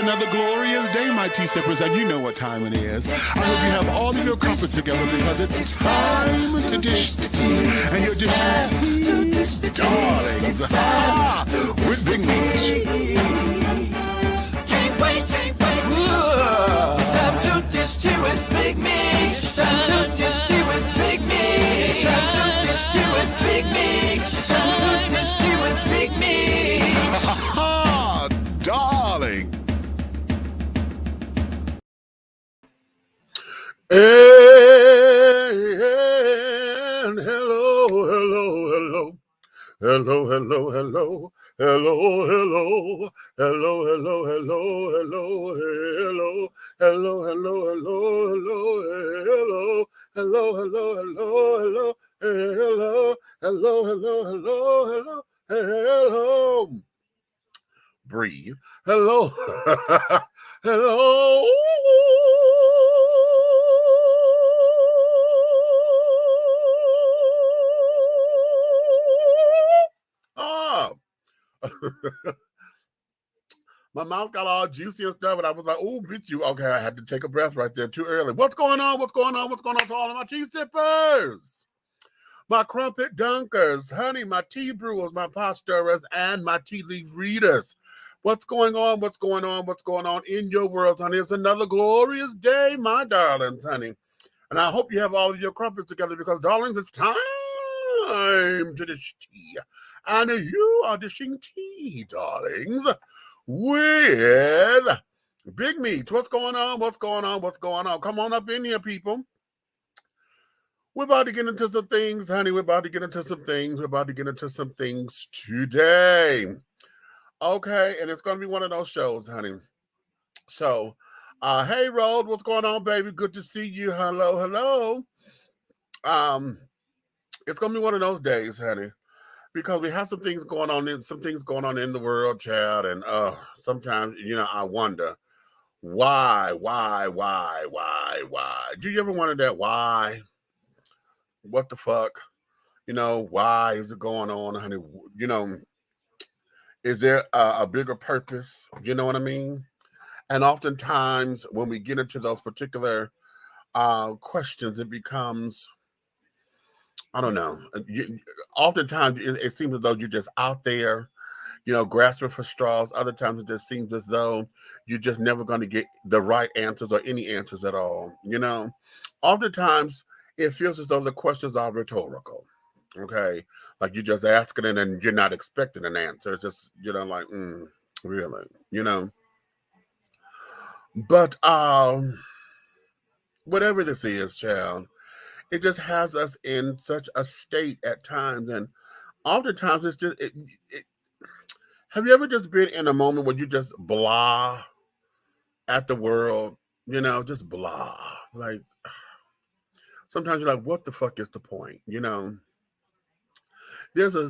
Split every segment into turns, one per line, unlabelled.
another glorious day, my tea sippers, and you know what time it is. I hope you have all of your crumpets together because it's time to dish tea. And you're dishing tea, darlings, with Big Meat.
Can't wait. It's time to dish tea with Big Meat. It's time to dish tea with Big Meat. It's time to dish tea with Big Meat. It's time to dish tea with Big Meat.
Darling.
And hello. Breathe. Hello. Hello. My mouth got all juicy and stuff, and I was like, "Oh, bitch, you okay?" I had to take a breath right there too early. What's going on to all of my tea sippers, my crumpet dunkers, honey, my tea brewers, my pot stirrers, and my tea leaf readers? What's going on in your world, honey? It's another glorious day, my darlings, honey. And I hope you have all of your crumpets together because, darlings, it's time to dish tea. And you are dishing tea, darlings, with Big Meat. What's going on? Come on up in here, people. We're about to get into some things, honey. We're about to get into some things today. Okay, and it's going to be one of those shows, honey. So, hey, Rode, what's going on, baby? Good to see you. Hello. It's going to be one of those days, honey, because we have some things going on in the world, child, and sometimes, I wonder why? Do you ever wonder that? Why? What the fuck? Why is it going on, honey? Is there a bigger purpose? You know what I mean? And oftentimes when we get into those particular questions, it becomes, I don't know. Oftentimes it seems as though you're just out there, grasping for straws. Other times it just seems as though you're just never going to get the right answers or any answers at all. Oftentimes it feels as though the questions are rhetorical. Okay, like you're just asking it and you're not expecting an answer. It's just, like, really, But whatever this is, child, it just has us in such a state at times, and oftentimes it's just. Have you ever just been in a moment where you just blah at the world? Just blah. Like sometimes you're like, what the fuck is the point? There's a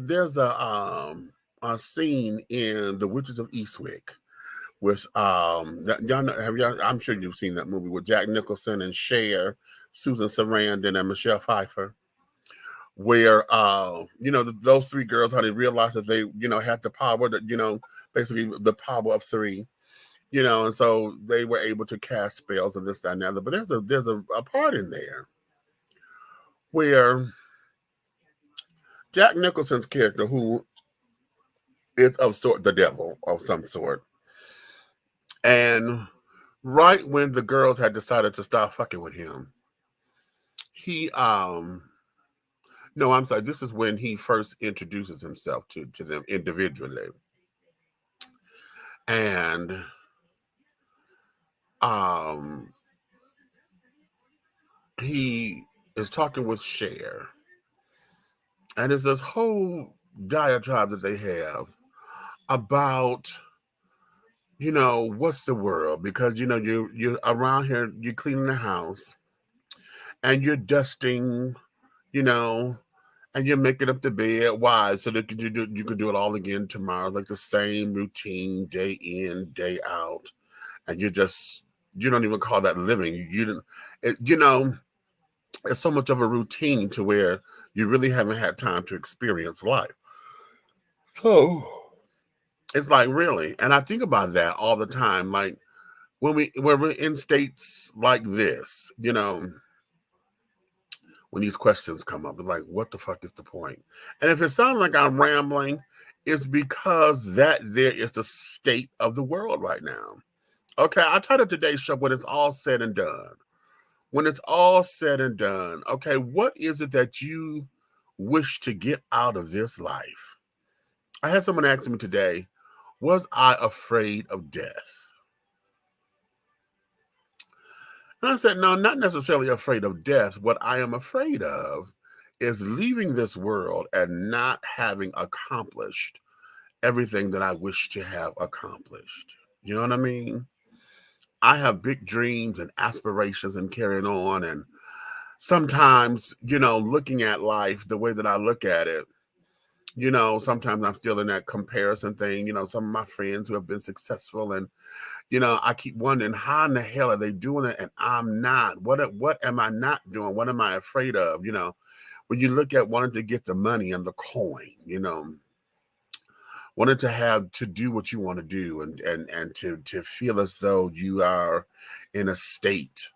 scene in The Witches of Eastwick with y'all know, I'm sure you've seen that movie with Jack Nicholson and Cher, Susan Sarandon, and Michelle Pfeiffer, where those three girls, honey, realized that they had the power that basically the power of three, and so they were able to cast spells and this, that, and the other. But there's a part in there where Jack Nicholson's character, who is the devil of some sort, and right when the girls had decided to stop fucking with him, he no, I'm sorry, this is when he first introduces himself to them individually, and he is talking with Cher. And it's this whole diatribe that they have about, what's the world? Because, you're around here, you're cleaning the house and you're dusting, and you're making up the bed. Why? So that you can do it all again tomorrow, like the same routine, day in, day out. And you don't even call that living. It's so much of a routine to where you really haven't had time to experience life. So it's like, really? And I think about that all the time. Like, when we're in states like this, when these questions come up, it's like, what the fuck is the point? And if it sounds like I'm rambling, it's because that there is the state of the world right now. Okay, I titled today's show, When It's All Said and Done. When it's all said and done, okay, what is it that you wish to get out of this life? I had someone ask me today, was I afraid of death? And I said, no, not necessarily afraid of death. What I am afraid of is leaving this world and not having accomplished everything that I wish to have accomplished. You know what I mean? I have big dreams and aspirations and carrying on. And sometimes, looking at life the way that I look at it, sometimes I'm still in that comparison thing. Some of my friends who have been successful, and I keep wondering, how in the hell are they doing it and I'm not? What am I not doing? What am I afraid of? When you look at wanting to get the money and the coin, wanting to do what you want to do, and to feel as though you are in a state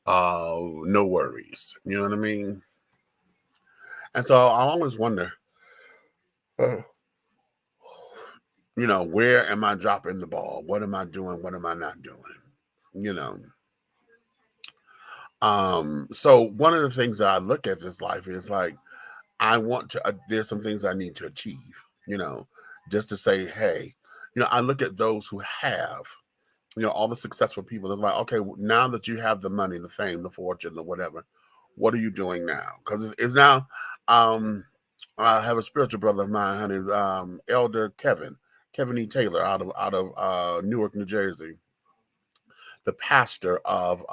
of no worries. You know what I mean? And so I always wonder, where am I dropping the ball? What am I doing? What am I not doing? So one of the things that I look at this life is like, I want to, there's some things I need to achieve, just to say, hey, I look at those who have, all the successful people. It's like, okay, now that you have the money, the fame, the fortune, the whatever, what are you doing now? Because it's now, I have a spiritual brother of mine, honey, Elder Kevin E. Taylor out of Newark, New Jersey, the pastor of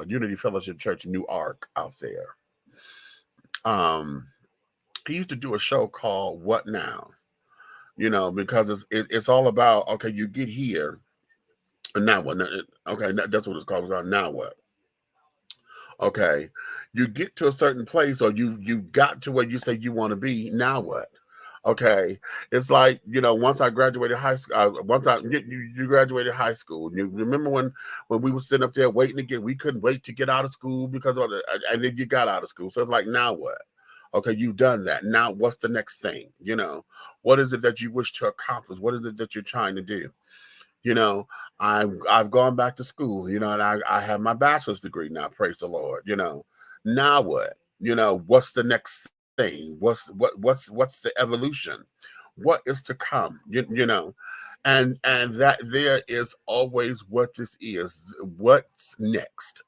Unity Fellowship Church, New Ark out there. He used to do a show called What Now? Because it's all about, okay, you get here, and now what? Okay, that's what it's called. Now what? Okay, you get to a certain place, or you got to where you say you want to be. Now what? Okay, it's like, once I graduated high school, you graduated high school. You remember when we were sitting up there waiting to we couldn't wait to get out of school because of and then you got out of school. So it's like, now what? Okay, you've done that. Now what's the next thing? What is it that you wish to accomplish? What is it that you're trying to do? I've gone back to school, and I have my bachelor's degree now, praise the Lord. Now what? What's the next thing? What's the evolution? What is to come? And that there is always what this is, what's next,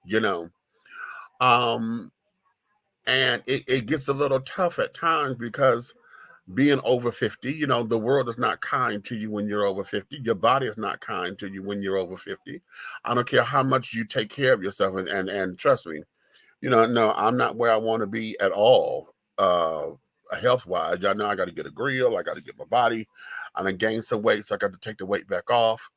and it gets a little tough at times, because being over 50, the world is not kind to you when you're over 50. Your body is not kind to you when you're over 50. I don't care how much you take care of yourself. And trust me, no, I'm not where I want to be at all, health-wise. Y'all know I got to get a grill. I got to get my body. I done gained some weight, so I got to take the weight back off,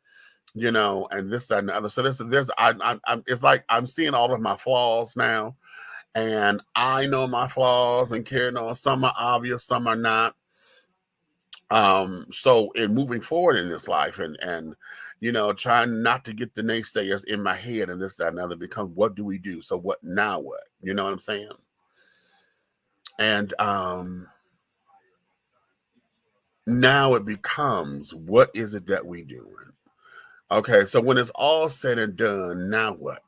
and this, that, and the other. So it's like I'm seeing all of my flaws now. And I know my flaws and carrying on. Some are obvious, some are not. So in moving forward in this life, and trying not to get the naysayers in my head and this, that, and the other, becomes, what do we do? So what now? What? You know what I'm saying? And now it becomes, what is it that we doing? Okay, so when it's all said and done, now what?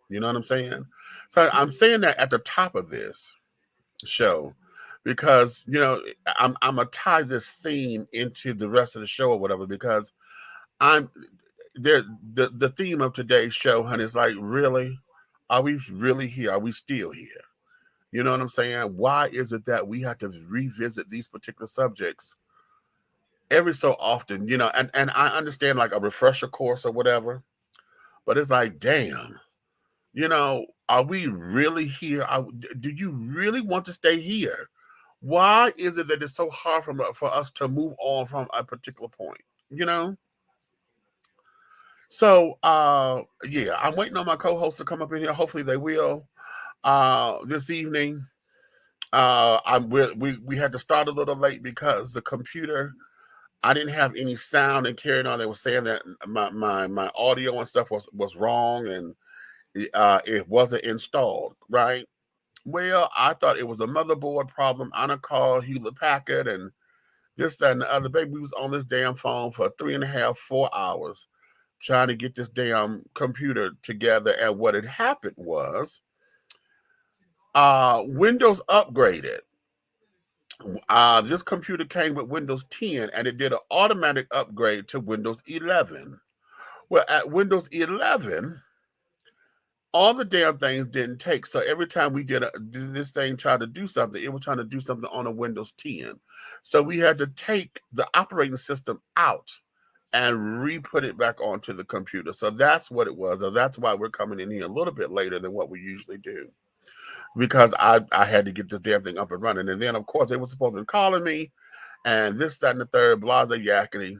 You know what I'm saying? So I'm saying that at the top of this show, because I'm gonna tie this theme into the rest of the show or whatever, because I'm there. The theme of today's show, honey, is like, really, are we really here? Are we still here? You know what I'm saying? Why is it that we have to revisit these particular subjects every so often? And I understand, like a refresher course or whatever, but it's like, damn. Are we really here? Do you really want to stay here? Why is it that it's so hard for us to move on from a particular point? So, yeah, I'm waiting on my co-host to come up in here. Hopefully they will this evening. We had to start a little late because the computer I didn't have any sound and carrying on. They were saying that my audio and stuff was wrong and it wasn't installed, right? Well, I thought it was a motherboard problem. I done called Hewlett Packard and this, that, and the other. Baby, we was on this damn phone for 3.5, 4 hours trying to get this damn computer together. And what had happened was Windows upgraded. This computer came with Windows 10 and it did an automatic upgrade to Windows 11. Well, at Windows 11, all the damn things didn't take. So every time we did this thing try to do something, it was trying to do something on a Windows 10. So we had to take the operating system out and re-put it back onto the computer. So that's what it was. So that's why we're coming in here a little bit later than what we usually do. Because I had to get this damn thing up and running. And then, of course, they were supposed to be calling me and this, that, and the third, blah, blah, yakety.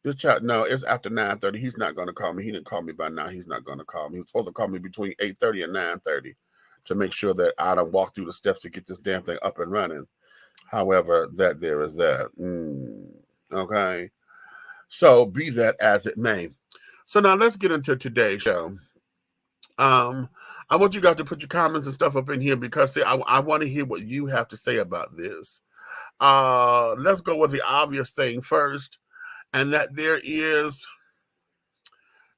This chat, no, it's after 9:30. He's not going to call me. He didn't call me by now. He's not going to call me. He was supposed to call me between 8:30 and 9:30 to make sure that I don't walk through the steps to get this damn thing up and running. However, that there is that. Okay. So be that as it may. So now let's get into today's show. I want you guys to put your comments and stuff up in here because see, I want to hear what you have to say about this. Let's go with the obvious thing first. And that there is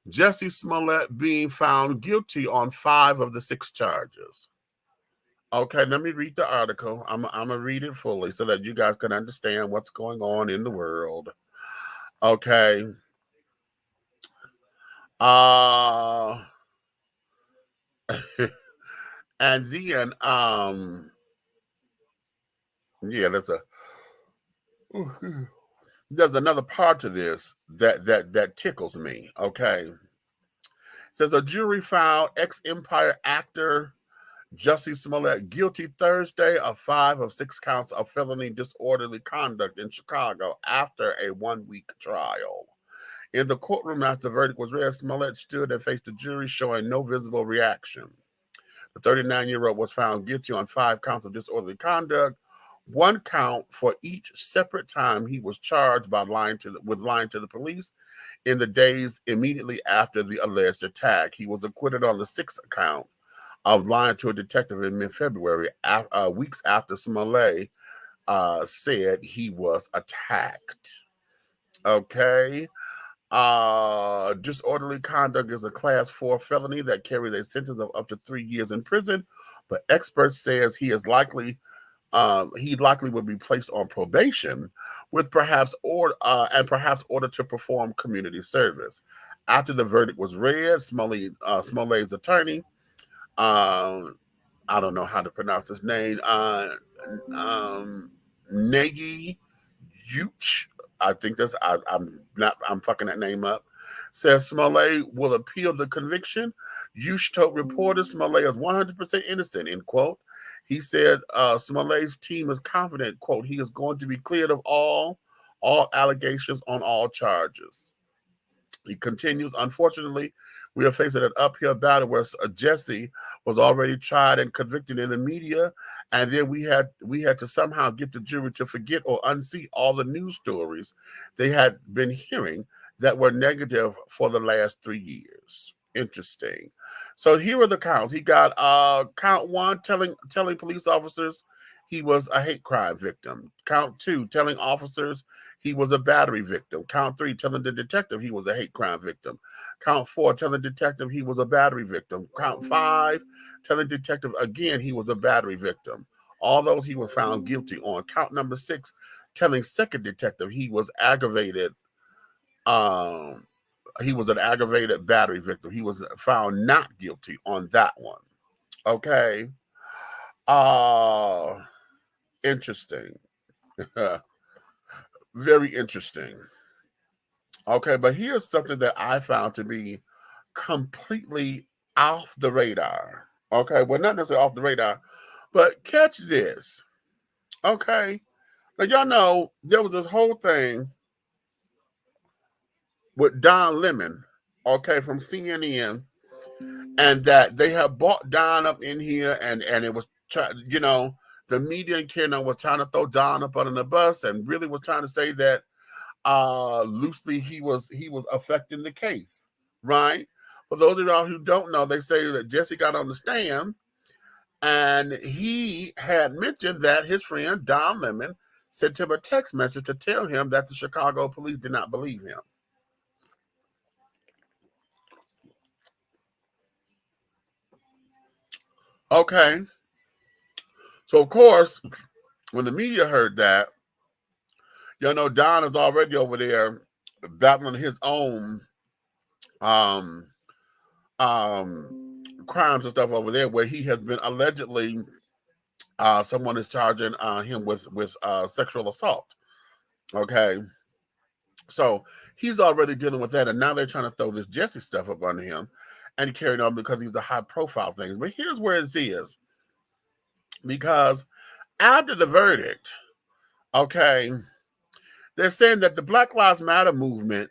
Jussie Smollett being found guilty on 5 of the 6 charges. Okay, let me read the article. I'm going to read it fully so that you guys can understand what's going on in the world. Okay. And then, yeah, there's another part to this that tickles me. Okay. It says a jury found ex-Empire actor Jussie Smollett guilty Thursday of 5 of 6 counts of felony disorderly conduct in Chicago after a 1-week trial. In the courtroom after the verdict was read, Smollett stood and faced the jury showing no visible reaction. The 39-year-old was found guilty on 5 counts of disorderly conduct, 1 count for each separate time he was charged with lying to the police in the days immediately after the alleged attack. He was acquitted on the 6th count of lying to a detective in mid-February, weeks after Smollett said he was attacked. Okay. Disorderly conduct is a class 4 felony that carries a sentence of up to 3 years in prison, but experts says he likely would be placed on probation with perhaps order to perform community service. After the verdict was read, Smollett's attorney, I don't know how to pronounce his name, Nagy Yuch, I think that's I'm fucking that name up, says Smollett will appeal the conviction. Yuch told reporters Smollett is 100% innocent, end quote. He said Smollett's team is confident, quote, he is going to be cleared of all allegations on all charges. He continues, unfortunately, we are facing an uphill battle where Jussie was already tried and convicted in the media, and then we had to somehow get the jury to forget or unsee all the news stories they had been hearing that were negative for the last 3 years. Interesting. So here are the counts. He got count 1, telling police officers he was a hate crime victim. Count 2, telling officers he was a battery victim. Count 3, telling the detective he was a hate crime victim. Count 4, telling detective he was a battery victim. Count 5, telling detective again he was a battery victim. All those he was found guilty on. Count number 6, telling second detective he was aggravated. He was an aggravated battery victim. He was found not guilty on that one. Okay. Interesting. Very interesting. Okay, but here's something that I found to be completely off the radar. Okay, well, not necessarily off the radar, but catch this. Okay, now y'all know there was this whole thing with Don Lemon, okay, from CNN, and that they have brought Don up in here, and it was, the media and Karen was trying to throw Don up under the bus and really was trying to say that loosely he was affecting the case, right? For those of y'all who don't know, they say that Jussie got on the stand and he had mentioned that his friend Don Lemon sent him a text message to tell him that the Chicago police did not believe him. Okay. So, of course, when the media heard that, Don is already over there battling his own crimes and stuff over there, where he has been allegedly, someone is charging him with sexual assault. Okay. So he's already dealing with that, and now they're trying to throw this Jussie stuff up under him and carry on because he's a high-profile thing. But here's where it is. Because after the verdict, okay, they're saying that the Black Lives Matter movement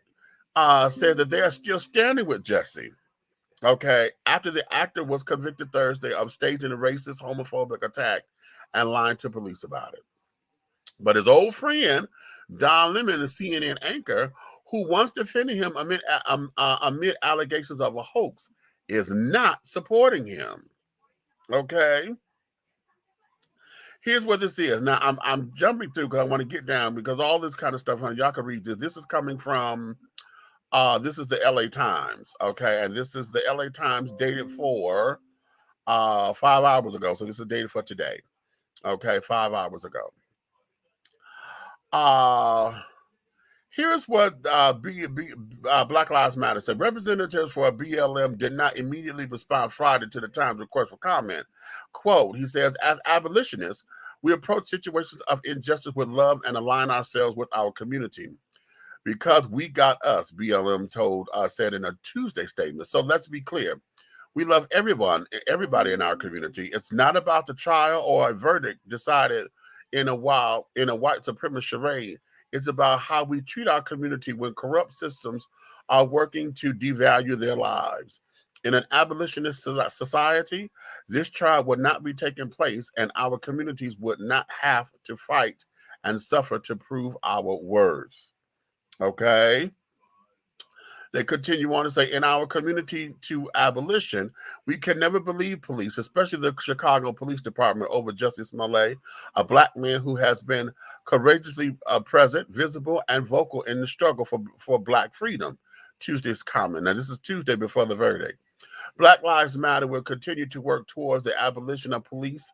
said that they are still standing with Jussie. Okay, after the actor was convicted Thursday of staging a racist, homophobic attack and lying to police about it. But his old friend, Don Lemon, the CNN anchor, who once defended him amid allegations of a hoax, is not supporting him. Okay. Here's what this is. Now, I'm jumping through because I want to get down because all this kind of stuff, y'all can read this. This is coming from, this is the LA Times, okay? And this is the LA Times dated for 5 hours ago. So this is dated for today, okay? 5 hours ago. Here's what Black Lives Matter said. Representatives for BLM did not immediately respond Friday to the Times request for comment. Quote, he says, as abolitionists, we approach situations of injustice with love and align ourselves with our community. Because we got us, BLM said in a Tuesday statement. So let's be clear. We love everybody in our community. It's not about the trial or a verdict decided in a white supremacist charade. It's about how we treat our community when corrupt systems are working to devalue their lives. In an abolitionist society, this trial would not be taking place and our communities would not have to fight and suffer to prove our words. Okay? They continue on to say, in our community to abolition, we can never believe police, especially the Chicago Police Department, over Jussie Smollett, a Black man who has been courageously present, visible, and vocal in the struggle for Black freedom. Tuesday's comment. Now, this is Tuesday before the verdict. Black Lives Matter will continue to work towards the abolition of police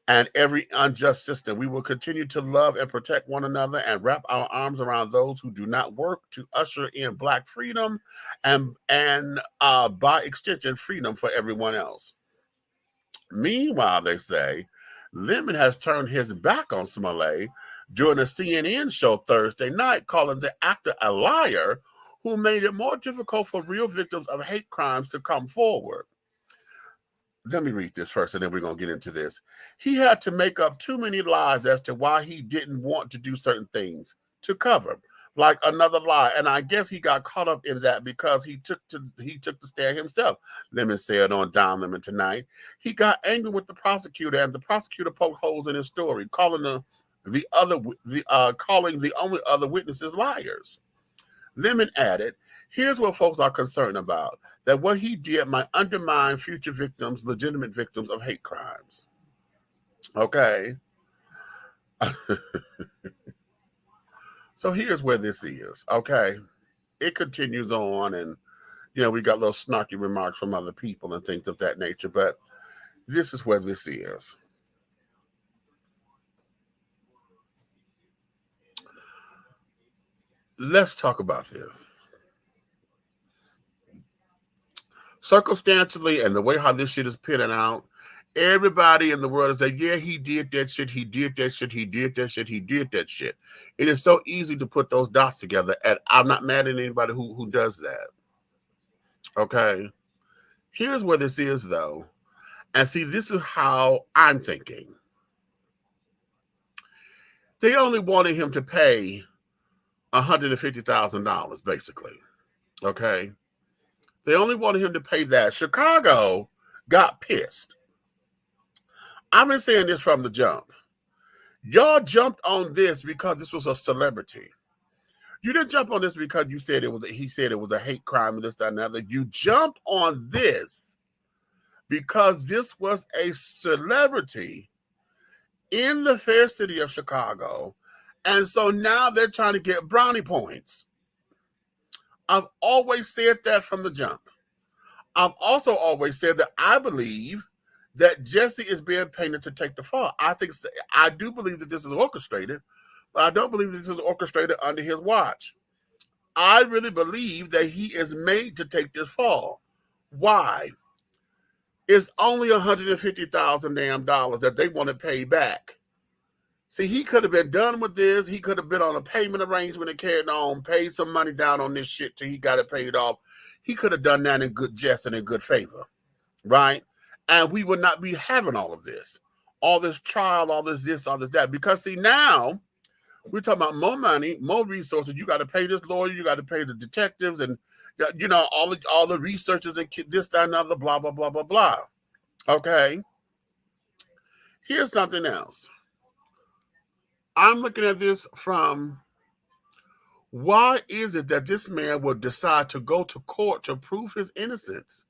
and every unjust system. We will continue to love and protect one another and wrap our arms around those who do not work to usher in Black freedom and by extension, freedom for everyone else. Meanwhile, they say, Lemon has turned his back on Smollett during a CNN show Thursday night, calling the actor a liar who made it more difficult for real victims of hate crimes to come forward. Let me read this first, and then we're going to get into this. He had to make up too many lies as to why he didn't want to do certain things to cover, like another lie. And I guess he got caught up in that because he took the stand himself. Lemon said on Don Lemon tonight. He got angry with the prosecutor, and the prosecutor poked holes in his story, calling the only other witnesses liars. Lemon added, here's what folks are concerned about, that what he did might undermine future victims, legitimate victims of hate crimes. Okay. So here's where this is. Okay. It continues on, and, we got little snarky remarks from other people and things of that nature, but this is where this is. Let's talk about this. Circumstantially, and the way how this shit is pinning out, everybody in the world is like, yeah, he did that shit, he did that shit, he did that shit, he did that shit. It is so easy to put those dots together, and I'm not mad at anybody who does that. Okay? Here's where this is, though. And see, this is how I'm thinking. They only wanted him to pay $150,000, basically. Okay? They only wanted him to pay that. Chicago got pissed. I've been saying this from the jump. Y'all jumped on this because this was a celebrity. You didn't jump on this because you said he said it was a hate crime and this, that, and the other. You jumped on this because this was a celebrity in the fair city of Chicago. And so now they're trying to get brownie points. I've always said that from the jump. I've also always said that I believe that Jussie is being painted to take the fall. I do believe that this is orchestrated, but I don't believe this is orchestrated under his watch. I really believe that he is made to take this fall. Why? It's only $150,000 damn dollars that they want to pay back. See, he could have been done with this. He could have been on a payment arrangement and carried on, paid some money down on this shit till he got it paid off. He could have done that in good jest and in good favor, right? And we would not be having all of this trial, all this, all this, that. Because see, now we're talking about more money, more resources. You got to pay this lawyer, you got to pay the detectives, and you know all the researchers and this, that, and other, blah, blah, blah, blah, blah. Okay. Here's something else. I'm looking at this from, why is it that this man would decide to go to court to prove his innocence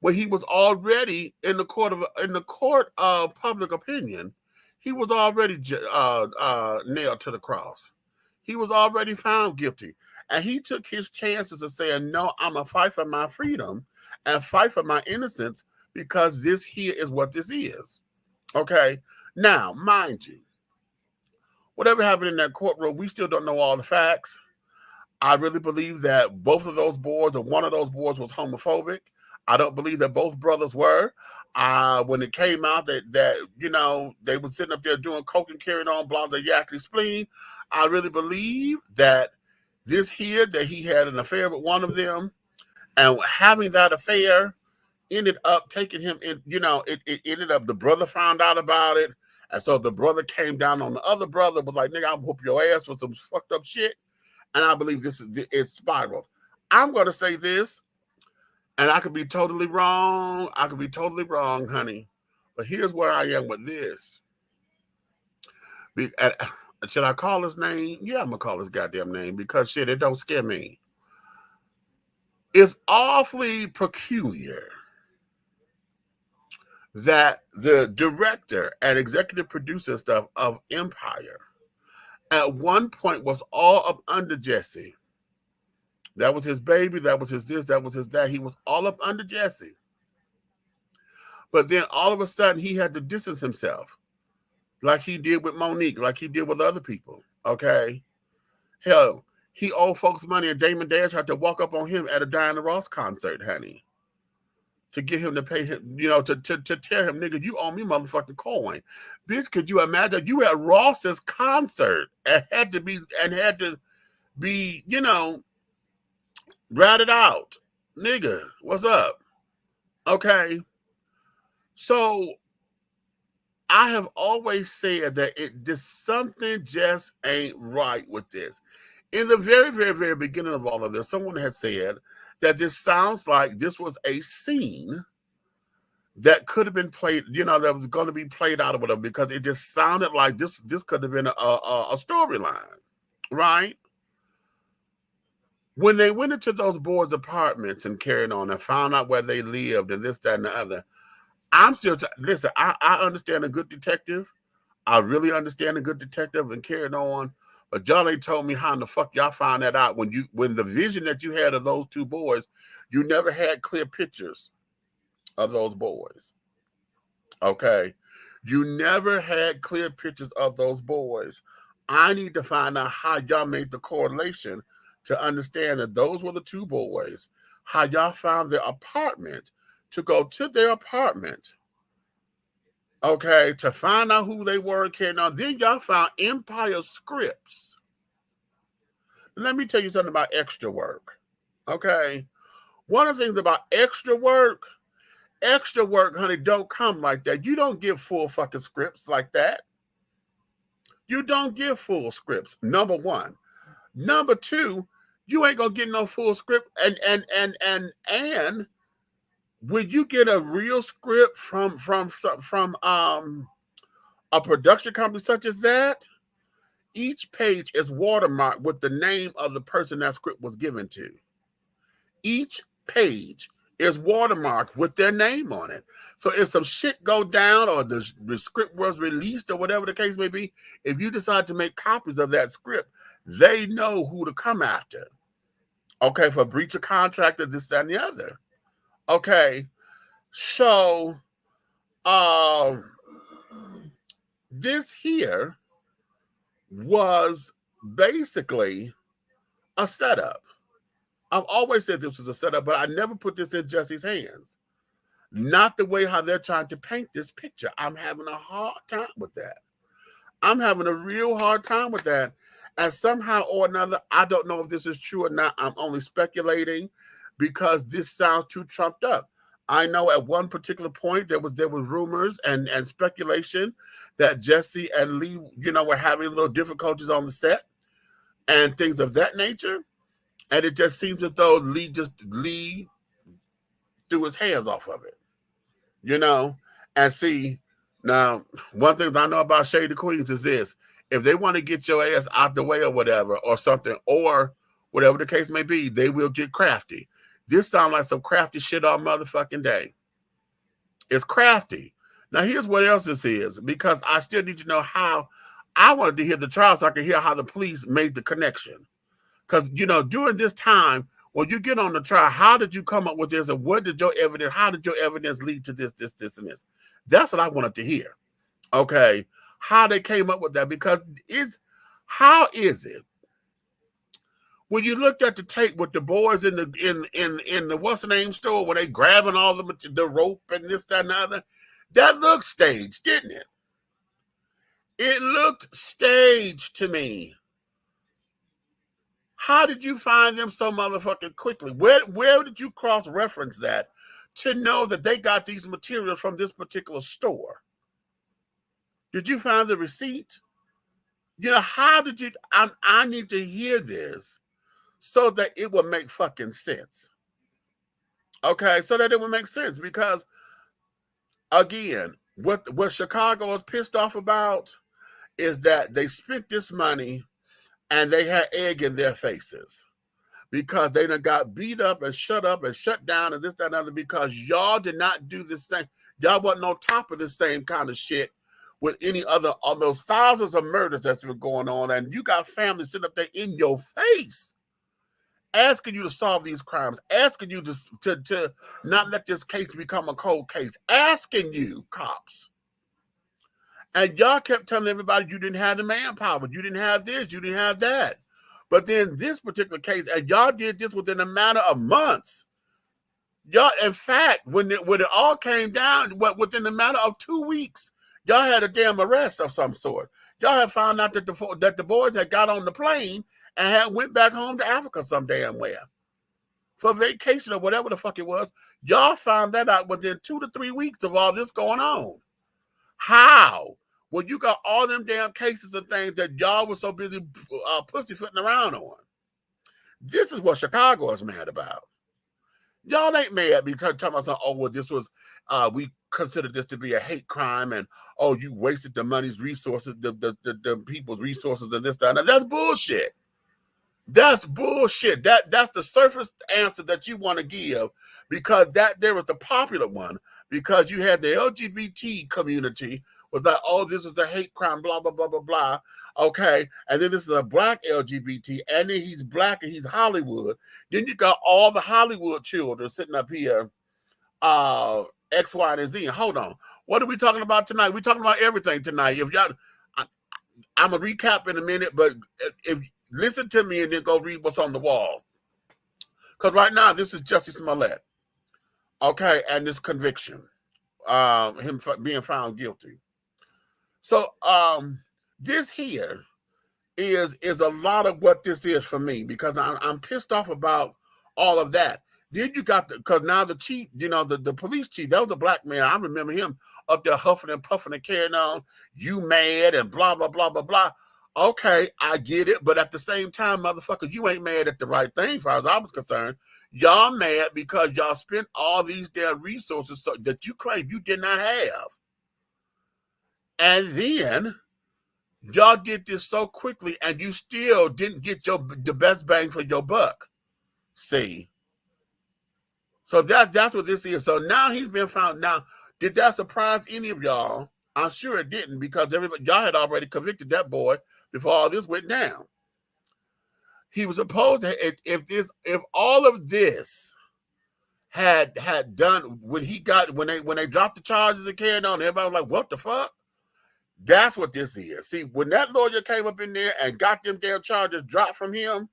when he was already in the court of public opinion? He was already nailed to the cross. He was already found guilty, and he took his chances of saying, "No, I'm gonna fight for my freedom and fight for my innocence because this here is what this is." Okay. Now, mind you, whatever happened in that courtroom, we still don't know all the facts. I really believe that both of those boards, or one of those boards, was homophobic. I don't believe that both brothers were. When it came out that you know, they were sitting up there doing coke and carrying on, blah, blah, yakety spleen, I really believe that this here, that he had an affair with one of them, and having that affair ended up taking him in, you know, it ended up, the brother found out about it. And so the brother came down on the other brother, was like, nigga, I'm whoop your ass for some fucked up shit. And I believe it's spiraled. I'm going to say this, and I could be totally wrong. I could be totally wrong, honey. But here's where I am with this. Should I call his name? Yeah, I'm going to call his goddamn name because shit, it don't scare me. It's awfully peculiar that the director and executive producer stuff of Empire at one point was all up under Jussie. That was his baby, that was his this, that was his that. He was all up under Jussie. But then all of a sudden he had to distance himself, like he did with Monique, like he did with other people. Okay. Hell, he owed folks money, and Damon Dash had to walk up on him at a Diana Ross concert, honey, to get him to pay him, you know, to tell him, nigga, you owe me motherfucking coin. Bitch, could you imagine you at Ross's concert and had to be, you know, ratted out? Nigga, what's up? Okay. So I have always said that something just ain't right with this. In the very, very, very beginning of all of this, someone has said that this sounds like this was a scene that could have been played, you know, that was going to be played out or whatever, because it just sounded like this could have been a storyline, right? When they went into those boys' apartments and carried on and found out where they lived and this, that, and the other, I'm still, listen, I understand a good detective. I really understand a good detective and carried on. But y'all ain't told me how in the fuck y'all found that out when the vision that you had of those two boys, you never had clear pictures of those boys. Okay. You never had clear pictures of those boys. I need to find out how y'all made the correlation to understand that those were the two boys, how y'all found their apartment, to go to their apartment, okay, to find out who they were and carrying on. Then y'all found Empire scripts. Let me tell you something about extra work, okay? One of the things about extra work, honey, don't come like that. You don't give full fucking scripts like that. You don't give full scripts, number one. Number two, you ain't gonna get no full script, and when you get a real script from a production company such as that, each page is watermarked with the name of the person that script was given to. Each page is watermarked with their name on it. So if some shit go down or the script was released or whatever the case may be, if you decide to make copies of that script, they know who to come after. Okay, for breach of contract or this, that, and the other. Okay, so this here was basically a setup. I've always said this was a setup, but I never put this in Jussie's hands. Not the way how they're trying to paint this picture. I'm having a hard time with that. I'm having a real hard time with that. And somehow or another, I don't know if this is true or not. I'm only speculating because this sounds too trumped up. I know at one particular point there was rumors and speculation that Jussie and Lee, were having little difficulties on the set and things of that nature. And it just seems as though Lee threw his hands off of it, And see, now, one thing I know about Shady Queens is this. If they want to get your ass out the way or whatever, or something, or whatever the case may be, they will get crafty. This sounds like some crafty shit all motherfucking day. It's crafty. Now, here's what else this is, because I still need to know how. I wanted to hear the trial so I could hear how the police made the connection. Because, during this time, when you get on the trial, how did you come up with this? And how did your evidence lead to this, and this? That's what I wanted to hear. Okay. How they came up with that. Because how is it? When you looked at the tape with the boys in the what's the name store, when they grabbing all the rope and this, that, and the other, that looked staged, didn't it? It looked staged to me. How did you find them so motherfucking quickly? Where did you cross-reference that to know that they got these materials from this particular store? Did you find the receipt? How did you... I need to hear this so that it will make fucking sense. Okay? So that it will make sense. Because, again, what Chicago is pissed off about is that they spent this money and they had egg in their faces because they done got beat up and shut down and this, that, and other because y'all did not do the same. Y'all wasn't on top of the same kind of shit with any other of those thousands of murders that's been going on. And you got families sitting up there in your face asking you to solve these crimes, asking you to not let this case become a cold case, asking you, cops. And y'all kept telling everybody you didn't have the manpower, you didn't have this, you didn't have that. But then this particular case, and y'all did this within a matter of months. Y'all, in fact, when it all came down, within a matter of 2 weeks, y'all had a damn arrest of some sort. Y'all had found out that the boys had got on the plane and had went back home to Africa some damn where for vacation or whatever the fuck it was. Y'all found that out within 2 to 3 weeks of all this going on. How? Well, you got all them damn cases and things that y'all was so busy pussyfooting around on. This is what Chicago is mad about. Y'all ain't mad because talking about something, oh, well, this was, we consider this to be a hate crime and, oh, you wasted the money's resources, the people's resources and this, that, and that's bullshit. That's bullshit. That's the surface answer that you want to give because there was the popular one because you had the LGBT community was like, oh, this is a hate crime, blah, blah, blah, blah, blah. Okay. And then this is a black LGBT, and then he's black and he's Hollywood. Then you got all the Hollywood children sitting up here, X, Y, and Z. Hold on. What are we talking about tonight? We're talking about everything tonight. If y'all, I'm going to recap in a minute, but if listen to me and then go read what's on the wall. Because right now, this is Jussie Smollett. Okay. And this conviction, him being found guilty. So this here is a lot of what this is for me because I'm pissed off about all of that. Then you got because now the chief, the police chief, that was a black man. I remember him up there huffing and puffing and carrying on. You mad and blah, blah, blah, blah, blah. Okay, I get it. But at the same time, motherfucker, you ain't mad at the right thing as far as I was concerned. Y'all mad because y'all spent all these damn resources that you claim you did not have. And then y'all did this so quickly and you still didn't get the best bang for your buck. See? So that's what this is. So now he's been found. Now, did that surprise any of y'all? I'm sure it didn't, because y'all had already convicted that boy before all this went down. He was supposed to, if all of this had done when they dropped the charges and carried on, everybody was like, what the fuck? That's what this is. See, when that lawyer came up in there and got them damn charges dropped from him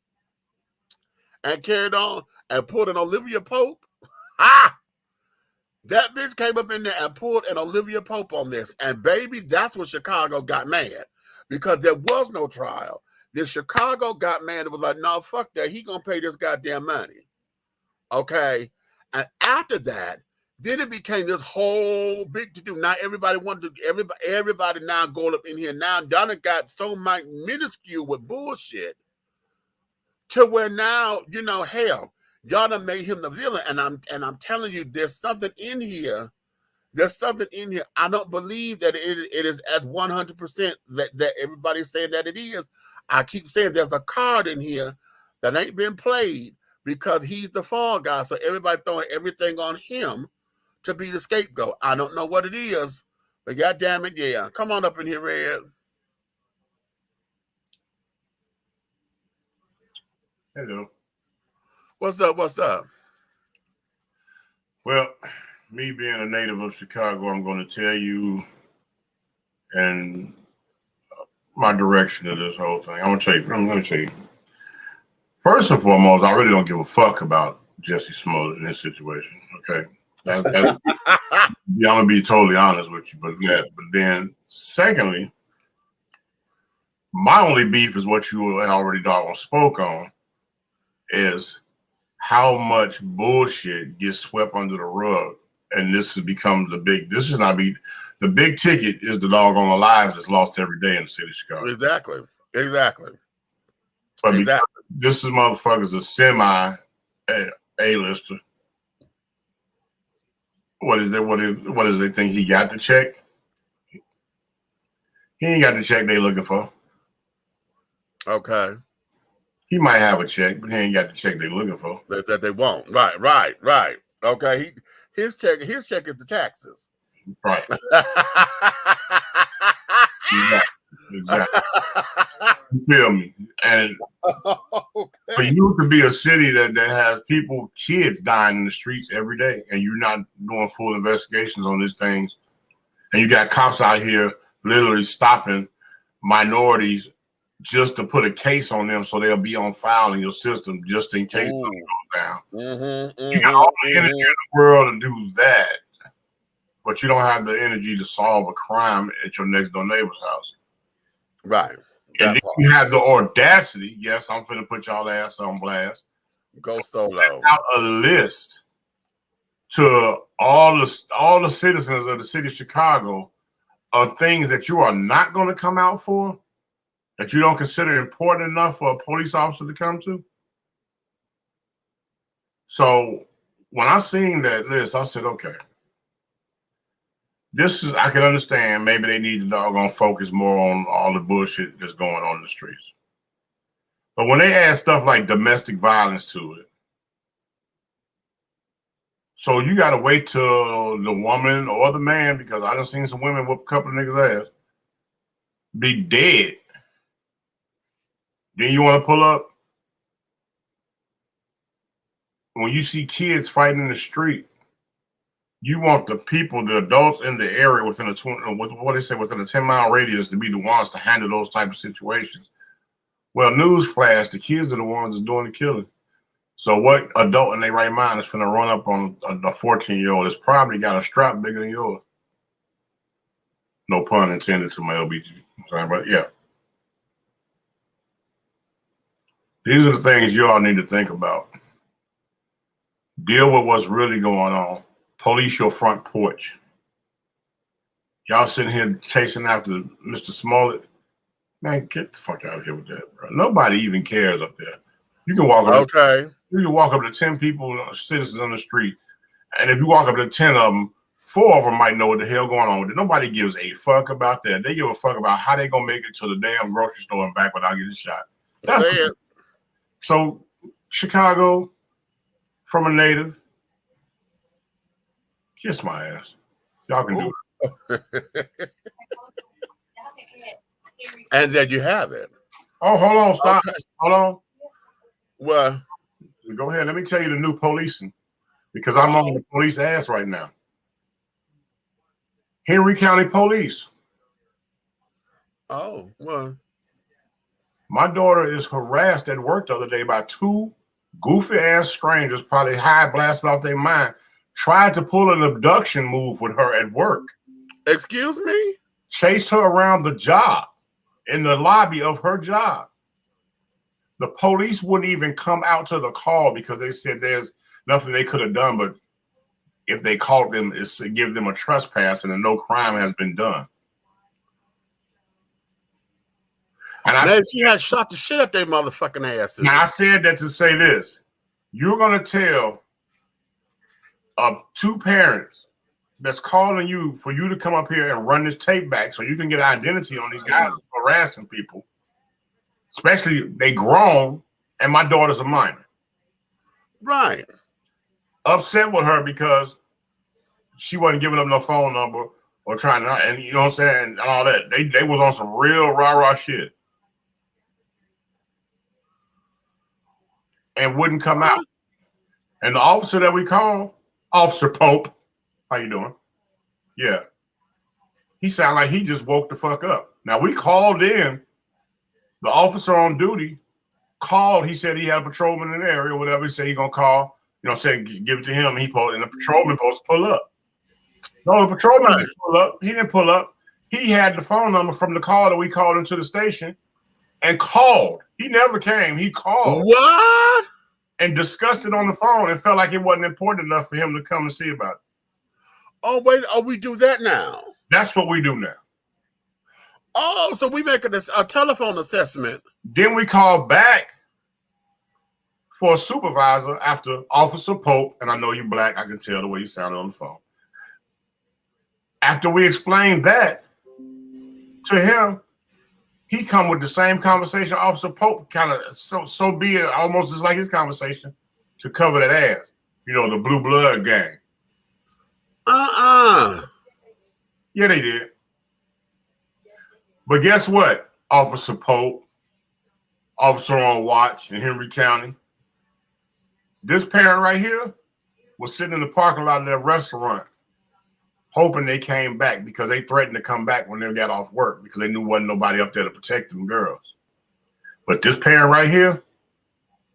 and carried on and pulled an Olivia Pope, that bitch came up in there and pulled an Olivia Pope on this. And baby, that's when Chicago got mad, because there was no trial. Then Chicago got mad and was like, no, fuck that. He gonna pay this goddamn money. Okay. And after that, then it became this whole big to do. Now everybody wanted to, everybody now going up in here. Now Donna got so minuscule with bullshit to where now, you know, hell, y'all done made him the villain. And I'm telling you, there's something in here. There's something in here. I don't believe that it is as 100% that everybody's saying that it is. I keep saying there's a card in here that ain't been played because he's the fall guy. So everybody throwing everything on him to be the scapegoat. I don't know what it is, but goddamn it, yeah. Come on up in here, Red.
Hello.
What's up? What's up?
Well, me being a native of Chicago, I'm going to tell you and my direction of this whole thing. I'm going to tell you. First and foremost, I really don't give a fuck about Jussie Smollett in this situation. Okay, I'm going to be totally honest with you, but then secondly, my only beef is what you already doggone spoke on, is how much bullshit gets swept under the rug. And this has become the big ticket is the doggone lives that's lost every day in the city of Chicago.
Exactly.
But exactly. This is motherfuckers a semi A-lister. What is they think he got the check? He ain't got the check they looking for.
Okay.
He might have a check, but he ain't got the check they looking for.
That they won't. Right. Okay. His check is the taxes.
Right. Exactly. You feel me? And
okay.
for you to be a city that has kids dying in the streets every day, and you're not doing full investigations on these things, and you got cops out here literally stopping minorities just to put a case on them so they'll be on file in your system just in case something goes down. You got all the energy in the world to do that, but you don't have the energy to solve a crime at your next door neighbor's house.
Right.
And then you have the audacity, yes, I'm finna put y'all ass on blast.
Go solo.
Out a list to all the citizens of the city of Chicago of things that you are not going to come out for, that you don't consider important enough for a police officer to come to. So when I seen that list, I said, okay, I can understand maybe they need to doggone focus more on all the bullshit that's going on in the streets. But when they add stuff like domestic violence to it, so you got to wait till the woman or the man, because I done seen some women whoop a couple of niggas' ass, be dead. Then you want to pull up? When you see kids fighting in the street, you want the people, the adults in the area within a 10-mile radius to be the ones to handle those type of situations. Well, newsflash, the kids are the ones that's doing the killing. So what adult in their right mind is going to run up on a 14-year-old that's probably got a strap bigger than yours? No pun intended to my LBG. But yeah. These are the things you all need to think about. Deal with what's really going on. Police your front porch. Y'all sitting here chasing after Mr. Smollett. Man, get the fuck out of here with that, bro. Nobody even cares up there. You can walk around.
Okay.
You can walk up to 10 people, citizens on the street, and if you walk up to 10 of them, 4 of them might know what the hell going on with it. Nobody gives a fuck about that. They give a fuck about how they gonna make it to the damn grocery store and back without getting shot. So Chicago, from a native, kiss my ass. Y'all can do it.
And there you have it.
Oh, hold on, stop. Okay. Hold on.
Well,
go ahead. Let me tell you the new policing, because I'm on the police ass right now. Henry County Police.
Oh, well.
My daughter is harassed at work the other day by 2 goofy ass strangers, probably high blasted off their mind, tried to pull an abduction move with her at work.
Excuse me?
Chased her around the job, in the lobby of her job. The police wouldn't even come out to the call because they said there's nothing they could have done, but if they caught them, it's to give them a trespass and no crime has been done. And
man, she had shot the shit at their motherfucking asses.
Now I said that to say this. You're going to tell 2 parents that's calling you for you to come up here and run this tape back so you can get identity on these guys harassing people, especially they grown, and my daughter's a minor.
Right.
Upset with her because she wasn't giving up no phone number or trying to, and you know what I'm saying, and all that. They was on some real rah-rah shit. And wouldn't come out. And the officer that we called, Officer Pope, how you doing? Yeah. He sounded like he just woke the fuck up. Now, we called in. The officer on duty called. He said he had a patrolman in the area, whatever. He said he going to call, you know, say give it to him. And the patrolman supposed to pull up. No, the patrolman didn't pull up. He didn't pull up. He had the phone number from the call that we called into the station and called. He never came. He called.
What?
And discussed it on the phone and felt like it wasn't important enough for him to come and see about it.
Oh, wait. Oh, we do that now.
That's what we do now.
Oh, so we make a telephone assessment.
Then we call back for a supervisor after Officer Pope, and I know you're black. I can tell the way you sounded on the phone. After we explained that to him, he come with the same conversation Officer Pope kind of, so be it, almost just like his conversation, to cover that ass. You know, the blue blood gang. Yeah, they did. But guess what, Officer Pope, officer on watch in Henry County, this parent right here was sitting in the parking lot of that restaurant hoping they came back because they threatened to come back when they got off work because they knew wasn't nobody up there to protect them girls. But this parent right here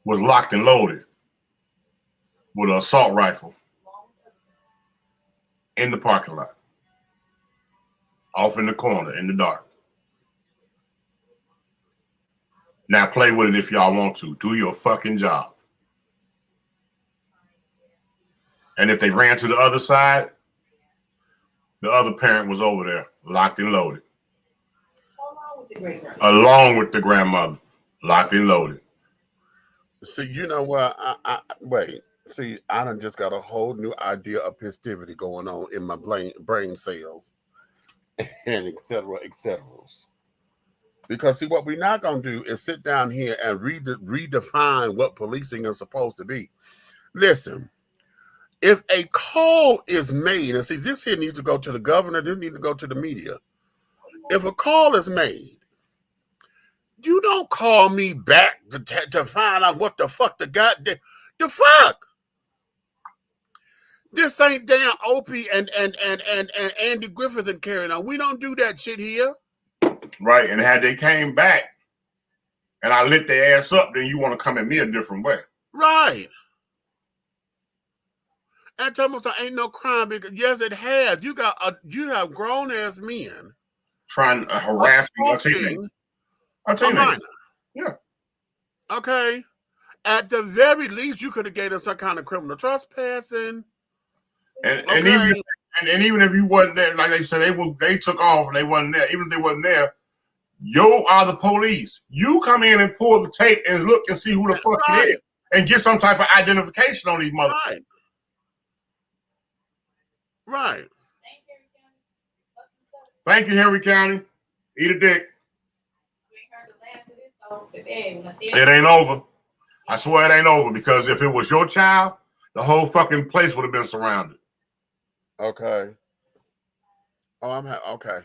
was locked and loaded with an assault rifle in the parking lot, off in the corner in the dark. Now play with it if y'all want to. Do your fucking job. And if they ran to the other side, the other parent was over there, locked and loaded. Along with the grandmother, locked and loaded.
See, you know what? Wait. See, I done just got a whole new idea of festivity going on in my brain cells and et cetera, et cetera. Because see, what we're not going to do is sit down here and redefine what policing is supposed to be. Listen, if a call is made, and see, this here needs to go to the governor, this needs to go to the media. If a call is made, you don't call me back to find out what the fuck the fuck. This ain't damn Opie and Andy Griffith and carrying on. We don't do that shit here.
Right, and had they came back and I lit their ass up, then you want to come at me a different way.
Right. And tell me ain't no crime because yes, it has. You have grown ass men
trying to harass me. I'll tell you. Yeah.
Okay. At the very least, you could have gave us some kind of criminal trespassing.
And even if you wasn't there, like they said, they took off and they wasn't there. Even if they wasn't there, you are the police. You come in and pull the tape and look and see who the fuck it is. and get some type of identification on these motherfuckers.
Right. Right.
Thank you, Henry County. Eat a dick. It ain't over. I swear it ain't over, because if it was your child, the whole fucking place would have been surrounded.
Okay. Oh, okay.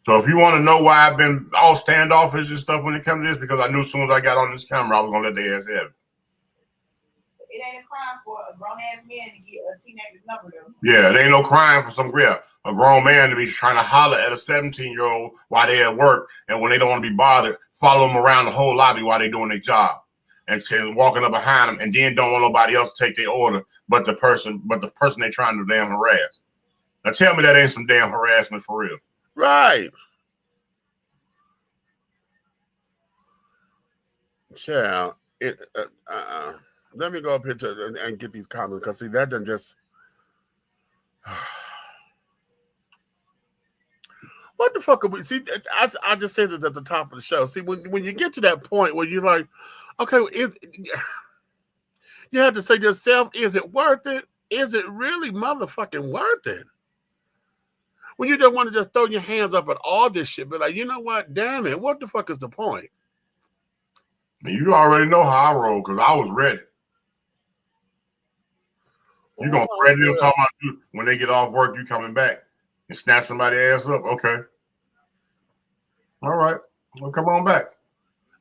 So if you want to know why I've been all standoffish and stuff when it comes to this, because I knew as soon as I got on this camera, I was gonna let their ass have it.
It ain't a crime for a grown ass man to get a teenager's number though.
Yeah, it ain't no crime for a grown man to be trying to holler at a 17-year-old while they at work, and when they don't want to be bothered, follow them around the whole lobby while they doing their job, and walking up behind them, and then don't want nobody else to take their order but the person they trying to damn harass. Now tell me that ain't some damn harassment for real.
Right. Child, let me go up here and get these comments, because see, that doesn't just. What the fuck are we? See, I just said this at the top of the show. See, when you get to that point where you're like, okay, you have to say to yourself, is it worth it? Is it really motherfucking worth it? When you just want to just throw your hands up at all this shit, but like, you know what? Damn it, what the fuck is the point?
You already know how I roll, because I was ready. You gonna threaten them talking about you when they get off work, you coming back and snatch somebody's ass up? Okay. All right. Well, come on back.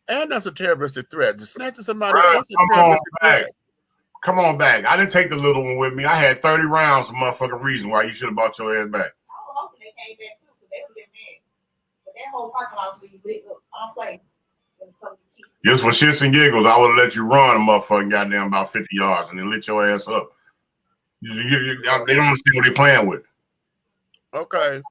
And that's a terroristic threat. Just snatching somebody
Right,
else.
Come on back. I didn't take the little one with me. I had 30 rounds of motherfucking reason why you should have bought your ass back.
I was hoping they came back too, because they would have been mad. But that whole parking lot was lit up. I don't play.
Just for shits and giggles, I would have let you run a motherfucking goddamn about 50 yards and then lit your ass up. They don't understand what they're playing with.
Okay.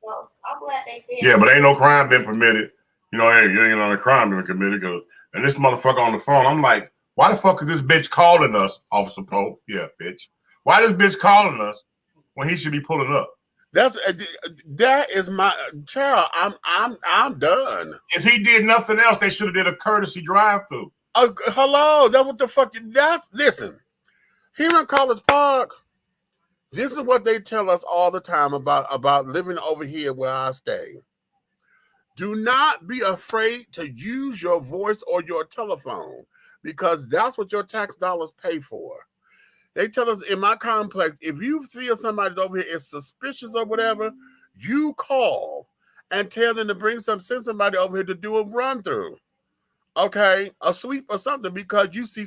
Well, I'm glad they said.
Yeah, but ain't no crime been permitted. You know, hey, you ain't on a crime been committed. And this motherfucker on the phone, I'm like, why the fuck is this bitch calling us, Officer Pope? Yeah, bitch. Why this bitch calling us when he should be pulling up?
That is my child. I'm done.
If he did nothing else, they should have did a courtesy drive-through.
Hello, that what the fuck? Listen. Here in College Park, this is what they tell us all the time about living over here where I stay. Do not be afraid to use your voice or your telephone, because that's what your tax dollars pay for. They tell us in my complex, if you feel somebody's over here is suspicious or whatever, you call and tell them to send somebody over here to do a run through, okay, a sweep or something, because you see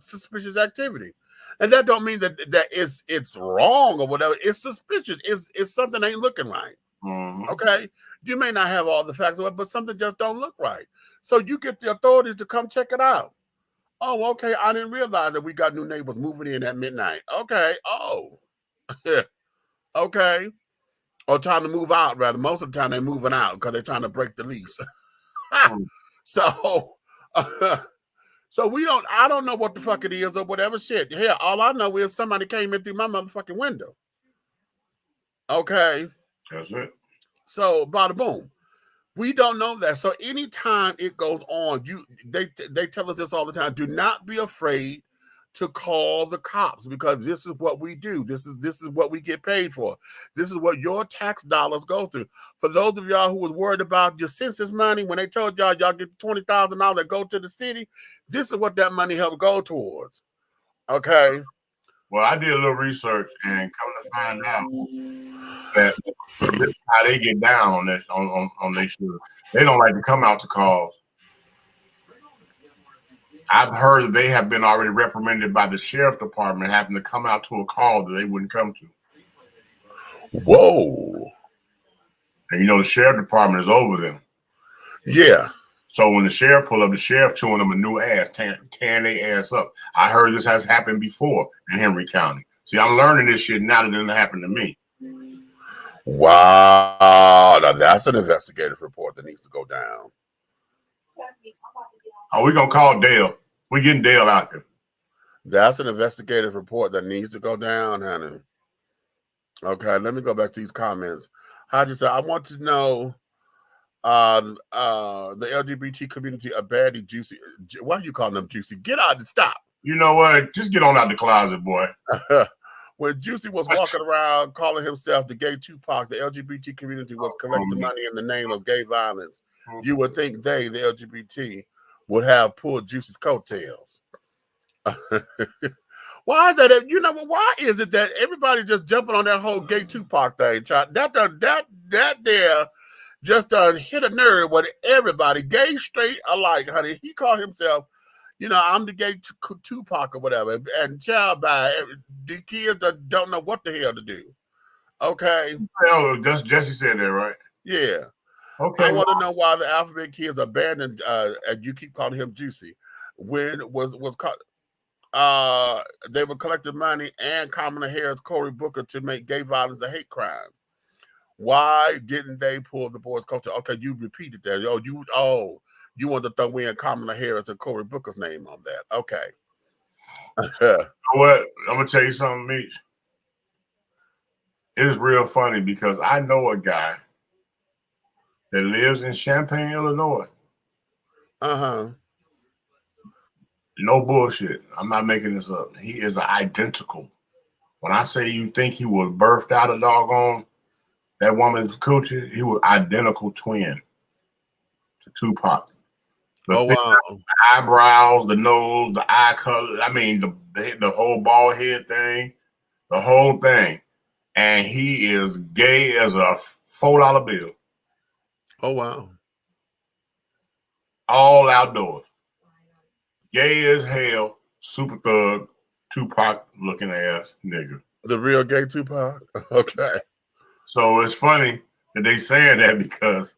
suspicious activity. And that don't mean that it's wrong or whatever. It's suspicious. It's something ain't looking right.
Mm-hmm.
Okay, you may not have all the facts, but something just don't look right. So you get the authorities to come check it out. Oh, okay. I didn't realize that we got new neighbors moving in at midnight. Okay. Oh, okay. Or time to move out, rather. Most of the time they're moving out because they're trying to break the lease. So, I don't know what the fuck it is or whatever shit. Hell, all I know is somebody came in through my motherfucking window. Okay.
That's it.
So, bada boom. We don't know that. So anytime it goes on, they tell us this all the time. Do not be afraid to call the cops, because this is what we do. This is what we get paid for. This is what your tax dollars go through. For those of y'all who was worried about your census money, when they told y'all get $20,000 to go to the city, this is what that money helped go towards. Okay.
Well, I did a little research and come to find out that this is how they get down on this on their shit. They don't like to come out to calls. I've heard that they have been already reprimanded by the sheriff department having to come out to a call that they wouldn't come to.
Whoa.
And you know the sheriff department is over them.
Yeah.
So when the sheriff pull up, the sheriff chewing them a new ass, tearing their ass up. I heard this has happened before in Henry County. See, I'm learning this shit now that it didn't happen to me.
Wow. Now that's an investigative report that needs to go down.
Oh, we're going to call Dale. We're getting Dale out there.
That's an investigative report that needs to go down, honey. Okay, let me go back to these comments. How'd you say? I want to know the LGBT community abandoned Juicy. Why are you calling them Juicy? Get out and stop.
You know what? Just get on out the closet, boy.
When Juicy was walking around calling himself the gay Tupac, the LGBT community was collecting money in the name of gay violence. You would think they, the LGBT, would have pulled Juicy's coattails. Why is that? You know, why is it that everybody just jumping on that whole gay Tupac thing? That there just hit a nerve with everybody, gay, straight alike, honey. He called himself, you know, I'm the gay Tupac or whatever. And child, by the kids that don't know what the hell to do. Okay.
Oh, just Jesse said that, right?
Yeah.
Okay.
I want to know why the alphabet kids abandoned, and you keep calling him Juicy. When was caught. They were collecting money and Kamala Harris, Cory Booker to make gay violence a hate crime. Why didn't they pull the boys' coat? Okay, you repeated that. You want to throw in Kamala Harris and Cory Booker's name on that. Okay.
You know what? I'm gonna tell you something, Meech. It's real funny because I know a guy that lives in Champaign, Illinois. No bullshit. I'm not making this up. He is identical. When I say you think he was birthed out of doggone that woman's coochie, he was identical twin to Tupac. The eyebrows, the nose, the eye color. I mean, the whole bald head thing, the whole thing. And he is gay as a $4 bill.
Oh, wow.
All outdoors. Gay as hell, super thug, Tupac looking ass nigga.
The real gay Tupac? Okay.
So it's funny that they saying that because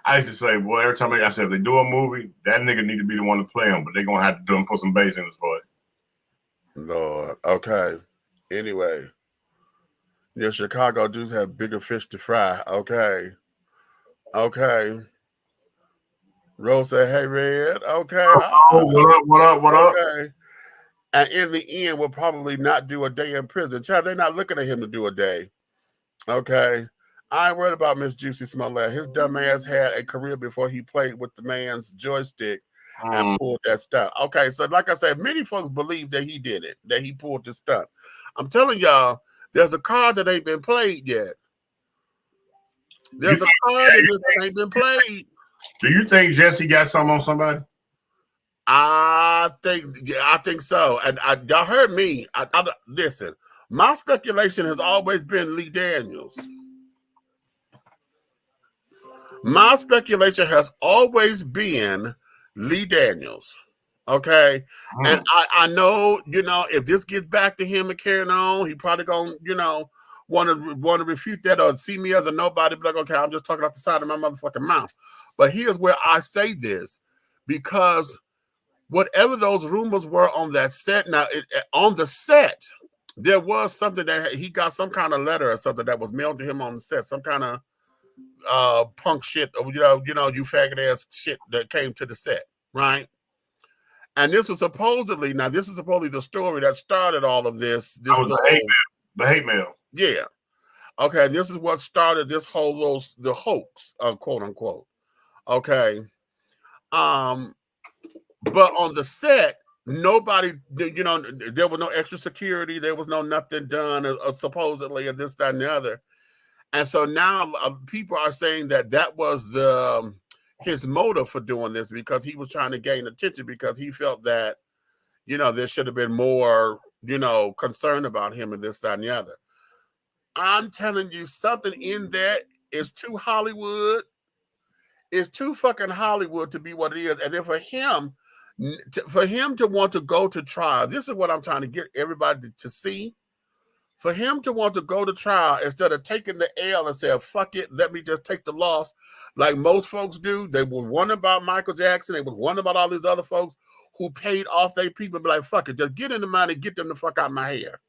I used to say, boy, every time I said, if they do a movie, that nigga need to be the one to play him, but they're going to have to do him, put some bass in his voice.
Lord. Okay. Anyway. Yeah, Chicago dudes have bigger fish to fry. Okay. Okay. Rose said, hey, Red. Okay.
What up?
Okay. And in the end, we'll probably not do a day in prison. Child, they're not looking at him to do a day. Okay. I ain't worried about Miss Juicy Smollett. His dumb ass had a career before he played with the man's joystick and pulled that stunt. Okay. So like I said, many folks believe that he did it, that he pulled the stunt. I'm telling y'all, there's a card that ain't been played yet. There's a card that ain't been played.
Do you think Jesse got something on somebody?
I think so. And y'all heard me. Listen, my speculation has always been Lee Daniels. My speculation has always been Lee Daniels. Okay. And I know, if this gets back to him and carrying on, he probably gonna, want to refute that or see me as a nobody, be like, okay, I'm just talking off the side of my motherfucking mouth. But here's where I say this, because whatever those rumors were on that set, now on the set, there was something that he got some kind of letter or something that was mailed to him on the set, some kind of punk shit, or you faggot ass shit that came to the set, right? And this was supposedly the story that started all of this. This was
the hate mail.
Yeah. Okay, and this is what started this whole the hoax, quote unquote. Okay. But on the set, nobody, there was no extra security, there was no nothing done, supposedly, and this, that, and the other. And so now people are saying that was his motive for doing this, because he was trying to gain attention, because he felt that, there should have been more, concern about him and this, that, and the other. I'm telling you, something in there is too Hollywood. It's too fucking Hollywood to be what it is. And then for him to want to go to trial, this is what I'm trying to get everybody to see. For him to want to go to trial instead of taking the L and say, fuck it, let me just take the loss, like most folks do. They were wondering about Michael Jackson. They was wondering about all these other folks who paid off their people and be like, fuck it, just get in the money, get them the fuck out of my hair.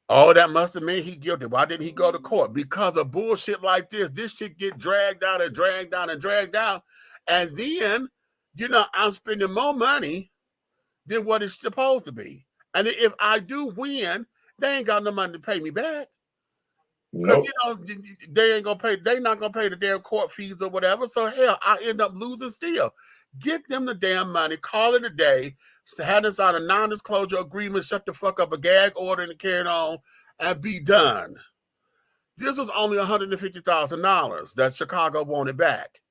Oh, that must have meant he guilty. Why didn't he go to court? Because of bullshit like this. This shit get dragged out and dragged down and dragged out. And then, I'm spending more money than what it's supposed to be. And if I do win, they ain't got no money to pay me back. Because
Nope.
they ain't gonna pay. They not gonna pay the damn court fees or whatever. So hell, I end up losing still. Get them the damn money. Call it a day. Have this out a non-disclosure agreement. Shut the fuck up. A gag order and carry it on and be done. This was only $150,000 that Chicago wanted back,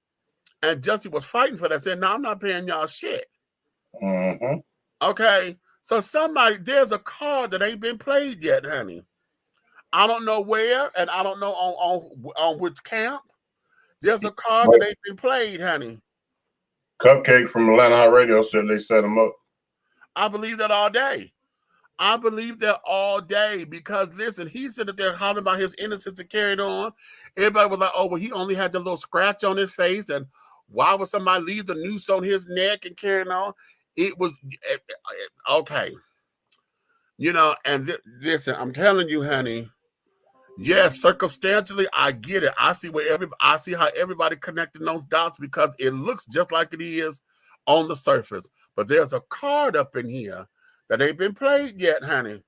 and Jussie was fighting for that. Said, "No, I'm not paying y'all shit."
Mm-hmm.
Okay, so there's a card that ain't been played yet, honey. I don't know where, and I don't know on which camp. There's a card that ain't been played, honey.
Cupcake from Atlanta Hot Radio said they set him up.
I believe that all day. I believe that all day because listen, he's sitting there hollering about his innocence and carried on. Everybody was like, "Oh, well, he only had the little scratch on his face, and why would somebody leave the noose on his neck and carrying on?" It was okay, And listen, I'm telling you, honey. Yes, circumstantially, I get it. I see how everybody connecting those dots because it looks just like it is on the surface. But there's a card up in here that ain't been played yet, honey.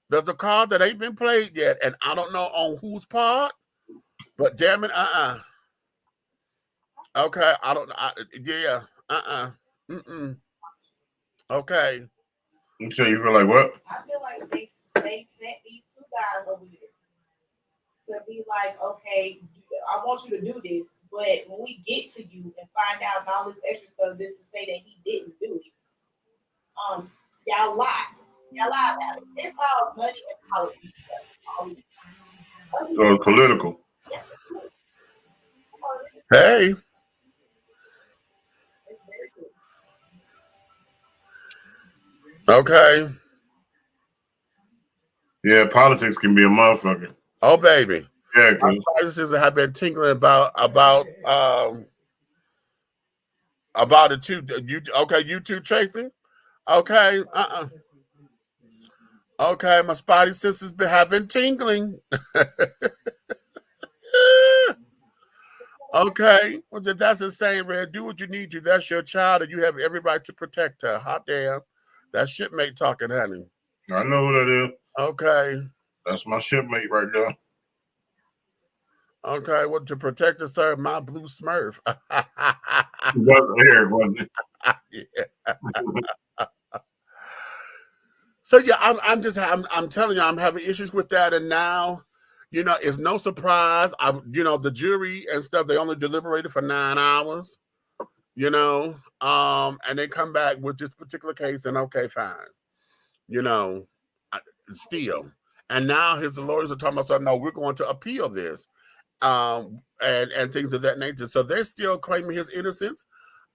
There's a card that ain't been played yet, and I don't know on whose part. But damn it, Okay, I don't. Yeah, Okay.
You say you feel like what?
I feel like they sent these two guys over here to be like, okay, I want you to do this, but when we get to you and find out and all this extra stuff, this to say that he didn't do it. Y'all lie. Y'all lie about it. It's all money and politics.
So it's political.
Hey. Okay.
Yeah, politics can be a motherfucker.
Oh, baby.
Yeah,
my spices have been tinkling about it too. You too, Tracy. Okay. Okay, my spidey senses have been tingling. Okay, well, that's insane, Red. Do what you need to. That's your child, and you have every right to protect her. Hot damn. That shipmate talking, honey.
I know who that is.
Okay.
That's my shipmate right there.
Okay, well, to protect us, sir, my blue Smurf.
Wasn't it?
So yeah, I'm telling you, I'm having issues with that, and now, it's no surprise. The jury and stuff, they only deliberated for 9 hours, and they come back with this particular case, and okay, fine, still, and now the lawyers are talking about something. No, we're going to appeal this, and things of that nature. So they're still claiming his innocence.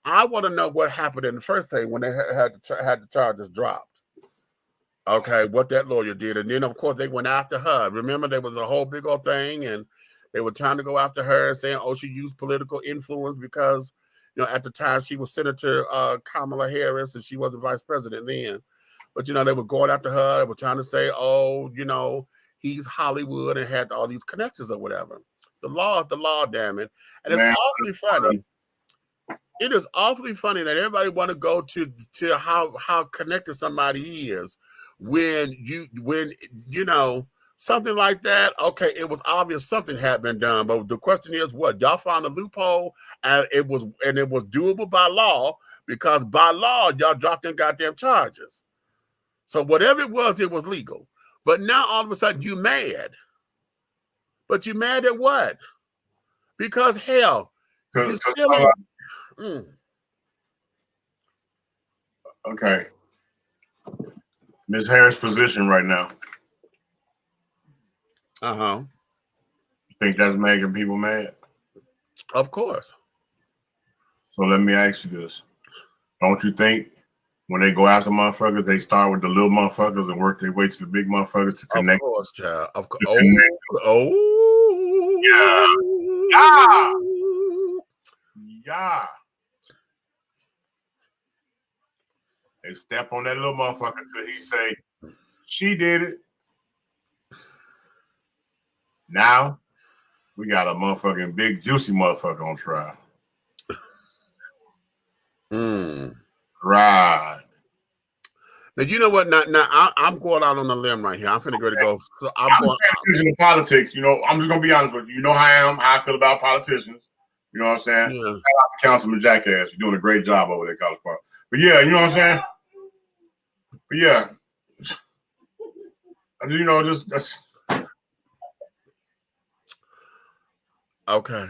I want to know what happened in the first thing when they had the charges dropped. Okay, what that lawyer did. And then, of course, they went after her. Remember, there was a whole big old thing, and they were trying to go after her and saying, oh, she used political influence because, at the time she was Senator Kamala Harris, and she wasn't vice president then. But, they were going after her. They were trying to say, oh, he's Hollywood and had all these connections or whatever. The law is the law, damn it. And it's awfully funny. It is awfully funny that everybody want to go to how connected somebody is when something like that. Okay, it was obvious something had been done, but the question is, what y'all found a loophole, and it was doable by law because by law y'all dropped in goddamn charges. So whatever it was legal. But now all of a sudden you mad. But you mad at what? Because hell, you still
Okay. Ms. Harris' position right now.
Uh-huh.
You think that's making people mad?
Of course.
So let me ask you this. Don't you think when they go after motherfuckers, they start with the little motherfuckers and work their way to the big motherfuckers to connect?
Of course, child. Of course.
Yeah. They step on that little motherfucker till he say, she did it. Now, we got a motherfucking big juicy motherfucker on trial.
Right. Now you know what? Now I'm going out on a limb right here. I'm finna go. So I'm going
paying attention to politics. You know, I'm just gonna be honest with you. You know how I am. How I feel about politicians. You know what I'm saying?
Yeah.
Shout out to Councilman Jackass. You're doing a great job over there, College Park. But yeah, you know what I'm saying? But yeah, you know, just that's
okay.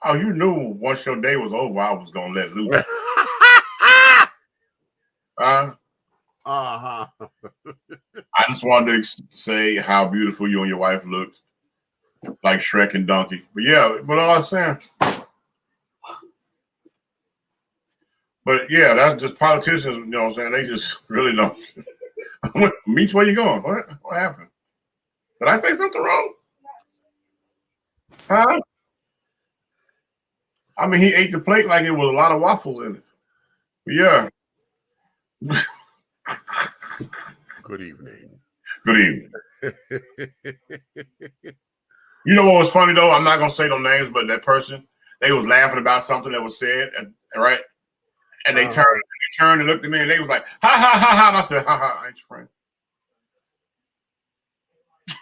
Oh, you knew once your day was over, I was gonna let loose. I just wanted to say how beautiful you and your wife looked, like Shrek and Donkey. But yeah, but all I'm saying. But yeah, that's just politicians. You know what I'm saying? They just really don't. Meech, where you going? What happened? Did I say something wrong? Huh? I mean, he ate the plate like it was a lot of waffles in it. But yeah.
Good evening.
Good evening. You know what was funny though? I'm not gonna say no names, but that person, they was laughing about something that was said, right? And they turned and looked at me, and they was like, "Ha ha ha ha!" And I said, "Ha ha, I ain't your friend."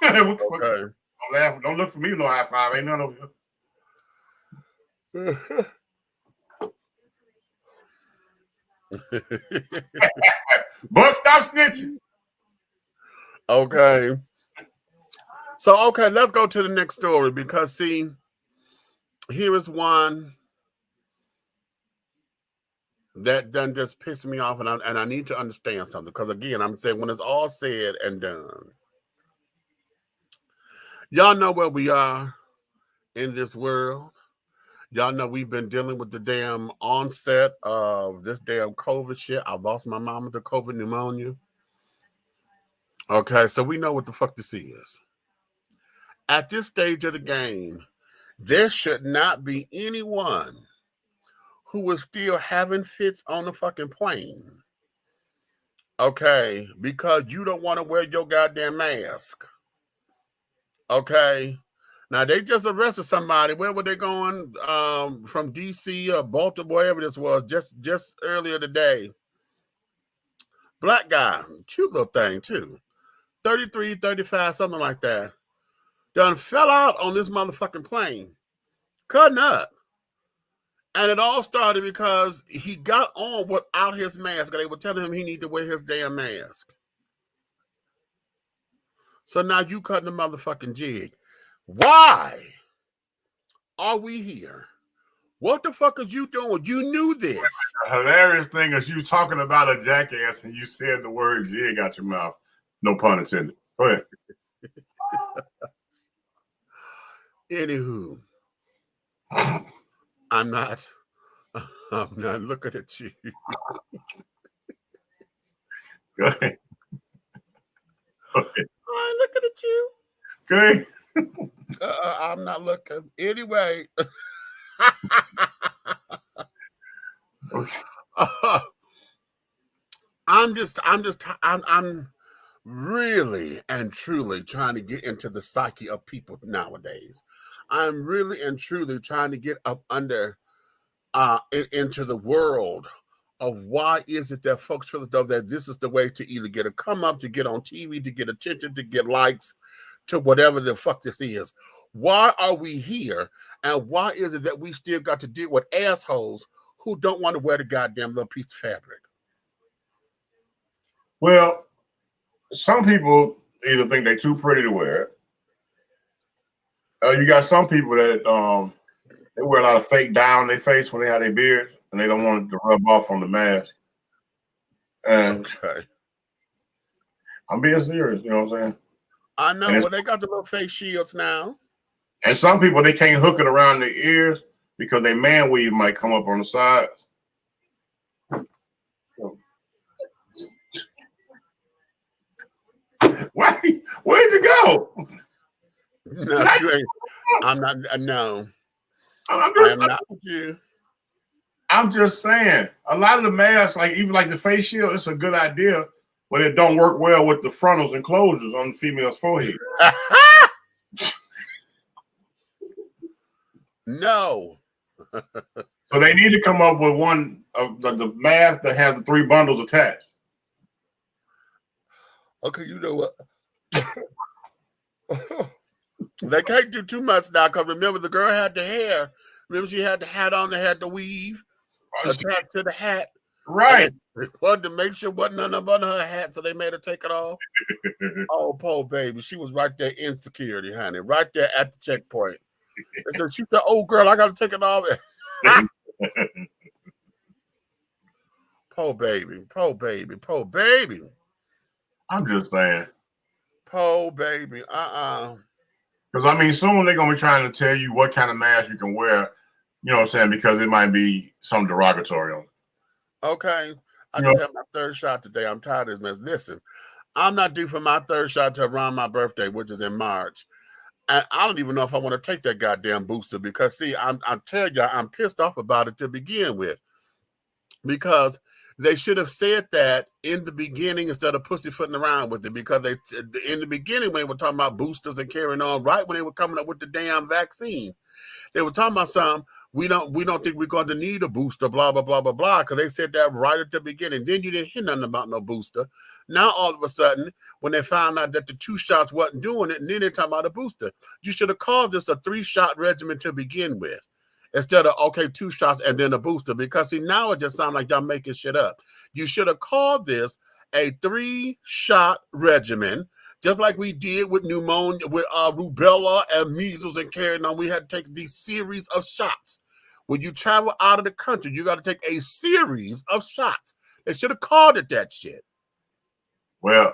Okay. Don't laugh. Don't look for me. No high five. Ain't none over here. Buck, stop snitching.
Okay. So, okay, let's go to the next story because, see, here is one that done just pissed me off, and I need to understand something because, again, I'm saying when it's all said and done, y'all know where we are in this world. Y'all know we've been dealing with the damn onset of this damn COVID shit. I lost my mama to COVID pneumonia. Okay, so we know what the fuck this is. At this stage of the game, there should not be anyone who is still having fits on the fucking plane. Okay, because you don't want to wear your goddamn mask. Okay. Now they just arrested somebody. Where were they going? From DC or Baltimore, wherever this was, just earlier today. Black guy, cute little thing too. 33, 35, something like that. Done fell out on this motherfucking plane. Cutting up. And it all started because he got on without his mask. They were telling him he needed to wear his damn mask. So now you cutting the motherfucking jig. Why are we here? What the fuck is you doing? You knew this.
The hilarious thing is you talking about a jackass and you said the word jig out your mouth. No pun intended. Go ahead.
Anywho, I'm not looking at you.
Go ahead.
Okay. I'm looking at you.
Good.
I'm not looking. Anyway. I'm really and truly trying to get into the psyche of people nowadays. I'm really and truly trying to get up under into the world of why is it that folks feel as though that this is the way to either get a come up, to get on TV, to get attention, to get likes, to whatever the fuck this is. Why are we here? And why is it that we still got to deal with assholes who don't want to wear the goddamn little piece of fabric?
Well, some people either think they're too pretty to wear it. You got some people that they wear a lot of fake dye on their face when they have their beards, and they don't want it to rub off on the mask. And
okay.
I'm being serious, you know what I'm saying?
I know. Well, they got the little face shields now.
And some people, they can't hook it around their ears because their man weave might come up on the sides. Why? Where'd you go?
No, you ain't. I'm not. No. I'm not with you.
I'm just saying, a lot of the masks, like even like the face shield, it's a good idea, but it don't work well with the frontals and closures on the female's forehead.
No.
So they need to come up with one of the mask that has the 3 bundles attached.
Okay, you know what? They can't do too much now because remember the girl had the hair. Remember she had the hat on, they had the weave attached to the hat.
Right.
They wanted to make sure wasn't none under her hat, so they made her take it off. Oh, poor baby. She was right there in security, honey. Right there at the checkpoint. And so she said, oh, girl, I got to take it off. Poor baby. Poor baby. Poor baby.
I'm just saying.
Poor baby.
Because, I mean, soon they're going to be trying to tell you what kind of mask you can wear, you know what I'm saying, because it might be some derogatory on it.
Okay. I just had my third shot today. I'm tired of this mess. Listen, I'm not due for my third shot till around my birthday, which is in March. And I don't even know if I want to take that goddamn booster because, see, I'm telling you, I'm pissed off about it to begin with. Because they should have said that in the beginning instead of pussyfooting around with it. Because they, in the beginning, when they were talking about boosters and carrying on, right when they were coming up with the damn vaccine, they were talking about something. We don't think we're going to need a booster, blah, blah, blah, blah, blah, because they said that right at the beginning. Then you didn't hear nothing about no booster. Now, all of a sudden, when they found out that the 2 shots wasn't doing it, and then they're talking about a booster, you should have called this a 3-shot regimen to begin with instead of, okay, 2 shots and then a booster, because, see, now it just sounds like y'all making shit up. You should have called this a 3-shot regimen, just like we did with pneumonia, with rubella and measles and carrying on. We had to take these series of shots. When you travel out of the country, you got to take a series of shots. They should have called it that shit.
Well,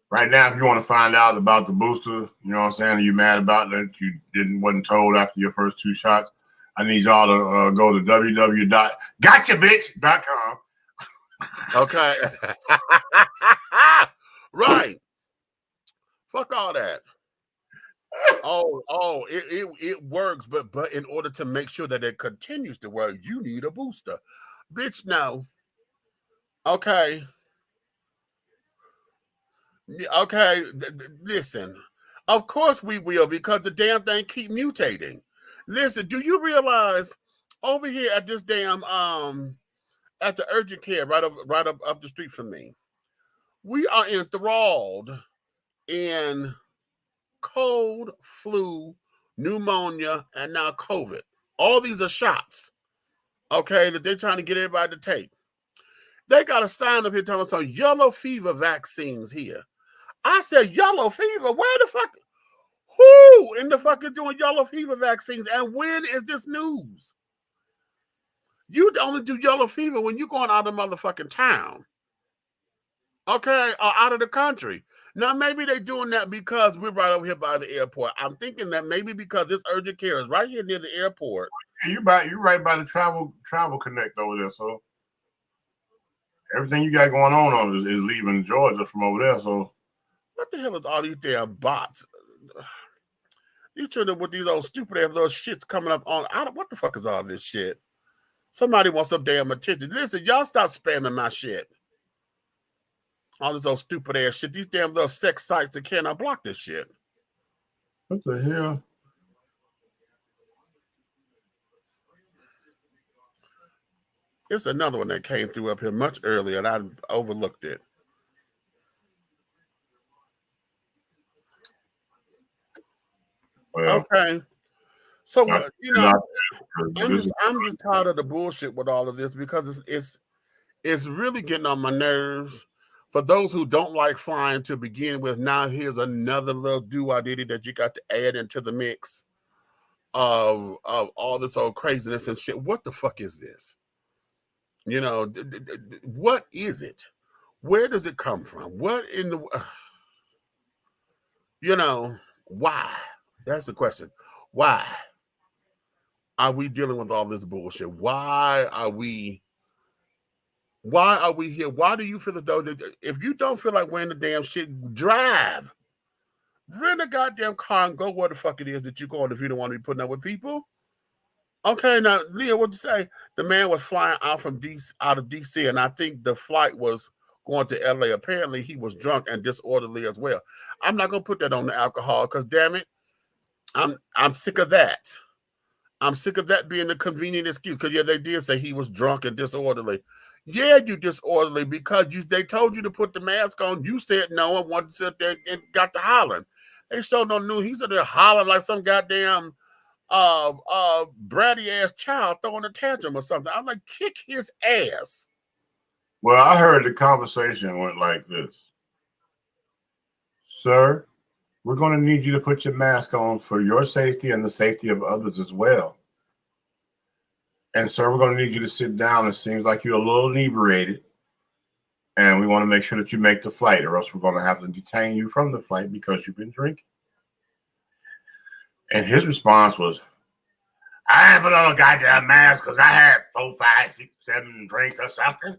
right now, if you want to find out about the booster, you know what I'm saying, you mad about that you wasn't told after your first 2 shots, I need y'all to go to www.gotchabitch.com.
Okay. Right. Fuck all that. It works, but in order to make sure that it continues to work, you need a booster. Bitch, no. Okay. Okay, listen. Of course we will, because the damn thing keep mutating. Listen, do you realize over here at this damn at the urgent care right up the street from me, we are enthralled in cold, flu, pneumonia, and now COVID. All these are shots, okay, that they're trying to get everybody to take. They got a sign up here telling us some yellow fever vaccines here. I said, yellow fever? Where the fuck? Who in the fuck is doing yellow fever vaccines? And when is this news? You only do yellow fever when you're going out of motherfucking town. Okay, or out of the country. Now, maybe they're doing that because we're right over here by the airport. I'm thinking that maybe because this urgent care is right here near the airport.
You right by the travel connect over there, so everything you got going on is leaving Georgia from over there. So
what the hell is all these damn bots? You children with these old stupid ass little shits coming up on. What the fuck is all this shit? Somebody wants some damn attention. Listen, y'all stop spamming my shit. All this old stupid ass shit. These damn little sex sites that cannot block this shit.
What the hell?
Here's another one that came through up here much earlier, and I overlooked it.
Well,
okay. So you know, I'm just tired of the bullshit with all of this, because it's really getting on my nerves. For those who don't like flying to begin with, now here's another little do-I-diddy that you got to add into the mix of all this old craziness and shit. What the fuck is this? You know, what is it? Where does it come from? What in the, you know, why? That's the question. Why are we dealing with all this bullshit? Why are we here? Why do you feel as though that if you don't feel like wearing the damn shit, drive. Rent a goddamn car and go where the fuck it is that you're going if you don't want to be putting up with people. Okay, now, Leah, what'd you say? The man was flying out of DC, and I think the flight was going to LA. Apparently, he was drunk and disorderly as well. I'm not gonna put that on the alcohol, because damn it, I'm sick of that. I'm sick of that being the convenient excuse. Because yeah, they did say he was drunk and disorderly. Yeah, you disorderly because they told you to put the mask on. You said no and wanted to sit there and got to hollering. They sure don't know. He's there hollering like some goddamn bratty ass child throwing a tantrum or something. I'm like, kick his ass.
Well, I heard the conversation went like this. Sir, we're going to need you to put your mask on for your safety and the safety of others as well. And sir, we're going to need you to sit down. It seems like you're a little inebriated. And we want to make sure that you make the flight, or else we're going to have to detain you from the flight because you've been drinking. And his response was, I ain't put on a goddamn mask because I had 4, 5, 6, 7 drinks or something.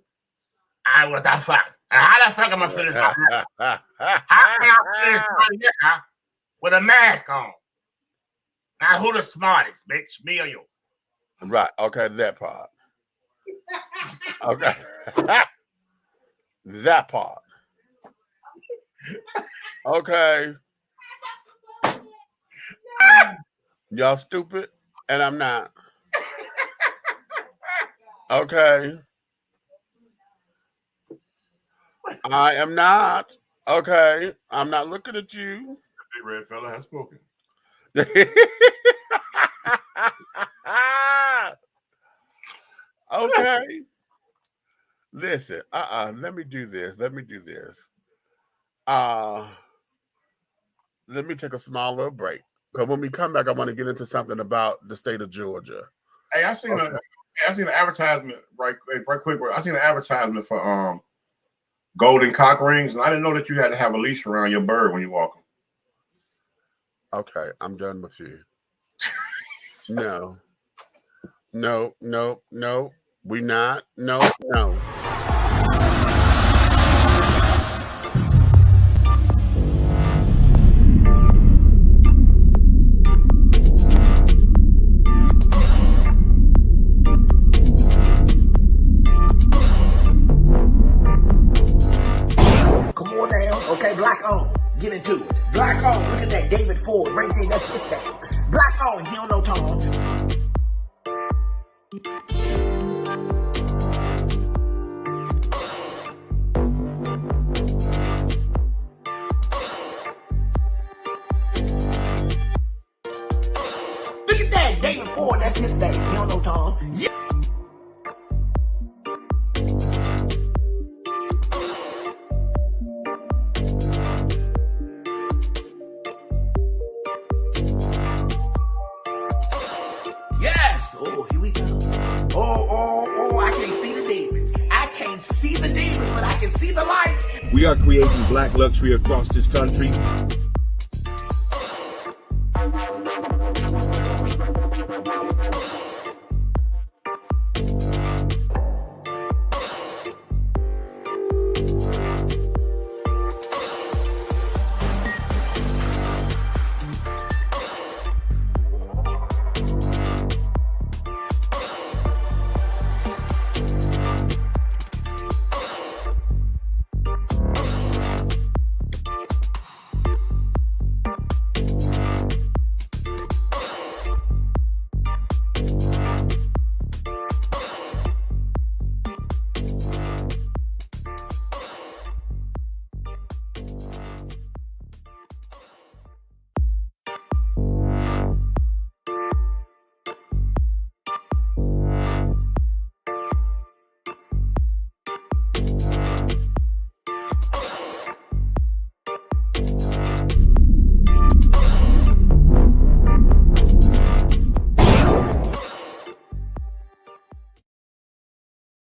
What the fuck? And how the fuck am I feeling? How can I finish my liquor with a mask on? Now, who the smartest, bitch? Me or you?
Right. Okay, that part. Okay. That part. Okay. Y'all stupid, and I'm not. Okay. I am not. Okay. I'm not looking at you.
The big red fella has spoken.
Okay. Listen. Let me do this. Let me take a small little break. Because when we come back, I want to get into something about the state of Georgia.
Hey, I seen an advertisement right quick. I seen an advertisement for golden cock rings, and I didn't know that you had to have a leash around your bird when you walk them.
Okay, I'm done with you. No. We not. No.
Come on now. Okay, black on. Get into it. Black on. Look at that David Ford right there. That's his thing. Black on. He don't know Tom. Look at that David Ford. That's his thing. He don't know Tom. Yeah. Yes. Oh, here we go. Oh, I can't see the demons. I can't see the demons, but I can see the light.
We are creating black luxury across this country.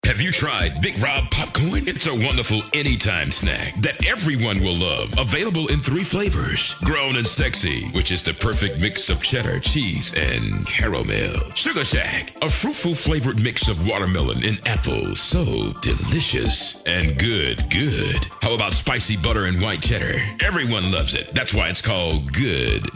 Have you tried Big Rob popcorn? It's a wonderful anytime snack that everyone will love. Available in 3 flavors. Grown and Sexy, which is the perfect mix of cheddar, cheese, and caramel. Sugar Shack, a fruitful flavored mix of watermelon and apple. So delicious and good. How about spicy butter and white cheddar? Everyone loves it. That's why it's called good.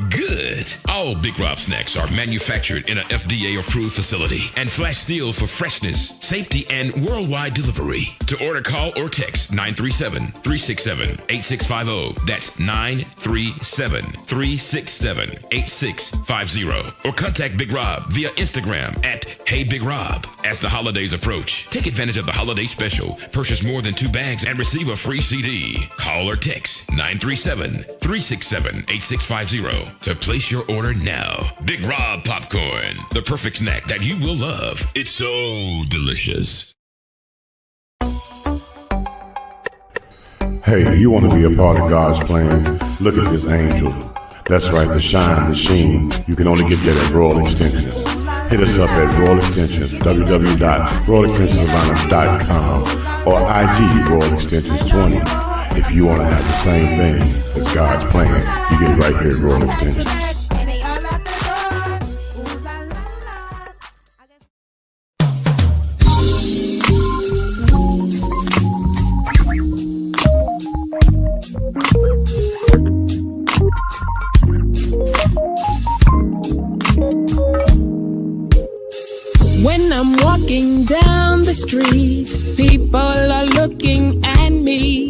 All Big Rob snacks are manufactured in an FDA approved facility and flash sealed for freshness, safety, and world worldwide delivery. To order, call or text 937-367-8650. That's 937-367-8650. Or contact Big Rob via Instagram at Hey Big Rob. As the holidays approach, take advantage of the holiday special. Purchase more than 2 bags and receive a free CD. Call or text 937-367-8650 to place your order now. Big Rob Popcorn, the perfect snack that you will love. It's so delicious.
Hey, you want to be a part of God's plan? Look at this angel. That's right, the shine, the sheen. You can only get that at Royal Extensions. Hit us up at Royal Extensions, www.royalextensionsatlanta.com or IG Royal Extensions 20. If you want to have the same thing as God's plan, you get it right here at Royal Extensions.
When I'm walking down the street, people are looking at me.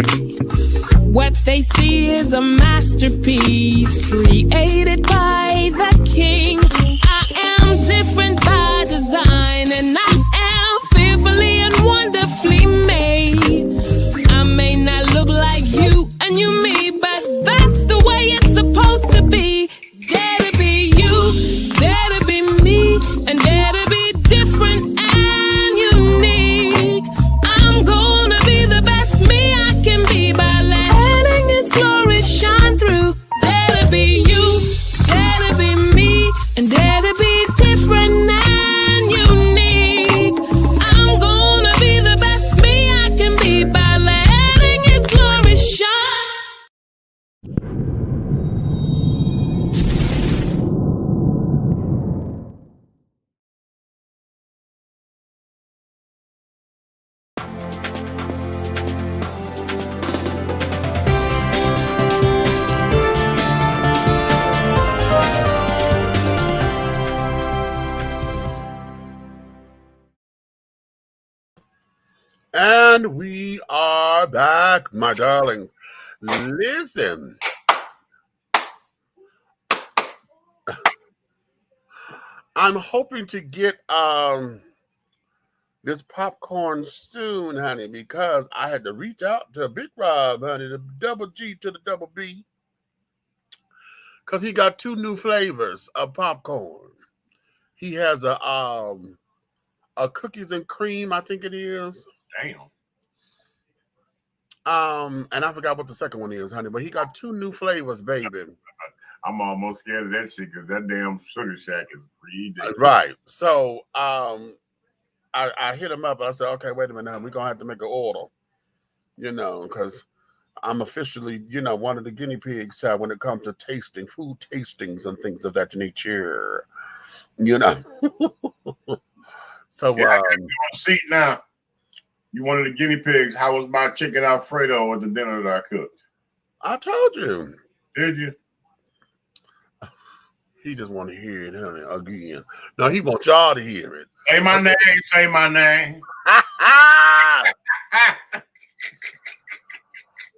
What they see is a masterpiece created by the King. I am different by design, and I am fearfully and wonderfully made. I may not look like you and you me, but that's the way it's supposed to be. Dare to be you, dare to be me, and dare to be different and unique. I'm gonna be the best me I can be by letting His glory shine through. Dare to be you, dare to be me, and dare to be different and unique. I'm gonna be the best me I can be by letting His glory shine.
And we are back, my darlings. Listen. I'm hoping to get this popcorn soon, honey, because I had to reach out to Big Rob, honey, the double G to the double B, because he got 2 new flavors of popcorn. He has a cookies and cream, I think it is.
Damn.
And I forgot what the second one is, honey, but he got 2 new flavors, baby.
I'm almost scared of that shit because that damn Sugar Shack is ridiculous.
Right. So I hit him up and I said, okay, wait a minute, we're gonna have to make an order, because I'm officially, one of the guinea pigs when it comes to tasting, food tastings and things of that nature. So
yeah, I got you on seat now. You one of the guinea pigs. How was my chicken Alfredo at the dinner that I cooked?
I told you.
Did you?
He just want to hear it, honey, again. No, he wants y'all to hear it.
Say my name. Say my name.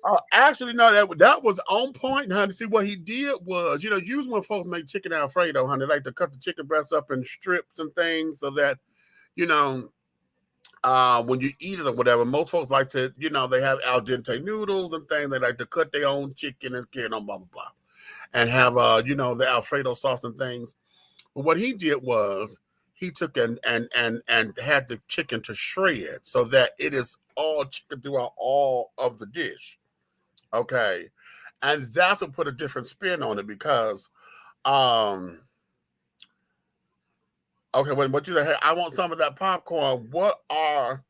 Oh, actually, no, that was on point, honey. See, what he did was, usually when folks make chicken Alfredo, honey, they like to cut the chicken breast up in strips and things so that, when you eat it or whatever, most folks like to, they have al dente noodles and things. They like to cut their own chicken and blah, blah, blah, and have, the Alfredo sauce and things. But what he did was he took and had the chicken to shred so that it is all chicken throughout all of the dish. Okay. And that's what put a different spin on it because, okay, what you say? Hey, I want some of that popcorn. What are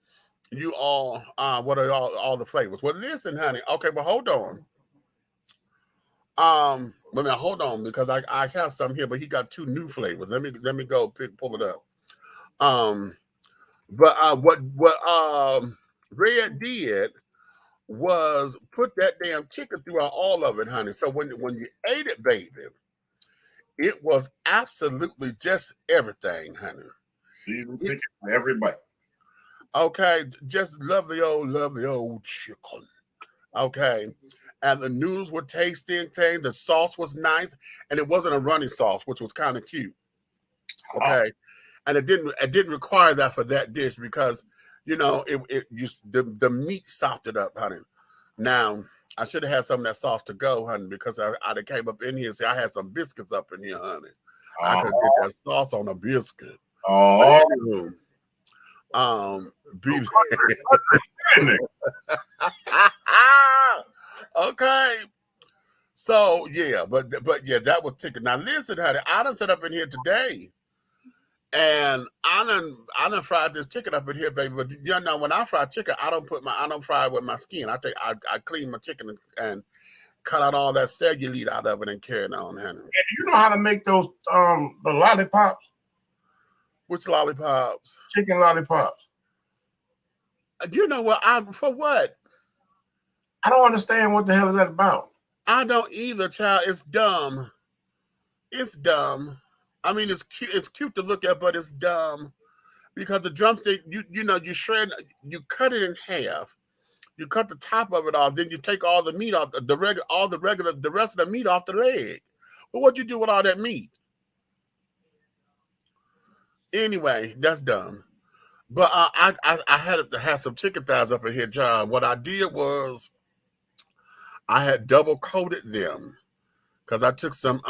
you all? What are all the flavors? Well, listen, honey. Okay, but hold on. Wait a minute, hold on because I have some here, but he got 2 new flavors. Let me go pull it up. But what Red did was put that damn chicken throughout all of it, honey. So when you ate it, baby, it was absolutely just everything, honey.
Season chicken for everybody.
Okay, just lovely old chicken. Okay. And the noodles were tasty thing. The sauce was nice. And it wasn't a runny sauce, which was kind of cute. Okay. And it didn't require that for that dish because the meat sopped it up, honey. Now I should have had some of that sauce to go, honey, because I came up in here and said I had some biscuits up in here, honey. I could get that sauce on a biscuit.
Oh,
Be okay. So yeah, but yeah, that was chicken. Now listen, honey, I done sit up in here today, and I done fried this chicken up in here, baby. But when I fry chicken, I don't fry it with my skin. I clean my chicken and cut out all that cellulite out of it and carry it on, honey.
Yeah, do you know how to make those the lollipops?
Which lollipops?
Chicken lollipops.
You know what? For what?
I don't understand what the hell is that about.
I don't either, child. It's dumb. It's dumb. I mean, it's cute. It's cute to look at, but it's dumb because the drumstick, you shred, you cut it in half. You cut the top of it off, then you take all the meat off the rest of the meat off the leg. But what you do with all that meat? Anyway, that's dumb. But I had to have some chicken thighs up in here, John. What I did was I had double coated them because I took some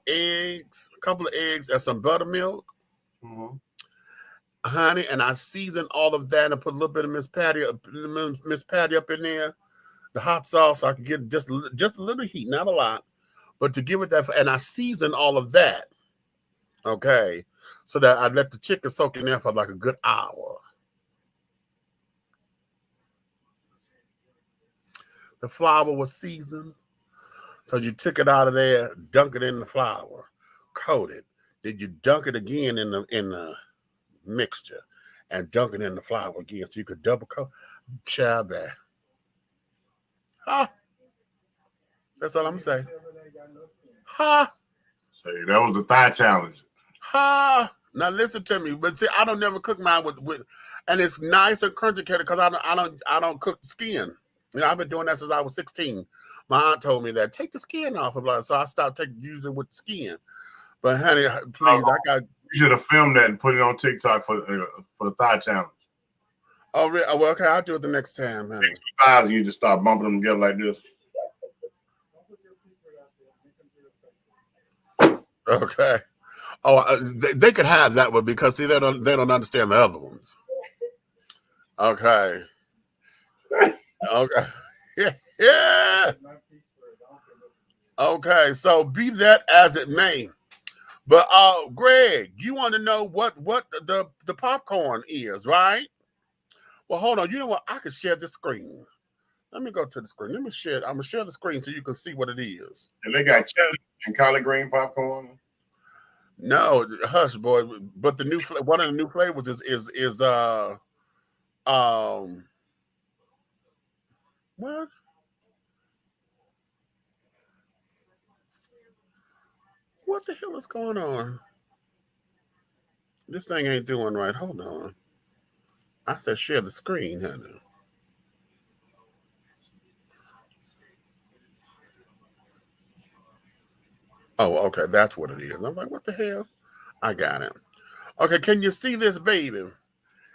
eggs, a couple of eggs, and some buttermilk, honey, and I seasoned all of that and put a little bit of Miss Patty up in there, the hot sauce. So I could get just a little heat, not a lot, but to give it that. And I seasoned all of that, okay, so that I let the chicken soak in there for like a good hour. The flour was seasoned. So you took it out of there, dunk it in the flour, coat it. Then you dunk it again in the mixture and dunk it in the flour again. So you could double coat. Child back. That's all I'm saying.
Say that was the thigh challenge.
Now listen to me. But see, I don't never cook mine with and it's nice and crunchy because I don't cook the skin. I've been doing that since I was 16. My aunt told me that take the skin off of it, so I stopped using with the skin. But honey, please, you
should have filmed that and put it on TikTok for the thigh challenge.
Oh, really? Well, okay, I'll do it the next time, honey.
Thighs, you just start bumping them together like this.
Okay. Oh, they could have that one because see they don't understand the other ones. Okay. Okay. Yeah. Okay, so be that as it may. But Greg, you want to know what the popcorn is, right? Well, hold on. You know what? I could share the screen. Let me go to the screen. I'm gonna share the screen so you can see what it is.
And they got cheddar and collard green popcorn.
No, hush, boy. But one of the new flavors is what? What the hell is going on? This thing ain't doing right. Hold on. I said share the screen, honey. Oh, okay. That's what it is. I'm like, what the hell? I got it. Okay, can you see this, baby?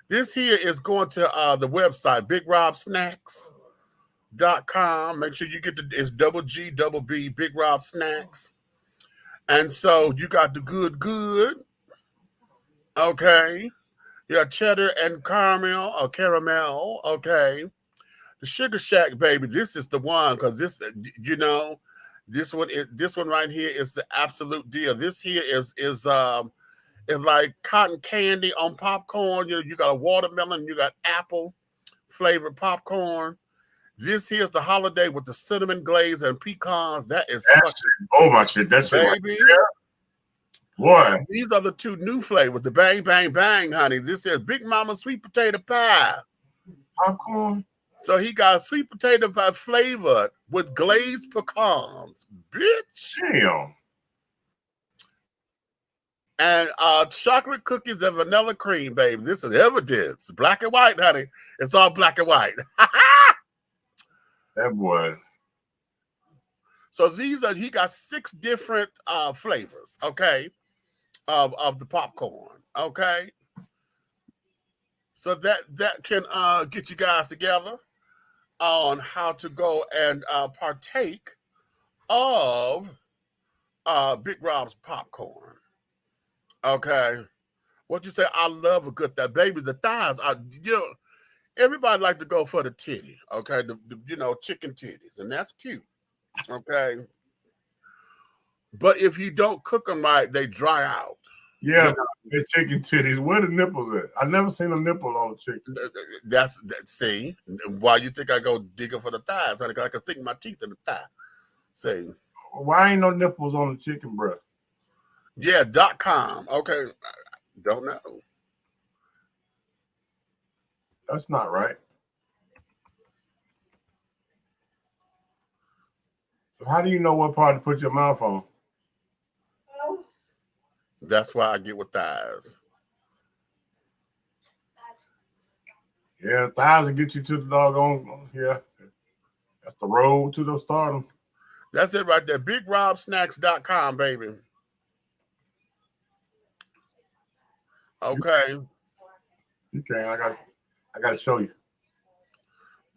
This here is going to the website, BigRobSnacks.com. Make sure you get it's double G, double B, Big Rob Snacks. And so you got the good. Okay. You got cheddar and caramel. Okay. The Sugar Shack, baby. This is the one because this one right here is the absolute deal. This here is like cotton candy on popcorn. You got a watermelon, you got apple flavored popcorn. This here's the holiday with the cinnamon glaze and pecans. That is
my shit. That's
baby.
Boy.
These are the two new flavors. The bang, bang, bang, honey. This is Big Mama sweet potato pie.
Popcorn.
So he got sweet potato pie flavored with glazed pecans. Bitch.
Damn.
And chocolate cookies and vanilla cream, baby. This is evidence. Black and white, honey. It's all black and white.
That boy.
So these are, he got 6 different flavors, okay, of the popcorn, okay. So that can get you guys together on how to go and partake of Big Rob's popcorn, okay. What you say? I love a good that baby. The thighs are, you know, everybody like to go for the titty, okay, the you know, chicken titties, and that's cute. Okay, but if you don't cook them right, they dry out.
Yeah,
you know?
the chicken titties. Where the nipples at? I never seen a nipple on a chicken.
That's see. Why you think I go digging for the thighs? Honey, 'cause I can sink my teeth in the thigh. See,
why ain't no nipples on the chicken breast?
Yeah, .com. Okay, don't know.
That's not right. So how do you know what part to put your mouth on?
That's why I get with thighs.
Yeah, thighs will get you to the doggone. Yeah, that's the road to the stardom.
That's it right there. BigRobSnacks.com, baby. Okay.
Okay, I got to show you.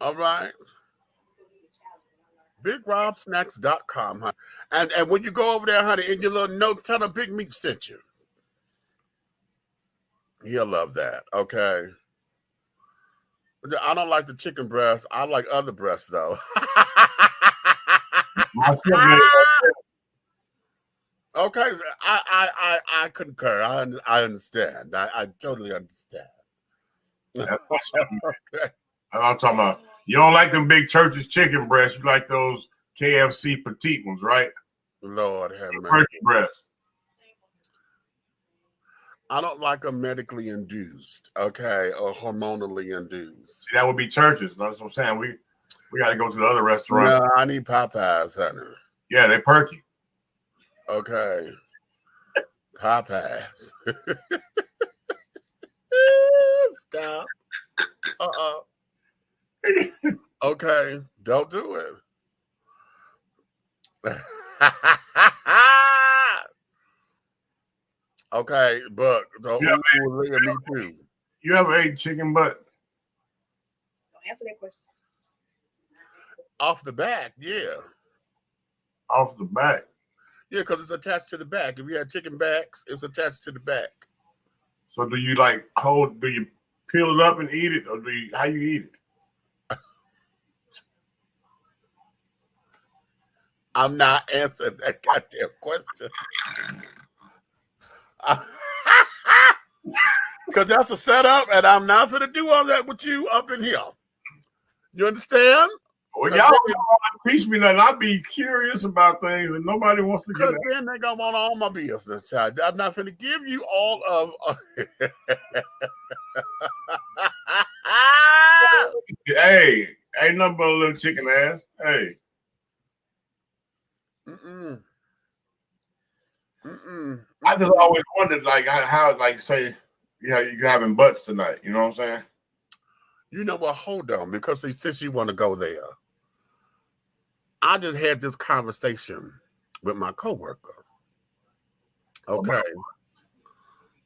All right. BigRobSnacks.com, honey. And when you go over there, honey, in your little note, tell them Big Meat sent you. He'll love that. Okay. I don't like the chicken breast. I like other breasts, though. Okay, I concur. I understand. I totally understand.
Okay. I'm talking about, you don't like them big church's chicken breasts. You like those KFC petite ones, right?
Lord have mercy.
Turkey breast.
I don't like them medically induced, okay, or hormonally induced.
See, that would be churches. That's what I'm saying. We got to go to the other restaurant.
No, I need Popeyes, honey.
Yeah, they're perky.
Okay. Popeyes. Stop. Okay, don't do it. Okay, but me too.
You ever ate chicken butt?
Don't answer that question.
Off the back, yeah.
Off the back?
Yeah, because it's attached to the back. If you had chicken backs, it's attached to the back.
So do you like do you peel it up and eat it, or how you eat it?
I'm not answering that goddamn question. Because that's a setup, and I'm not going to do all that with you up in here. You understand?
Well, y'all don't teach me nothing. I'd be curious about things, and nobody wants to get it.
Because then they're going to want all my business, child. I'm not going to give you all of...
Hey, ain't nothing but a little chicken ass. Hey. I just always wondered, like, how like, say, you're having butts tonight. You know what I'm saying?
You know what? Hold on, because since you want to go there, I just had this conversation with my coworker. Okay,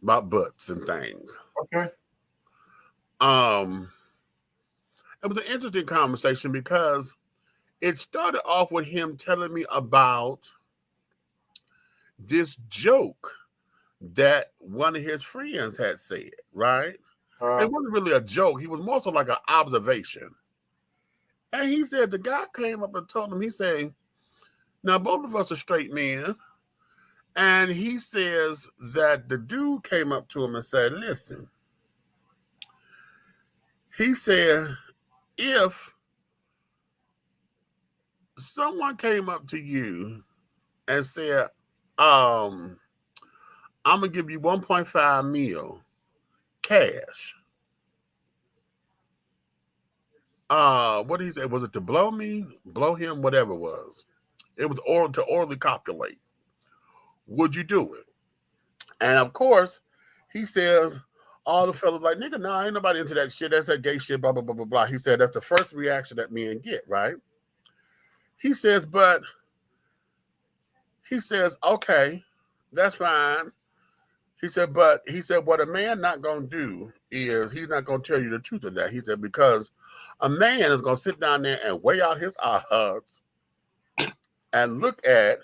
about butts and things.
Okay.
It was an interesting conversation because it started off with him telling me about this joke that one of his friends had said, right? It wasn't really a joke. He was more so like an observation. And he said the guy came up and told him, he said, now both of us are straight men. And he says that the dude came up to him and said, listen, he said, if someone came up to you and said, I'm going to give you 1.5 mil cash. What did he say? Was it to blow me, blow him, whatever it was? It was to orally copulate. Would you do it? And of course, he says, all the fellas like, nigga, nah, ain't nobody into that shit. That's that gay shit, blah, blah, blah, blah, blah. He said, that's the first reaction that men get, right? He says, but he says, okay, that's fine. He said, but he said, what a man not going to do is he's not going to tell you the truth of that. He said, because a man is going to sit down there and weigh out his odds and look at,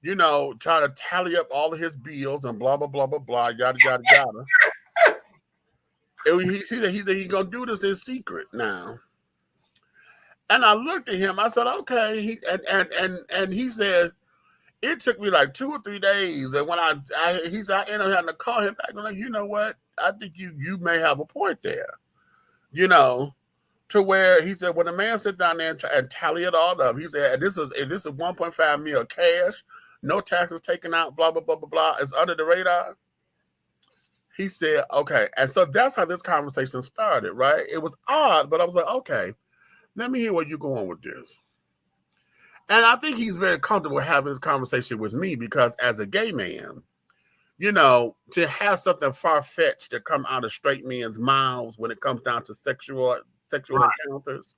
you know, trying to tally up all of his bills and blah, blah, blah, blah, blah, yada, yada, yada. And he said he's going to do this in secret now. And I looked at him. I said, okay. And he said, it took me like 2 or 3 days. And when I ended up having to call him back. I'm like, you know what? I think you may have a point there. You know, to where he said, when a man sits down there and tally it all up, he said, this is 1.5 million cash, no taxes taken out, blah, blah, blah, blah, blah. It's under the radar. He said, okay. And so that's how this conversation started, right? It was odd, but I was like, okay, let me hear where you're going with this. And I think he's very comfortable having this conversation with me because as a gay man, you know, to have something far-fetched to come out of straight men's mouths when it comes down to sexual encounters,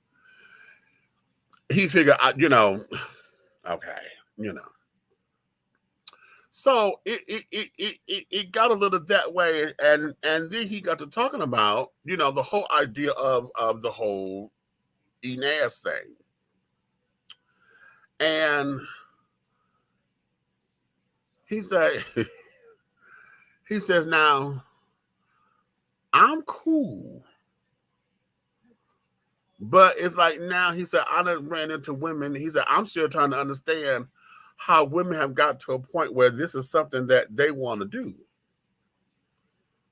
he figured, you know, okay, you know. So it got a little that way, and then he got to talking about, you know, the whole idea of the whole eating ass thing. And he said, he says, now, I'm cool. But it's like now, he said, I done ran into women. He said, I'm still trying to understand how women have got to a point where this is something that they want to do.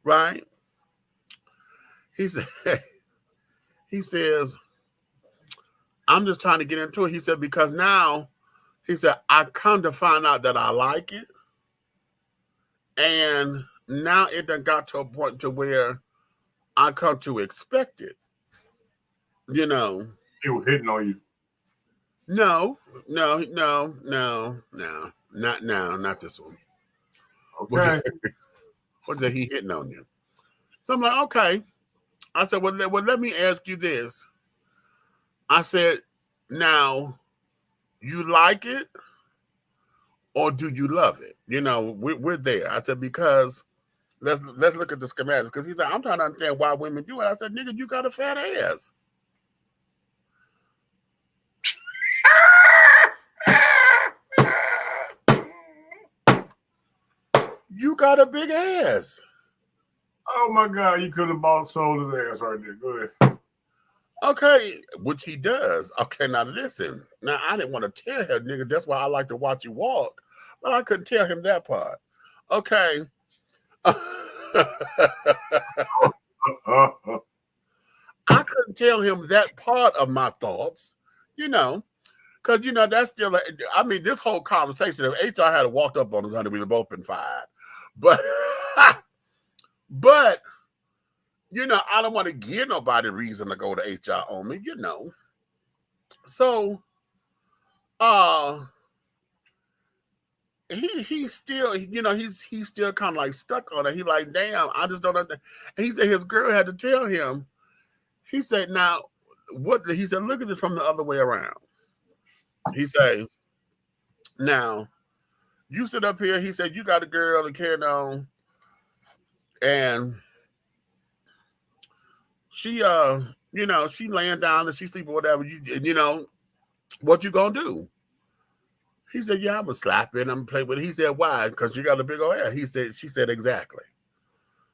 Right? He says, I'm just trying to get into it. He said, because now, he said, I come to find out that I like it. And now it done got to a point to where I come to expect it. You know.
He was hitting on you.
No, not now, not this one.
Okay.
What did he hitting on you? So I'm like, okay. I said, well, let me ask you this. I said, now, you like it or do you love it? You know, we're there. I said, because let's look at the schematics. Because he said, I'm trying to understand why women do it. I said, nigga, you got a fat ass. You got a big ass.
Oh my God, you could have sold his ass right there. Go ahead.
Okay, which he does. Okay, now listen. Now, I didn't want to tell him, nigga, that's why I like to watch you walk. But I couldn't tell him that part. Okay. I couldn't tell him that part of my thoughts, you know, because, you know, that's still, I mean, this whole conversation, if HR had walked up on us, honey, we'd have both been fired. But, you know, I don't want to give nobody reason to go to HR on me, you know. So, he's still, you know, he's still kind of like stuck on it. He like, damn, I just don't understand. And he said his girl had to tell him. He said, now, what? He said, look at this from the other way around. He said, now, you sit up here. He said, you got a girl to carry on, and she, you know, she laying down and she sleep or whatever. You know, what you gonna do? He said, yeah, I'm gonna slap it. I'm gonna play with it. He said, why? Because you got a big old ass. She said, exactly.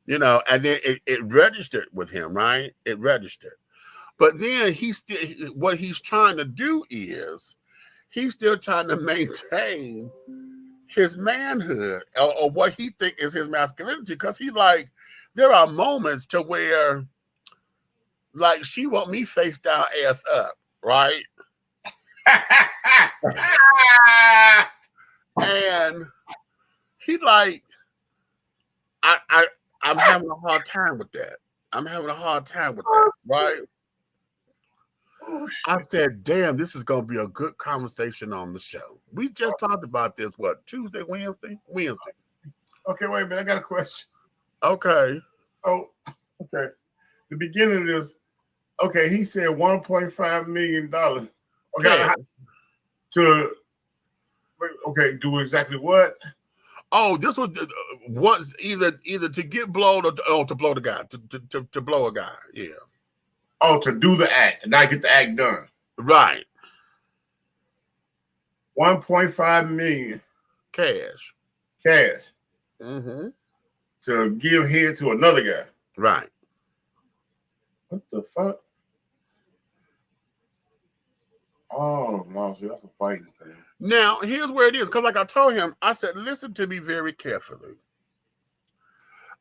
You know, and then it registered with him, right? It registered. But then what he's trying to do is he's still trying to maintain his manhood or what he think is his masculinity. Because he like, there are moments to where like she want me face down, ass up, right? And he like, I'm having a hard time with that. I'm having a hard time with that, right? I said, damn, this is going to be a good conversation on the show. We just talked about this, what, Tuesday, Wednesday?
Okay, wait a minute. I got a question.
Okay.
Oh, okay. The beginning of this, okay, he said $1.5 million. Okay,
Cash.
Okay, do exactly what?
Oh, this was once either to get blown or to blow the guy, to blow a guy. Yeah.
Oh, to do the act and not get the act done.
Right.
1.5 million
cash.
Mm-hmm. To give head to another guy.
Right.
What the fuck? Oh no, see, that's a fighting thing.
Now, here's where it is. Because like I told him, I said, listen to me very carefully.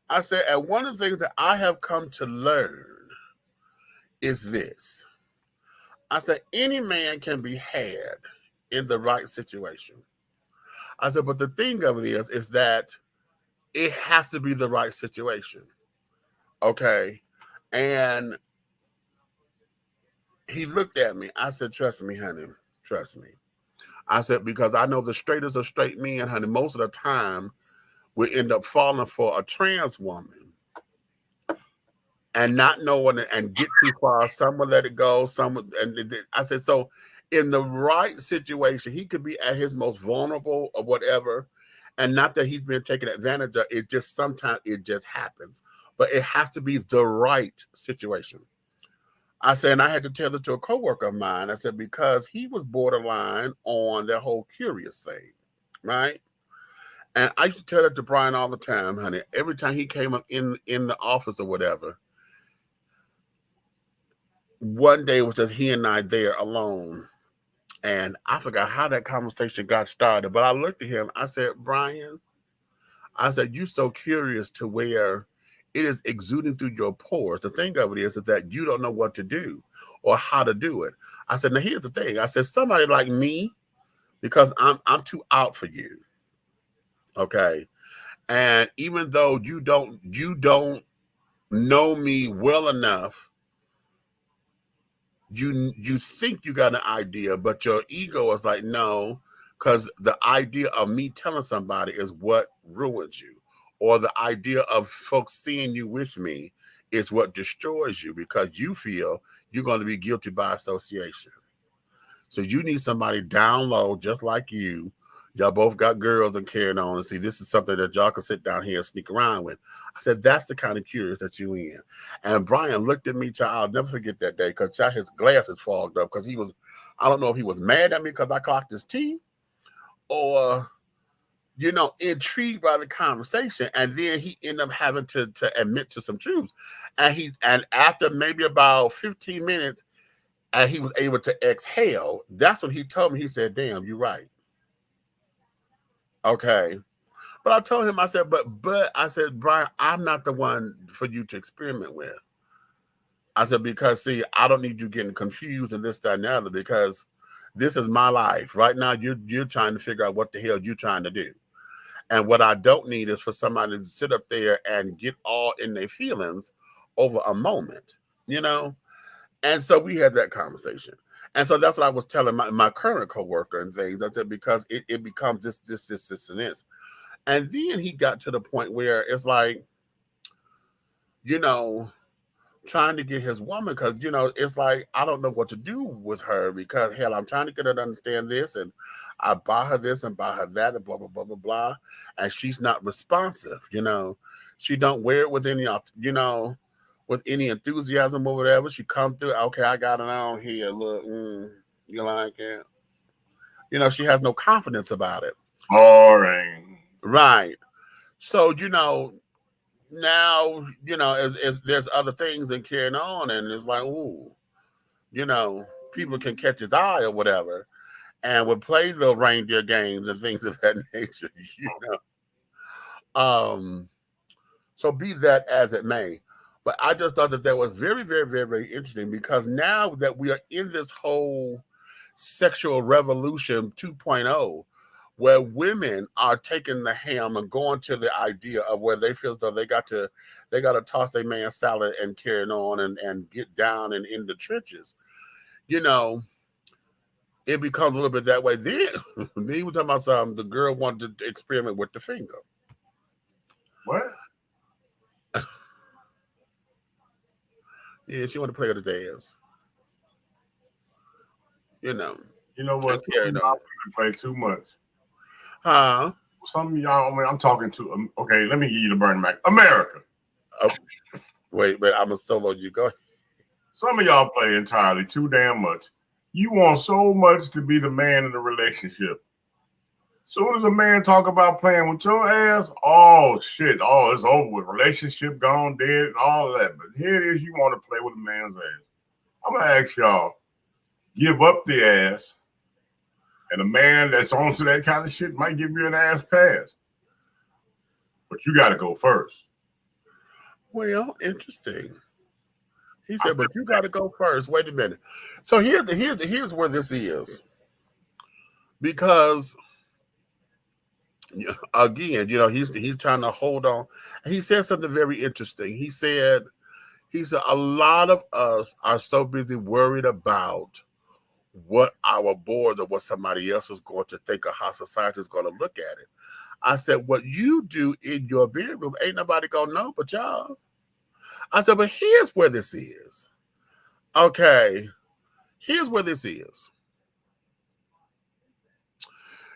I said, and one of the things that I have come to learn is this. I said, any man can be had in the right situation. I said, but the thing of it is that it has to be the right situation. Okay. And he looked at me. I said, trust me, honey. Trust me. I said, because I know the straightest of straight men, honey, most of the time we end up falling for a trans woman and not knowing it and get too far. Some will let it go. And I said, so in the right situation, he could be at his most vulnerable or whatever. And not that he's been taken advantage of. It just sometimes it just happens. But it has to be the right situation. I said, and I had to tell it to a coworker of mine. I said, because he was borderline on that whole curious thing, right? And I used to tell it to Brian all the time, honey. Every time he came up in the office or whatever, one day it was just he and I there alone. And I forgot how that conversation got started. But I looked at him. I said, Brian, I said, you're so curious to where it is exuding through your pores. The thing of it is that you don't know what to do or how to do it. I said, now here's the thing. I said, somebody like me, because I'm too out for you. Okay. And even though you don't know me well enough, you think you got an idea, but your ego is like, no, because the idea of me telling somebody is what ruins you. Or the idea of folks seeing you with me is what destroys you because you feel you're going to be guilty by association. So you need somebody down low, just like you. Y'all both got girls and carrying on and see this is something that y'all can sit down here and sneak around with. I said, that's the kind of curious that you in. And Brian looked at me, I'll never forget that day because his glasses fogged up because I don't know if he was mad at me because I clocked his teeth or intrigued by the conversation, and then he ended up having to admit to some truths. And after maybe about 15 minutes, and he was able to exhale, that's when he told me, he said, damn, you're right. Okay. But I told him, I said, but I said, Brian, I'm not the one for you to experiment with. I said, because see, I don't need you getting confused and this, that, and the other, because this is my life. Right now, you're trying to figure out what the hell you're trying to do. And what I don't need is for somebody to sit up there and get all in their feelings over a moment, And so we had that conversation. And so that's what I was telling my current coworker and things. I said, because it becomes this, and this. And then he got to the point where it's like, trying to get his woman, because, it's like, I don't know what to do with her because, hell, I'm trying to get her to understand this, and I buy her this and buy her that and blah, blah, blah, blah, blah, and she's not responsive, She don't wear it with any, with any enthusiasm or whatever. She come through, okay, I got it on here, look, you like it? She has no confidence about it.
Boring.
Right. So, now, there's other things and carrying on, and it's like, ooh, people can catch his eye or whatever, and would play the reindeer games and things of that nature, So be that as it may. But I just thought that was very, very, very, very interesting, because now that we are in this whole sexual revolution 2.0, where women are taking the helm and going to the idea of where they feel as though they got to toss their man salad and carry on and get down and in the trenches. It becomes a little bit that way. Then he was talking about the girl wanted to experiment with the finger. Yeah, she want to play with the dance. You know.
You know what?
Yeah, no.
Play too much.
Huh?
Some of y'all, I mean, I'm talking to, okay, let me give you the Bernie Mac. America.
Oh, wait, I'm going to solo you. Go ahead.
Some of y'all play entirely too damn much. You want so much to be the man in the relationship. Soon as a man talk about playing with your ass, oh, shit, oh, it's over with. Relationship gone, dead, and all that. But here it is, you want to play with a man's ass. I'm going to ask y'all, give up the ass. And a man that's on to that kind of shit might give you an ass pass. But you got to go first.
Well, interesting. He said, but you got to go first. Wait a minute. So here's where this is. Because, again, you know, he's trying to hold on. He said something very interesting. He said, a lot of us are so busy worried about what our board or what somebody else is going to think or how society is going to look at it. I said, what you do in your bedroom, ain't nobody going to know but y'all. I said, but here's where this is. Okay, here's where this is.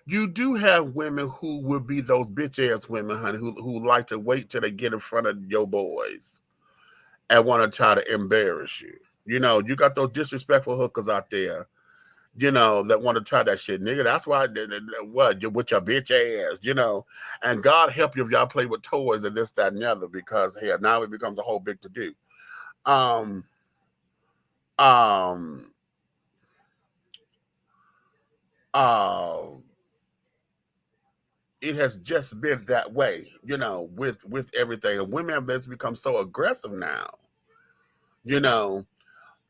You do have women who will be those bitch-ass women, honey, who like to wait till they get in front of your boys and want to try to embarrass you. You know, you got those disrespectful hookers out there, you know, that want to try that shit, nigga. That's why, what, you're with your bitch ass, you know. And God help you if y'all play with toys and this, that, and the other, because, hell, now it becomes a whole big to-do. It has just been that way, you know, with everything. And women have become so aggressive now, you know,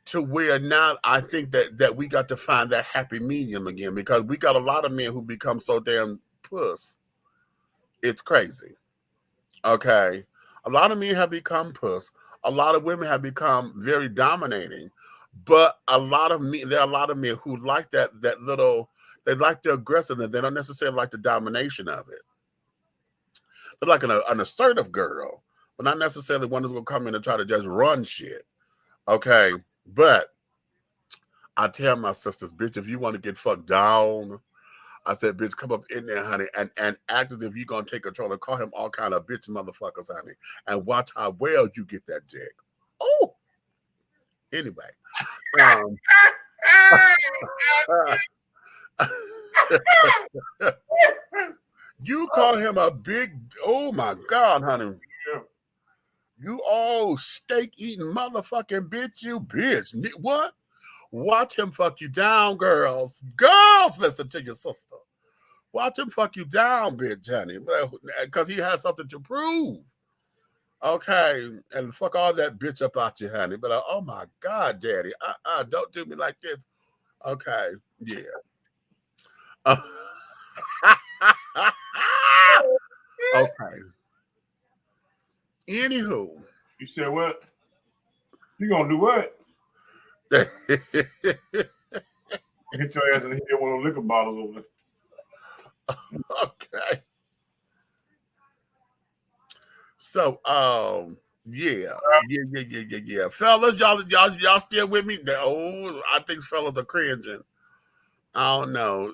to where now I think that we got to find that happy medium again, because we got a lot of men who become so damn puss. It's crazy. Okay. A lot of men have become puss. A lot of women have become very dominating. But there are a lot of men who like that little, they like the aggressiveness. They don't necessarily like the domination of it. They're like an assertive girl, but not necessarily one that's going to come in and try to just run shit. Okay. But I tell my sisters, bitch, if you want to get fucked down, I said, bitch, come up in there, honey, and act as if you're going to take control and call him all kind of bitch motherfuckers, honey, and watch how well you get that dick. Oh! Anyway. You call him a big, oh my God, honey. You old steak-eating motherfucking bitch, you bitch. What? Watch him fuck you down, girls. Girls, listen to your sister. Watch him fuck you down, bitch, honey, because he has something to prove. Okay, and fuck all that bitch up out you, honey. But oh my God, daddy, don't do me like this. Okay, yeah. Okay. Anywho,
you said what? You gonna do what? Hit your ass in the head with one of liquor bottles over there.
Okay. So, yeah. Fellas, y'all still with me? I think fellas are cringing. I don't know.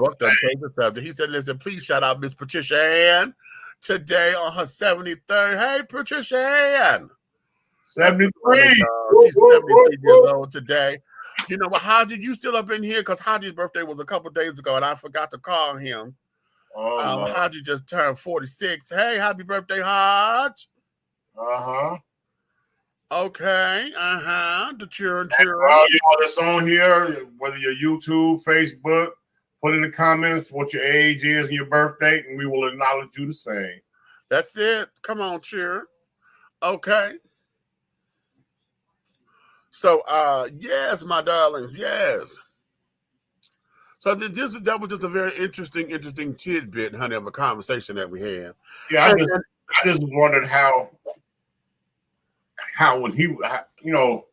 Buck done told us something. He said, listen, please shout out Miss Patricia Ann today on her 73rd. Hey, Patricia Ann.
73.
She's 73 years old today. You know, but Haji, you still up in here? Because Haji's birthday was a couple days ago, and I forgot to call him. Haji just turned 46. Hey, happy birthday, Hodge.
Uh-huh.
Okay, the cheering.
All y'all that's on here, whether you're YouTube, Facebook, put in the comments what your age is and your birth date, and we will acknowledge you the same.
That's it. Come on, cheer. Okay. So, yes, my darlings, yes. So that was just a very interesting tidbit, honey, of a conversation that we had.
Yeah, I just wondered how when he, you know,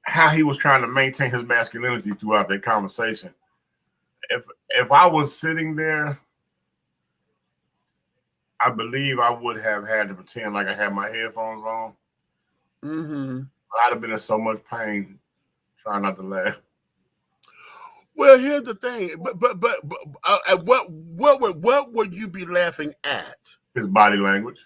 how he was trying to maintain his masculinity throughout that conversation. If I was sitting there, I believe I would have had to pretend like I had my headphones on. I'd have been in so much pain trying not to laugh.
Well, here's the thing. But what would you be laughing at?
His body language.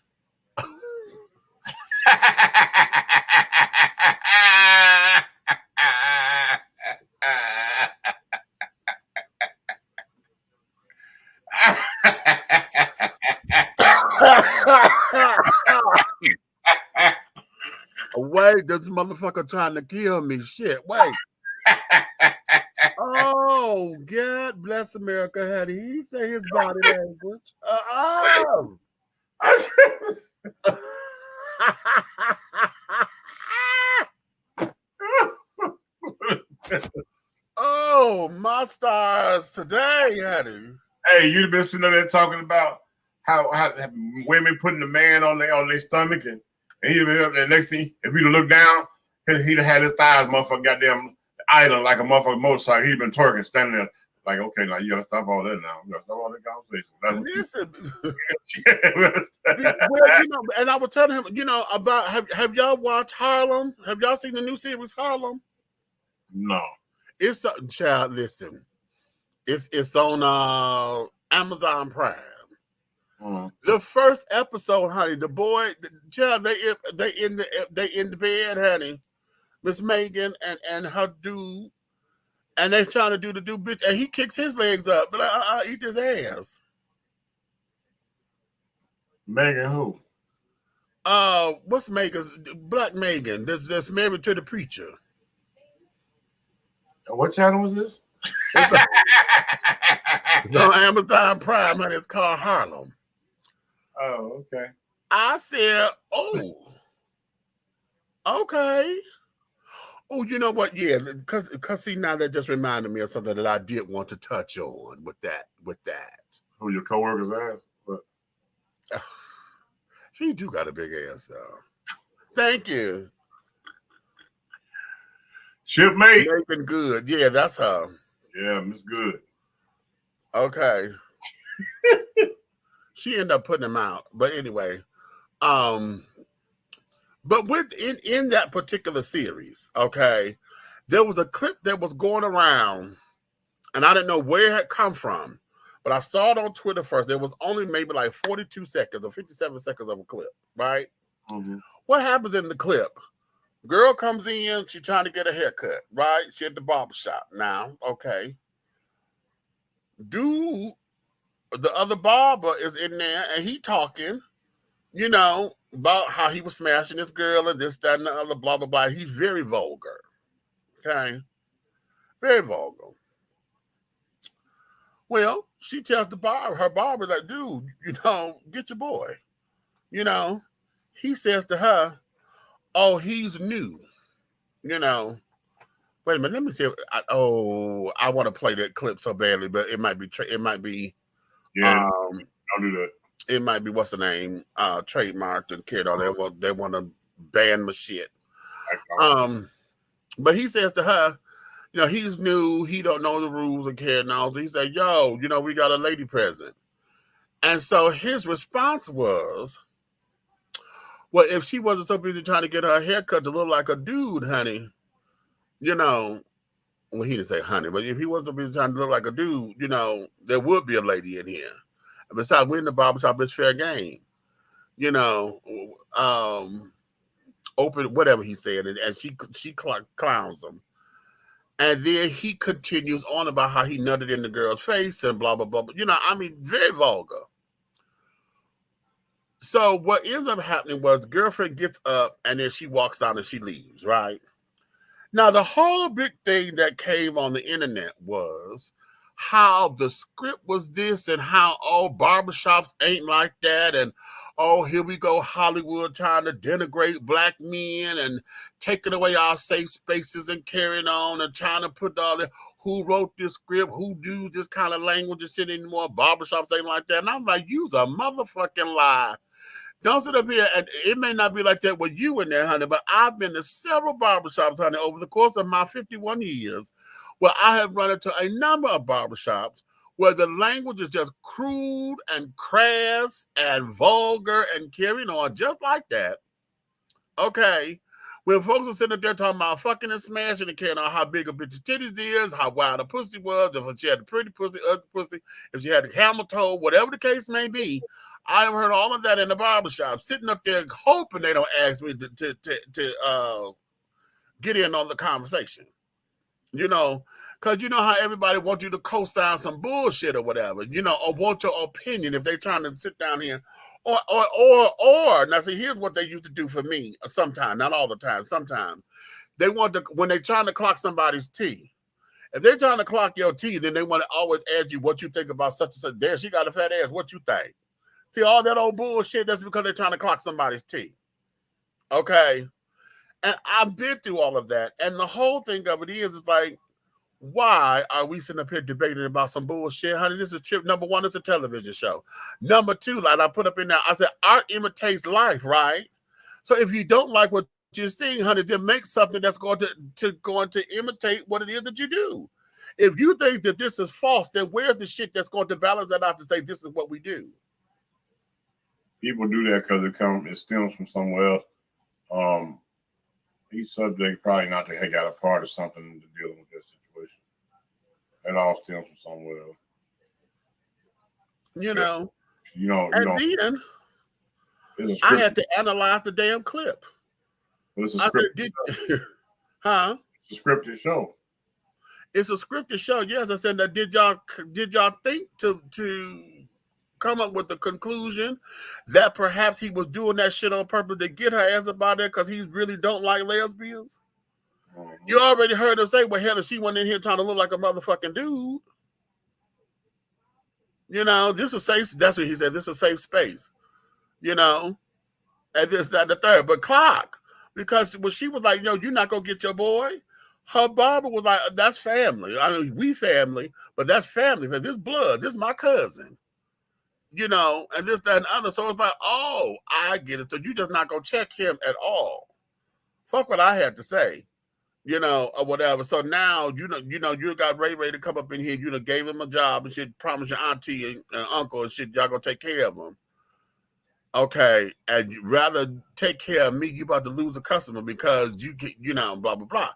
Wait, this motherfucker trying to kill me. Shit, wait. Oh, God bless America. How did he say his body language? Oh, my stars today, honey.
Hey, you'd have been sitting there talking about how women putting the man on their stomach, and he'd been up there. Next thing, if he'd have looked down, he'd have had his thighs, motherfucker, goddamn idle like a motherfucking motorcycle. He'd been twerking, standing there like, okay, now you gotta stop all that now. You gotta stop all that conversation.
Well, you know, and I was telling him, you know, about have y'all watched Harlem? Have y'all seen the new series Harlem?
No.
It's child. Listen, it's on Amazon Prime. The first episode, honey, the boy, the child, they in the bed, honey. Miss Megan and her dude, and they trying to do the dude bitch, and he kicks his legs up, but eat his ass.
Megan who?
What's Megan's Black Megan? That's married to the preacher.
What channel was this?
It's on Amazon Prime, honey. It's called Harlem.
Oh, okay.
I said, oh, okay. Oh, you know what? Yeah, because see, now that just reminded me of something that I did want to touch on with that.
Who, your coworker's ass? What?
He do got a big ass, though. Thank you.
Shipmate.
Making Good. Yeah, that's her.
Yeah, Miss Good.
Okay. She ended up putting him out. But anyway, but in that particular series, okay, there was a clip that was going around, and I didn't know where it had come from, but I saw it on Twitter first. There was only maybe like 42 seconds or 57 seconds of a clip, right? Mm-hmm. What happens in the clip? Girl comes in, she's trying to get a haircut, right? She at the barber shop now, okay. Dude, the other barber is in there, and he talking, you know, about how he was smashing this girl and this, that, and the other, blah, blah, blah. He's very vulgar, okay? Very vulgar. Well, she tells her barber, like, dude, you know, get your boy. You know, he says to her, oh, he's new. You know, wait a minute, let me see. I want to play that clip so badly, but it might be,
yeah, don't do that.
It might be, what's the name, trademarked and carried on. They want to ban my shit. But he says to her, you know, he's new, he don't know the rules and carrying on. So he said, yo, you know, we got a lady present. And so his response was, well, if she wasn't so busy trying to get her haircut to look like a dude, honey, you know, well, he didn't say honey, but if he wasn't so busy trying to look like a dude, you know, there would be a lady in here. And besides, we're in the barbershop, it's fair game. You know, open, whatever he said, and she clowns him. And then he continues on about how he nutted in the girl's face and blah, blah, blah. You know, I mean, very vulgar. So what ends up happening was the girlfriend gets up and then she walks out and she leaves, right? Now, the whole big thing that came on the internet was how the script was this and how all barbershops ain't like that. And, oh, here we go, Hollywood trying to denigrate black men and taking away our safe spaces and carrying on and trying to put all the, who wrote this script, who used this kind of language and shit anymore. Barbershops ain't like that. And I'm like, you's a motherfucking lie. Don't sit up here, and it may not be like that with you in there, honey, but I've been to several barbershops, honey, over the course of my 51 years, where I have run into a number of barbershops where the language is just crude and crass and vulgar and carrying on just like that, okay, When folks are sitting up there talking about fucking and smashing and caring about how big a bitch's titties is, how wild a pussy was, if she had a pretty pussy, ugly pussy, if she had a camel toe, whatever the case may be, I've heard all of that in the barbershop, sitting up there hoping they don't ask me to get in on the conversation. You know, because you know how everybody wants you to co-sign some bullshit or whatever, you know, or want your opinion if they're trying to sit down here. Or now see, here's what they used to do for me sometimes, not all the time, sometimes. They want to, when they're trying to clock somebody's tea, if they're trying to clock your tea, then they want to always ask you what you think about such and such. There, she got a fat ass, what you think? See, all that old bullshit, that's because they're trying to clock somebody's tea. Okay? And I've been through all of that. And the whole thing of it is like, why are we sitting up here debating about some bullshit, honey? This is a trip. Number one, it's a television show. Number two, like I put up in there, I said, art imitates life, right? So if you don't like what you're seeing, honey, then make something that's going to imitate what it is that you do. If you think that this is false, then where's the shit that's going to balance that out to say this is what we do?
People do that because it stems from somewhere else. Each subject probably not to got a part of something to dealing with this situation. It all stems from somewhere else.
You know.
Then
I had to analyze the damn clip.
It's a scripted show.
Huh?
It's a scripted show.
It's a scripted show. Yes, I said that. Did y'all think to come up with the conclusion that perhaps he was doing that shit on purpose to get her ass about there because he really don't like lesbians? Mm-hmm. You already heard her say, well, hell, if she went in here trying to look like a motherfucking dude. You know, this is safe. That's what he said. This is a safe space. You know, and this, that, and the third. But clock, because when she was like, you're not going to get your boy, her barber was like, that's family. I mean, we family, but that's family. This blood, this is my cousin. You know, and this, that, and other. So it's like, oh, I get it. So you just not going to check him at all. Fuck what I had to say, you know, or whatever. So now, you got Ray to come up in here. You done gave him a job and shit, promised your auntie and uncle and shit, y'all going to take care of him. Okay, and rather take care of me, you about to lose a customer because you get, blah, blah, blah.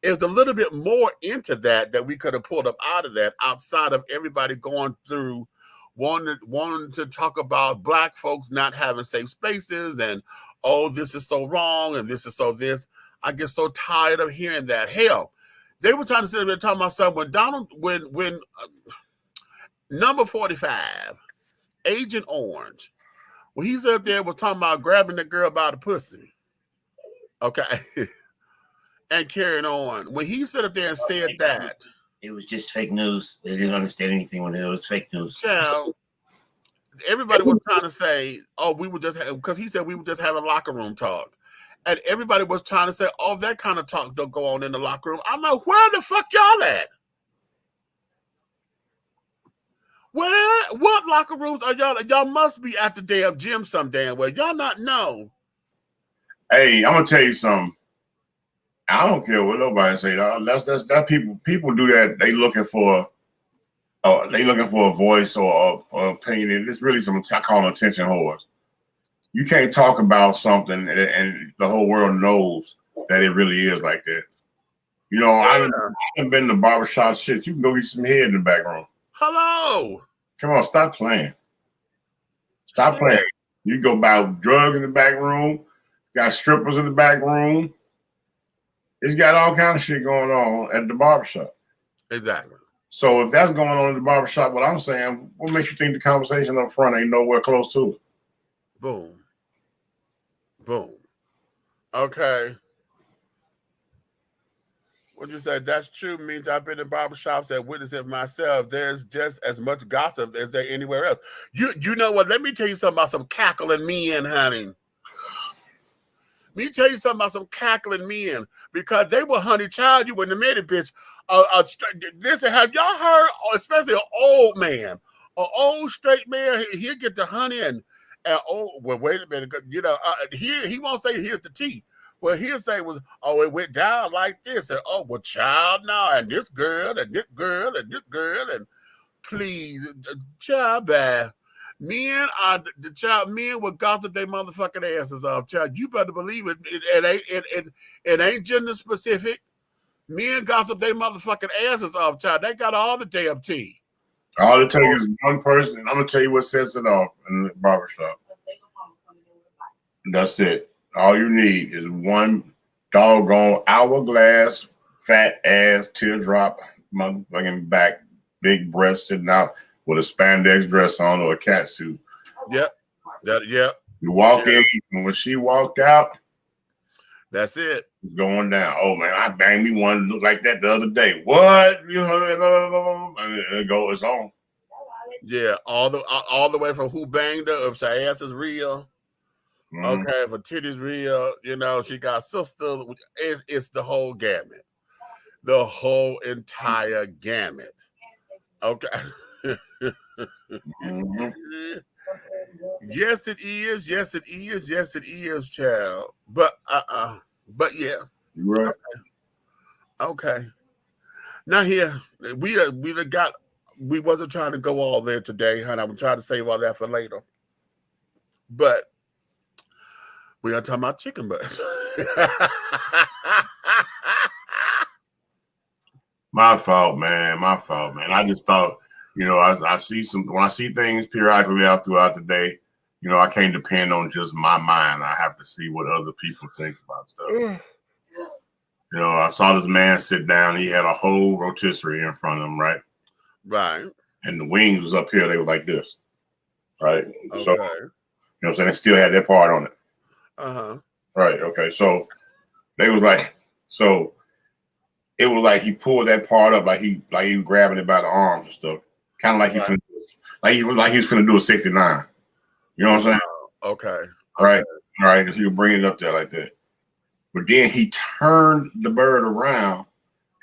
It's a little bit more into that we could have pulled up out of that outside of everybody going through wanting to talk about Black folks not having safe spaces and, oh, this is so wrong and this is so this. I get so tired of hearing that. Hell, they were trying to sit there and talk about something when number 45, Agent Orange, when he said there was talking about grabbing the girl by the pussy, okay, and carrying on. When he stood up there and said that,
it was just fake news. They didn't understand anything when it was fake news.
Child, everybody was trying to say, oh, we were just because he said we were just having locker room talk. And everybody was trying to say, oh, that kind of talk don't go on in the locker room. I'm like, where the fuck y'all at? What locker rooms are y'all? Y'all must be at the damn gym some damn way. Y'all not know.
Hey, I'm gonna tell you something. I don't care what nobody say. That people do that. They looking for a voice or opinion. It's really some I call them attention whores. You can't talk about something and the whole world knows that it really is like that. You know, I haven't been in the barbershop shit. You can go get some head in the back room.
Hello.
Come on, stop playing. Stop playing. You go buy drugs in the back room. Got strippers in the back room. It's got all kinds of shit going on at the barbershop.
Exactly.
So if that's going on in the barbershop, what I'm saying, what makes you think the conversation up front ain't nowhere close to it?
Boom. Boom. Okay. What you said, that's true, means I've been in barbershops and witnessed it myself. There's just as much gossip as there anywhere else. You know what? Let me tell you something about some cackling men, honey. Let me tell you something about some cackling men, because they will honey child you in the minute, bitch. Listen, have y'all heard, especially an old man, an old straight man, he'll get the honey and oh, well, wait a minute, he won't say here's the tea. Well, he'll say was, oh, it went down like this, and oh, well, child, now, and this girl, and this girl, and this girl, and please, child, bad. Men are the child. Men will gossip their motherfucking asses off, child. You better believe it. It ain't gender specific. Men gossip their motherfucking asses off, child. They got all the damn tea.
All it takes is one person. I'm gonna tell you what sets it off in the barbershop. That's it. All you need is one doggone hourglass, fat ass, teardrop, motherfucking back, big breast sitting out with a spandex dress on or a cat suit.
Yep. Yep.
You walk in, and when she walked out,
that's it.
It's going down. Oh man, I banged me one look like that the other day. What? You know, and it's on.
Yeah, all the way from who banged her, if her ass is real. Okay, if her titties real, you know, she got sisters. It's the whole gamut. The whole entire gamut. Okay. Yes, it is. Yes, it is. Yes, it is, child. But yeah.
Right.
Okay. Now here we wasn't trying to go all there today, honey. I'm trying to save all that for later. But we're gonna talk about chicken butts.
My fault, man. My fault, man. I just thought, you know, I see when I see things periodically out throughout the day, you know, I can't depend on just my mind. I have to see what other people think about stuff. You know, I saw this man sit down. He had a whole rotisserie in front of him, right?
Right.
And the wings was up here. They were like this, right?
Okay.
So, you know what I'm saying? They still had that part on it.
Uh-huh.
Right. Okay. So they was like, so it was like he pulled that part up like he was grabbing it by the arms and stuff. Kind of like he was finna do a 69. You know what I'm saying?
Okay.
Right. All right. Because he was bringing it up there like that. But then he turned the bird around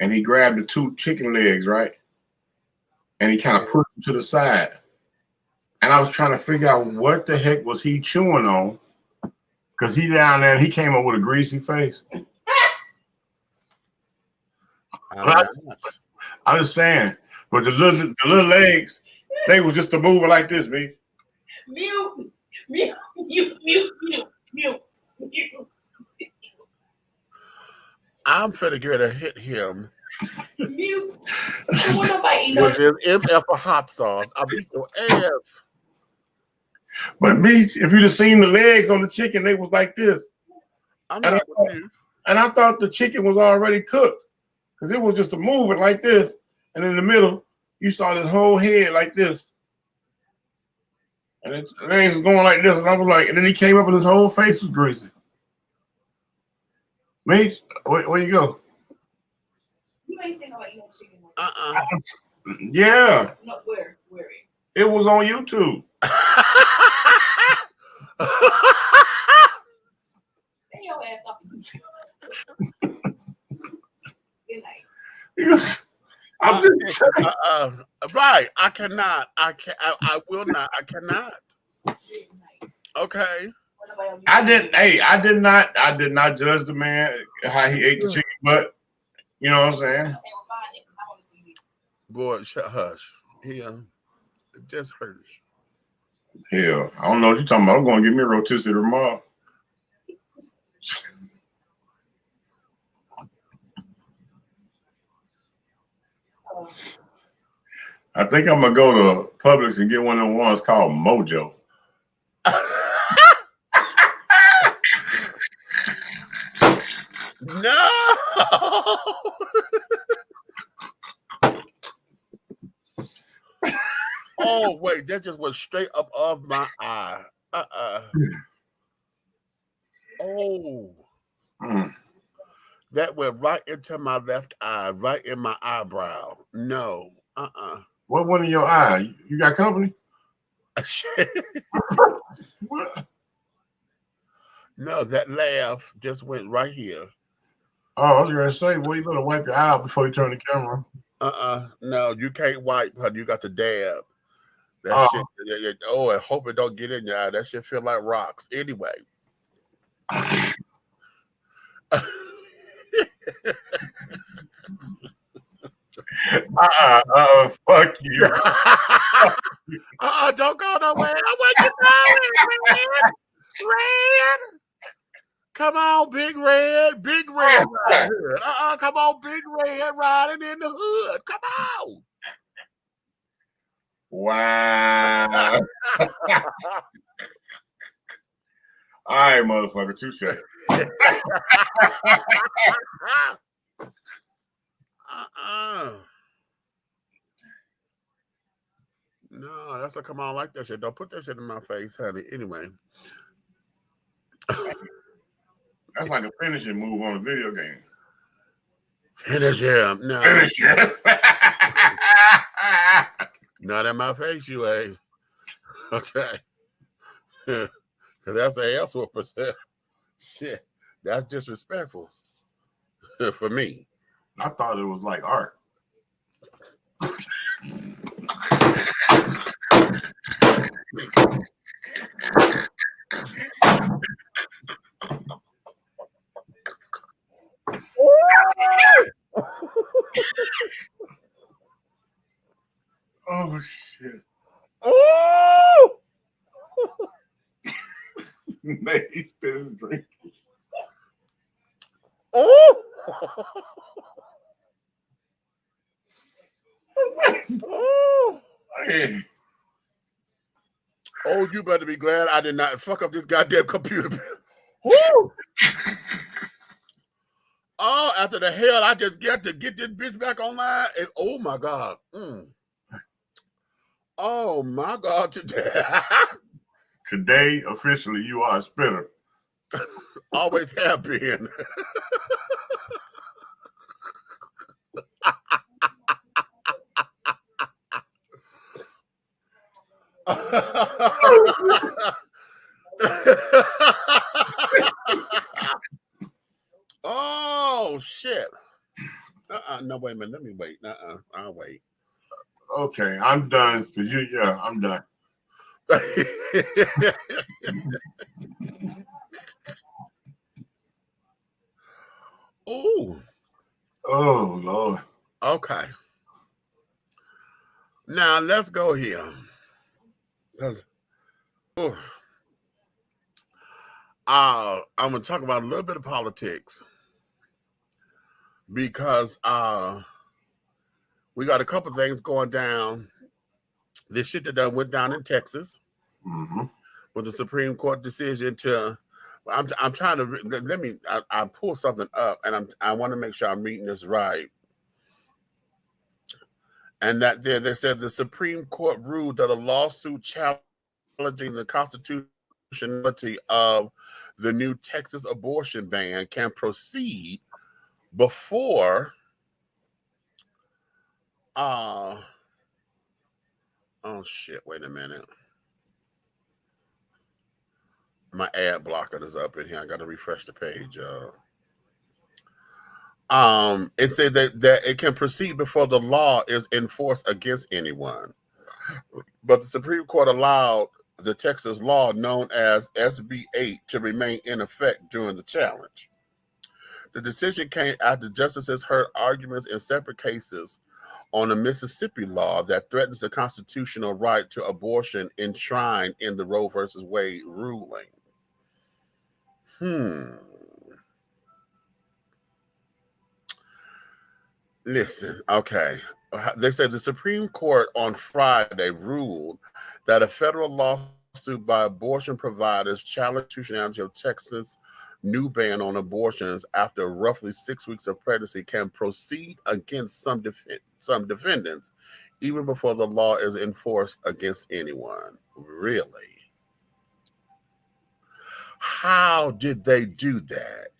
and he grabbed the two chicken legs, right? And he kind of pushed them to the side. And I was trying to figure out what the heck was he chewing on. Because he down there, he came up with a greasy face. I'm just saying, but the little legs, they was just a moving like this, me.
Mute, mute, mute, mute, mute, mute, mute.
I'm finna get to hit him.
Mute.
With his MF for hot sauce. I beat your ass.
But me, if you'd have seen the legs on the chicken, they was like this. And I thought the chicken was already cooked. Because it was just a moving like this. And in the middle, you saw this whole head like this. And its legs was going like this. And I was like, and then he came up and his whole face was greasy. Me? Where you go?
You ain't saying about eating chicken.
Yeah.
No, where?
It was on YouTube.
Bring your ass up. Good night.
I'm just saying.
Right. I cannot. I will not. I cannot. Okay.
I did not judge the man how he ate the chicken butt. You know what I'm saying?
Boy, hush. Yeah. It just hurts.
Hell, I don't know what you're talking about. I'm going to give me a rotisserie tomorrow. I think I'm going to go to Publix and get one of the ones called Mojo.
No. Oh, wait, that just went straight up off my eye. Oh. That went right into my left eye, right in my eyebrow. No.
What one in your eye? You got company? What?
No, that laugh just went right here.
Oh, I was going to say, well, you better wipe your eye out before you turn the camera.
No, you can't wipe, honey. You got to dab. That shit. Oh, I hope it don't get in your eye. That shit feel like rocks. Anyway.
Fuck you.
Don't go nowhere. Where you going, Red? Come on, Big Red. Big Red riding hood. Come on, Big Red riding in the hood. Come on.
Wow. All right, motherfucker. Touche.
No, that's like, come on, like that shit. Don't put that shit in my face, honey. Anyway.
That's like a finishing move on a video game.
Finish him. No.
Finish him.
Not in my face, you ain't. Okay. Because that's an ass whooper. Shit. That's disrespectful for me.
I thought it was like art. Oh shit.
Oh!
Man, he spit his drink.
Oh!
Hey.
Oh, you better be glad I did not fuck up this goddamn computer. Woo! Oh, after the hell I just got to get this bitch back online. And, oh my God. Oh my God, today.
Today, officially, you are a spitter.
Always have been. Oh shit. No, wait a minute. Let me wait. I'll wait.
Okay, I'm done. I'm done.
Oh.
Oh Lord.
Okay. Now let's go here. I'm gonna talk about a little bit of politics because we got a couple things going down. This shit that went down in Texas with the Supreme Court decision to. I'm trying to let me. I pull something up, and I want to make sure I'm reading this right. And that they said the Supreme Court ruled that a lawsuit challenging the constitutionality of the new Texas abortion ban can proceed before oh shit, wait a minute. My ad blocker is up in here. I gotta refresh the page. It said that it can proceed before the law is enforced against anyone. But the Supreme Court allowed the Texas law known as SB 8 to remain in effect during the challenge. The decision came after justices heard arguments in separate cases on a Mississippi law that threatens the constitutional right to abortion enshrined in the Roe v. Wade ruling. Listen, okay. They said the Supreme Court on Friday ruled that a federal lawsuit by abortion providers challenged the constitutionality of Texas' new ban on abortions after roughly 6 weeks of pregnancy can proceed against some defendants, even before the law is enforced against anyone. Really? How did they do that?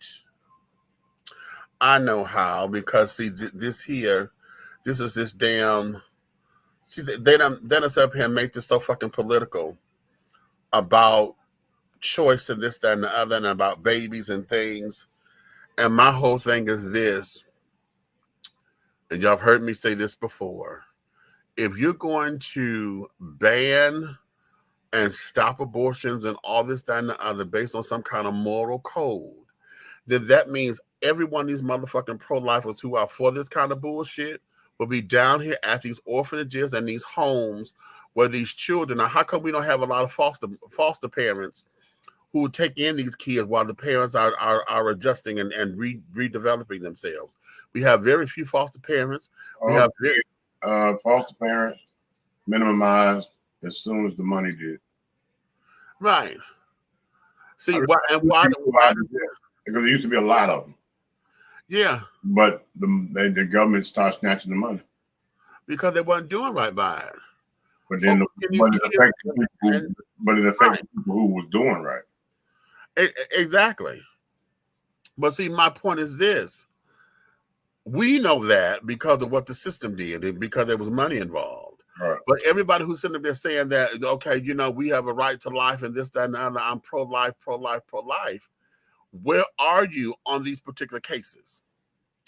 I know how, because see, this is this damn. See, they done set up here and make this so fucking political about choice and this, that, and the other, and about babies and things. And my whole thing is this, and y'all have heard me say this before. If you're going to ban and stop abortions and all this, that, and the other based on some kind of moral code, then that means every one of these motherfucking pro-lifers who are for this kind of bullshit will be down here at these orphanages and these homes where these children are. How come we don't have a lot of foster parents who take in these kids while the parents are adjusting and redeveloping themselves? We have very few foster parents. We have very
foster parents minimized as soon as the money did.
Right. See, why?
Because there used to be a lot of them.
Yeah.
But the government started snatching the money
because they wasn't doing right by it.
But then, it affected people who was doing right.
Exactly. But see, my point is this: we know that because of what the system did, and because there was money involved.
Right.
But everybody who's sitting there saying that, okay, we have a right to life and this, that, and the other, I'm pro-life, pro-life, pro-life. Where are you on these particular cases?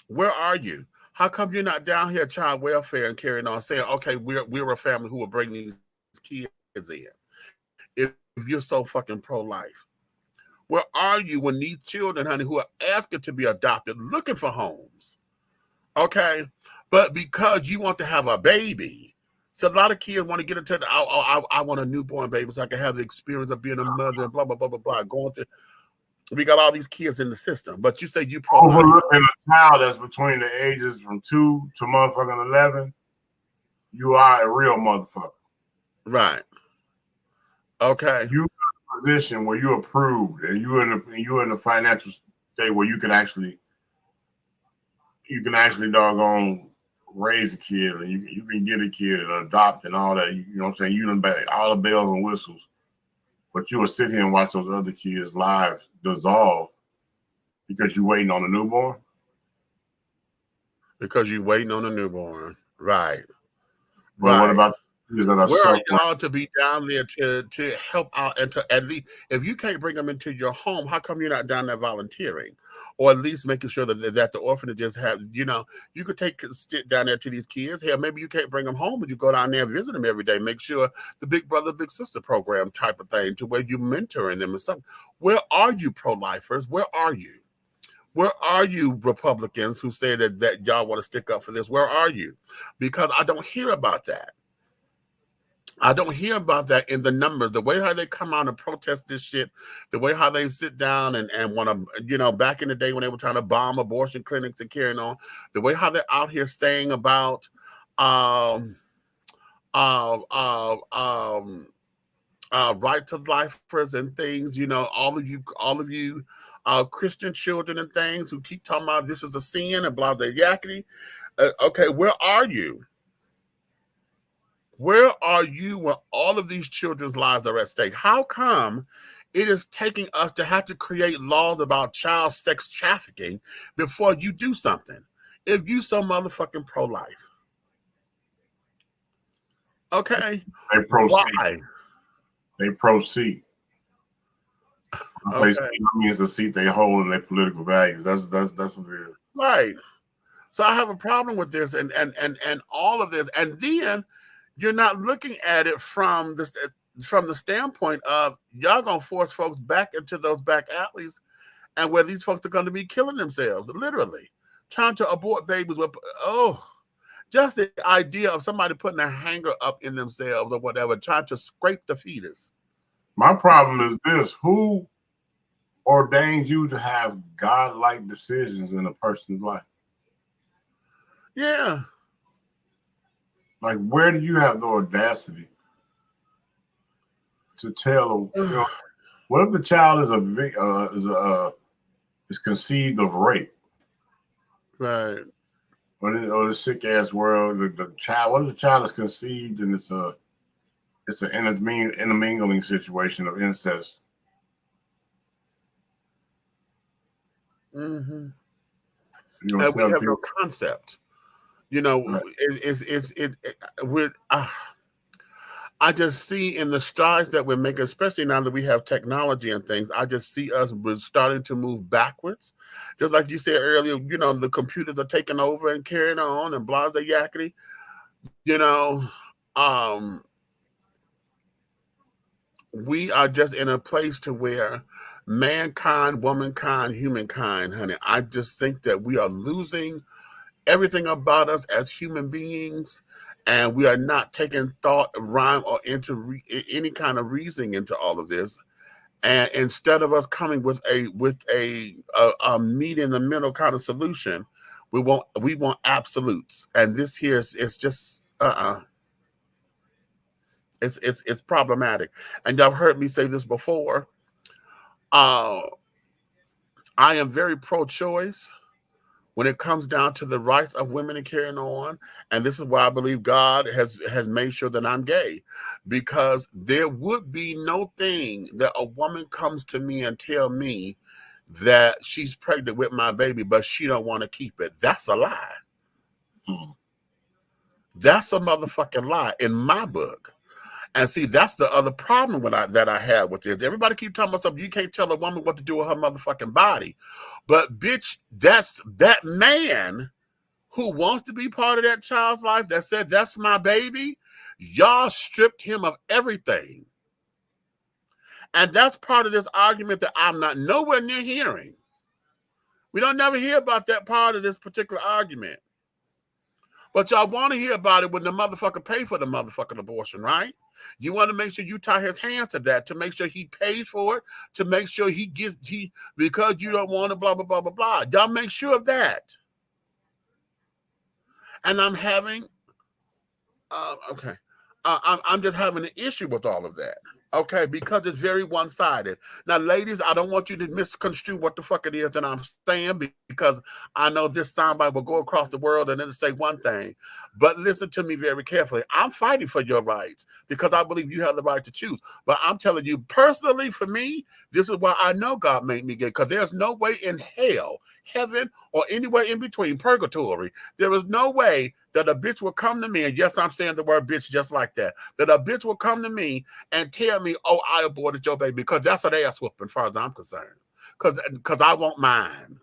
Where are you? How come you're not down here child welfare and carrying on saying, okay, we're a family who will bring these kids in? If you're so fucking pro-life. Where are you when these children, honey, who are asking to be adopted, looking for homes? Okay? But because you want to have a baby, so a lot of kids want to get into I want a newborn baby so I can have the experience of being a mother and blah, blah, blah, blah, blah. Going through. We got all these kids in the system, but you say you pro-life.
Overlooking a child that's between the ages from 2 to motherfucking 11, you are a real motherfucker.
Right. Okay.
You in a position where you're approved and you're in a financial state where you can actually doggone raise a kid and you can get a kid and adopt and all that. You know what I'm saying? You done all the bells and whistles. But you will sit here and watch those other kids' lives dissolve because you're waiting on a newborn?
Because you're waiting on a newborn. Right.
But
right.
What about
where are y'all to be down there to help out and to at least, if you can't bring them into your home, how come you're not down there volunteering? Or at least making sure that the orphanages have, you could sit down there to these kids. Hell, maybe you can't bring them home, but you go down there and visit them every day. Make sure the big brother, big sister program type of thing to where you're mentoring them and something. Where are you pro-lifers? Where are you? Where are you Republicans who say that y'all want to stick up for this? Where are you? Because I don't hear about that. I don't hear about that in the numbers. The way how they come out and protest this shit, the way how they sit down and want to, back in the day when they were trying to bomb abortion clinics and carrying on, the way how they're out here saying about right to lifers and things, all of you Christian children and things who keep talking about this is a sin and blah, blah, yakety. Okay, where are you? Where are you when all of these children's lives are at stake? How come it is taking us to have to create laws about child sex trafficking before you do something? If you so motherfucking pro-life. Okay.
They proceed.
Why?
They proceed. Okay. Means the seat they hold in their political values. That's what it is.
Right. So I have a problem with this and all of this. And then you're not looking at it from the standpoint of y'all gonna force folks back into those back alleys and where these folks are going to be killing themselves, literally trying to abort babies with just the idea of somebody putting a hanger up in themselves or whatever, trying to scrape the fetus.
My problem is this: who ordained you to have God-like decisions in a person's life?
Yeah.
Like, where do you have the audacity to tell? What if the child is conceived of rape?
Right.
Or the sick ass world, the child. What if the child is conceived and it's an intermingling situation of incest?
Mm-hmm. And we have no concept. Right. I just see in the strides that we're making, especially now that we have technology and things, I just see us starting to move backwards. Just like you said earlier, the computers are taking over and carrying on and blah, blah, yakety. We are just in a place to where mankind, womankind, humankind, honey, I just think that we are losing everything about us as human beings, And we are not taking thought, rhyme, or into any kind of reasoning into all of this. And instead of us coming with a meet in the middle kind of solution, we want absolutes. And this here is just it's problematic. And y'all heard me say this before. I am very pro-choice when it comes down to the rights of women and carrying on. And this is why I believe God has made sure that I'm gay, because there would be no thing that a woman comes to me and tell me that she's pregnant with my baby, but she don't want to keep it. That's a lie. That's a motherfucking lie in my book. And see, that's the other problem that I have with this. Everybody keep talking about something. You can't tell a woman what to do with her motherfucking body. But bitch, that's that man who wants to be part of that child's life that said, that's my baby. Y'all stripped him of everything. And that's part of this argument that I'm not nowhere near hearing. We don't never hear about that part of this particular argument. But y'all want to hear about it when the motherfucker pay for the motherfucking abortion, right? You want to make sure you tie his hands to that, to make sure he pays for it, to make sure because you don't want to blah, blah, blah, blah, blah. Y'all make sure of that. And I'm having, I'm just having an issue with all of that. Okay, because it's very one-sided. Now, ladies, I don't want you to misconstrue what the fuck it is that I'm saying, because I know this soundbite will go across the world and it'll say one thing. But listen to me very carefully. I'm fighting for your rights because I believe you have the right to choose. But I'm telling you, personally, for me, this is why I know God made me gay, because there's no way in hell, heaven, or anywhere in between, purgatory, there is no way that a bitch will come to me, and yes, I'm saying the word bitch just like that, that a bitch will come to me and tell me, oh, I aborted your baby, because that's an ass whooping as far as I'm concerned. Because I want mine.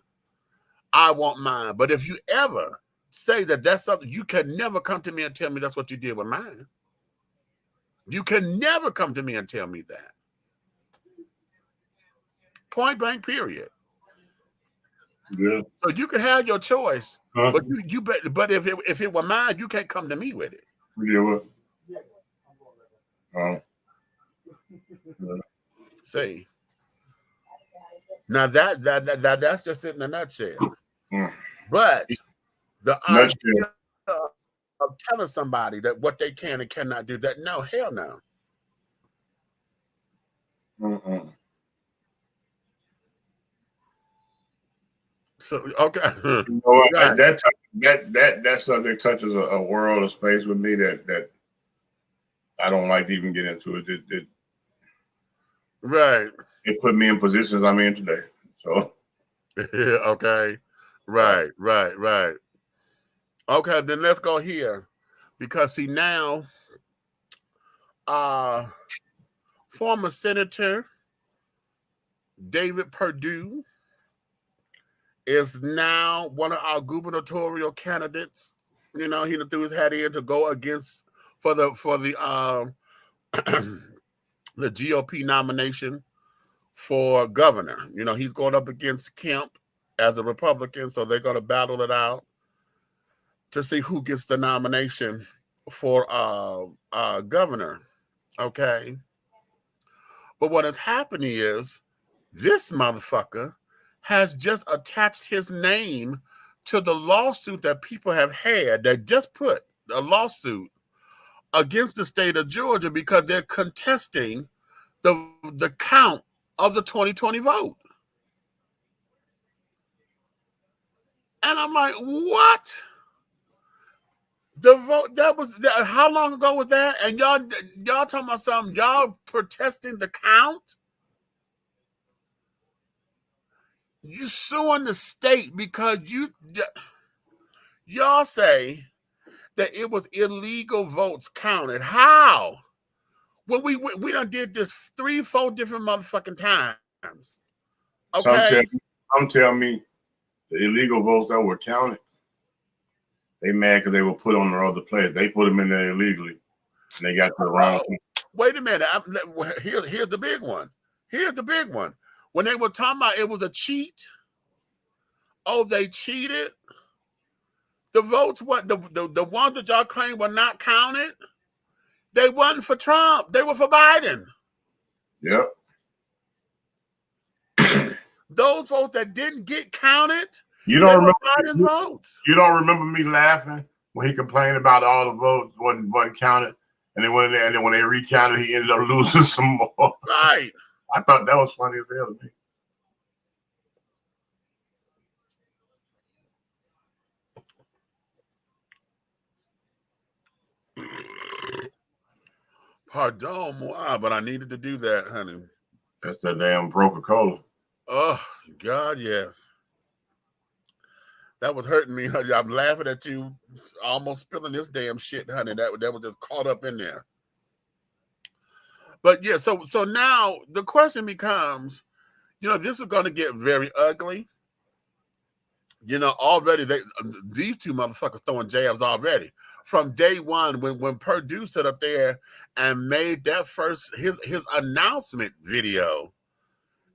I want mine. But if you ever say that that's something, you can never come to me and tell me that's what you did with mine. You can never come to me and tell me that. Point blank, period.
Yeah.
So you can have your choice, but but if it were mine, you can't come to me with it.
Yeah.
See, now that's just it in a nutshell. But the idea of telling somebody that what they can and cannot do, that no, hell no. So okay,
you know what?
Right.
That subject touches a world of space with me that I don't like to even get into it.
Right.
It put me in positions I'm in today. So
okay. Right. Okay, then let's go here. Because see now, former Senator David Perdue is now one of our gubernatorial candidates. You know, he threw his hat in to go against for the the GOP nomination for governor. You know, he's going up against Kemp as a Republican, so they're going to battle it out to see who gets the nomination for governor. Okay. But what has happened is this motherfucker has just attached his name to the lawsuit that people have had that just put a lawsuit against the state of Georgia because they're contesting the count of the 2020 vote. And I'm like, what? The vote how long ago was that? And y'all talking about something, y'all protesting the count? You suing the state because y'all say that it was illegal votes counted. How? Well, we done did this 3-4 different motherfucking times. Okay.
Some tell me the illegal votes that were counted, they mad because they were put on the other players. They put them in there illegally, and they got to the wrong.
Wait a minute. Here's the big one. Here's the big one. When they were talking about it was a cheat, oh, they cheated. The votes, what the ones that y'all claim were not counted, they wasn't for Trump. They were for Biden.
Yep.
Those votes that didn't get counted,
You don't remember
Biden's votes.
You don't remember me laughing when he complained about all the votes wasn't counted, and then when they recounted, he ended up losing some more.
Right.
I thought that was funny as hell to me.
Pardon moi, but I needed to do that, honey.
That's that damn Coca-Cola.
Oh, God, yes. That was hurting me, honey. I'm laughing at you almost spilling this damn shit, honey. That was just caught up in there. But yeah, so now the question becomes, this is going to get very ugly. Already these two motherfuckers throwing jabs already. From day one, when Perdue sat up there and made that first his announcement video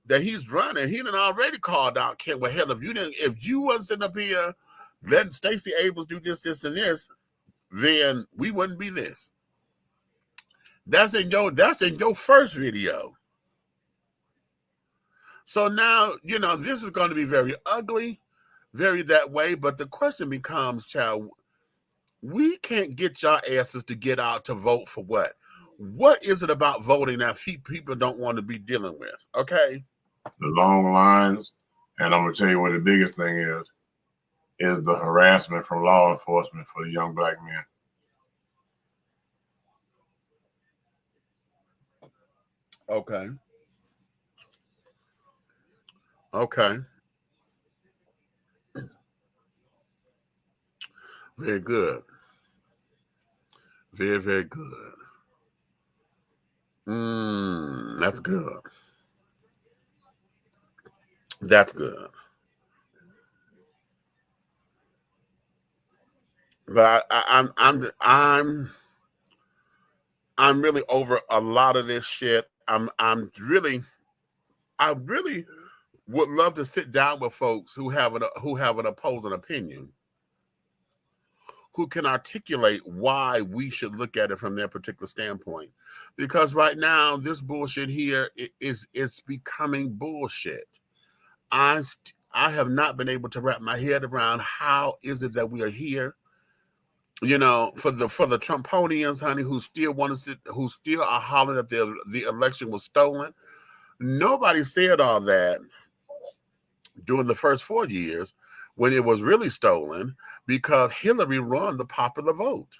that he's running, he done already called out Ken. Well, hell, if you wasn't sitting up here letting Stacey Abrams do this, and this, then we wouldn't be this. That's in your first video. So now, this is going to be very ugly, very that way. But the question becomes, child, we can't get y'all asses to get out to vote for what? What is it about voting that people don't want to be dealing with? Okay.
The long lines, and I'm gonna tell you what the biggest thing is the harassment from law enforcement for the young black men.
Okay. Okay. Very good. Very, very good. That's good. That's good. But I'm really over a lot of this shit. I really would love to sit down with folks who have an opposing opinion, who can articulate why we should look at it from their particular standpoint. Because right now, this bullshit here is becoming bullshit. I have not been able to wrap my head around how is it that we are here. For the Trumponians, honey, who still are hollering that the election was stolen. Nobody said all that during the first 4 years when it was really stolen, because Hillary won the popular vote.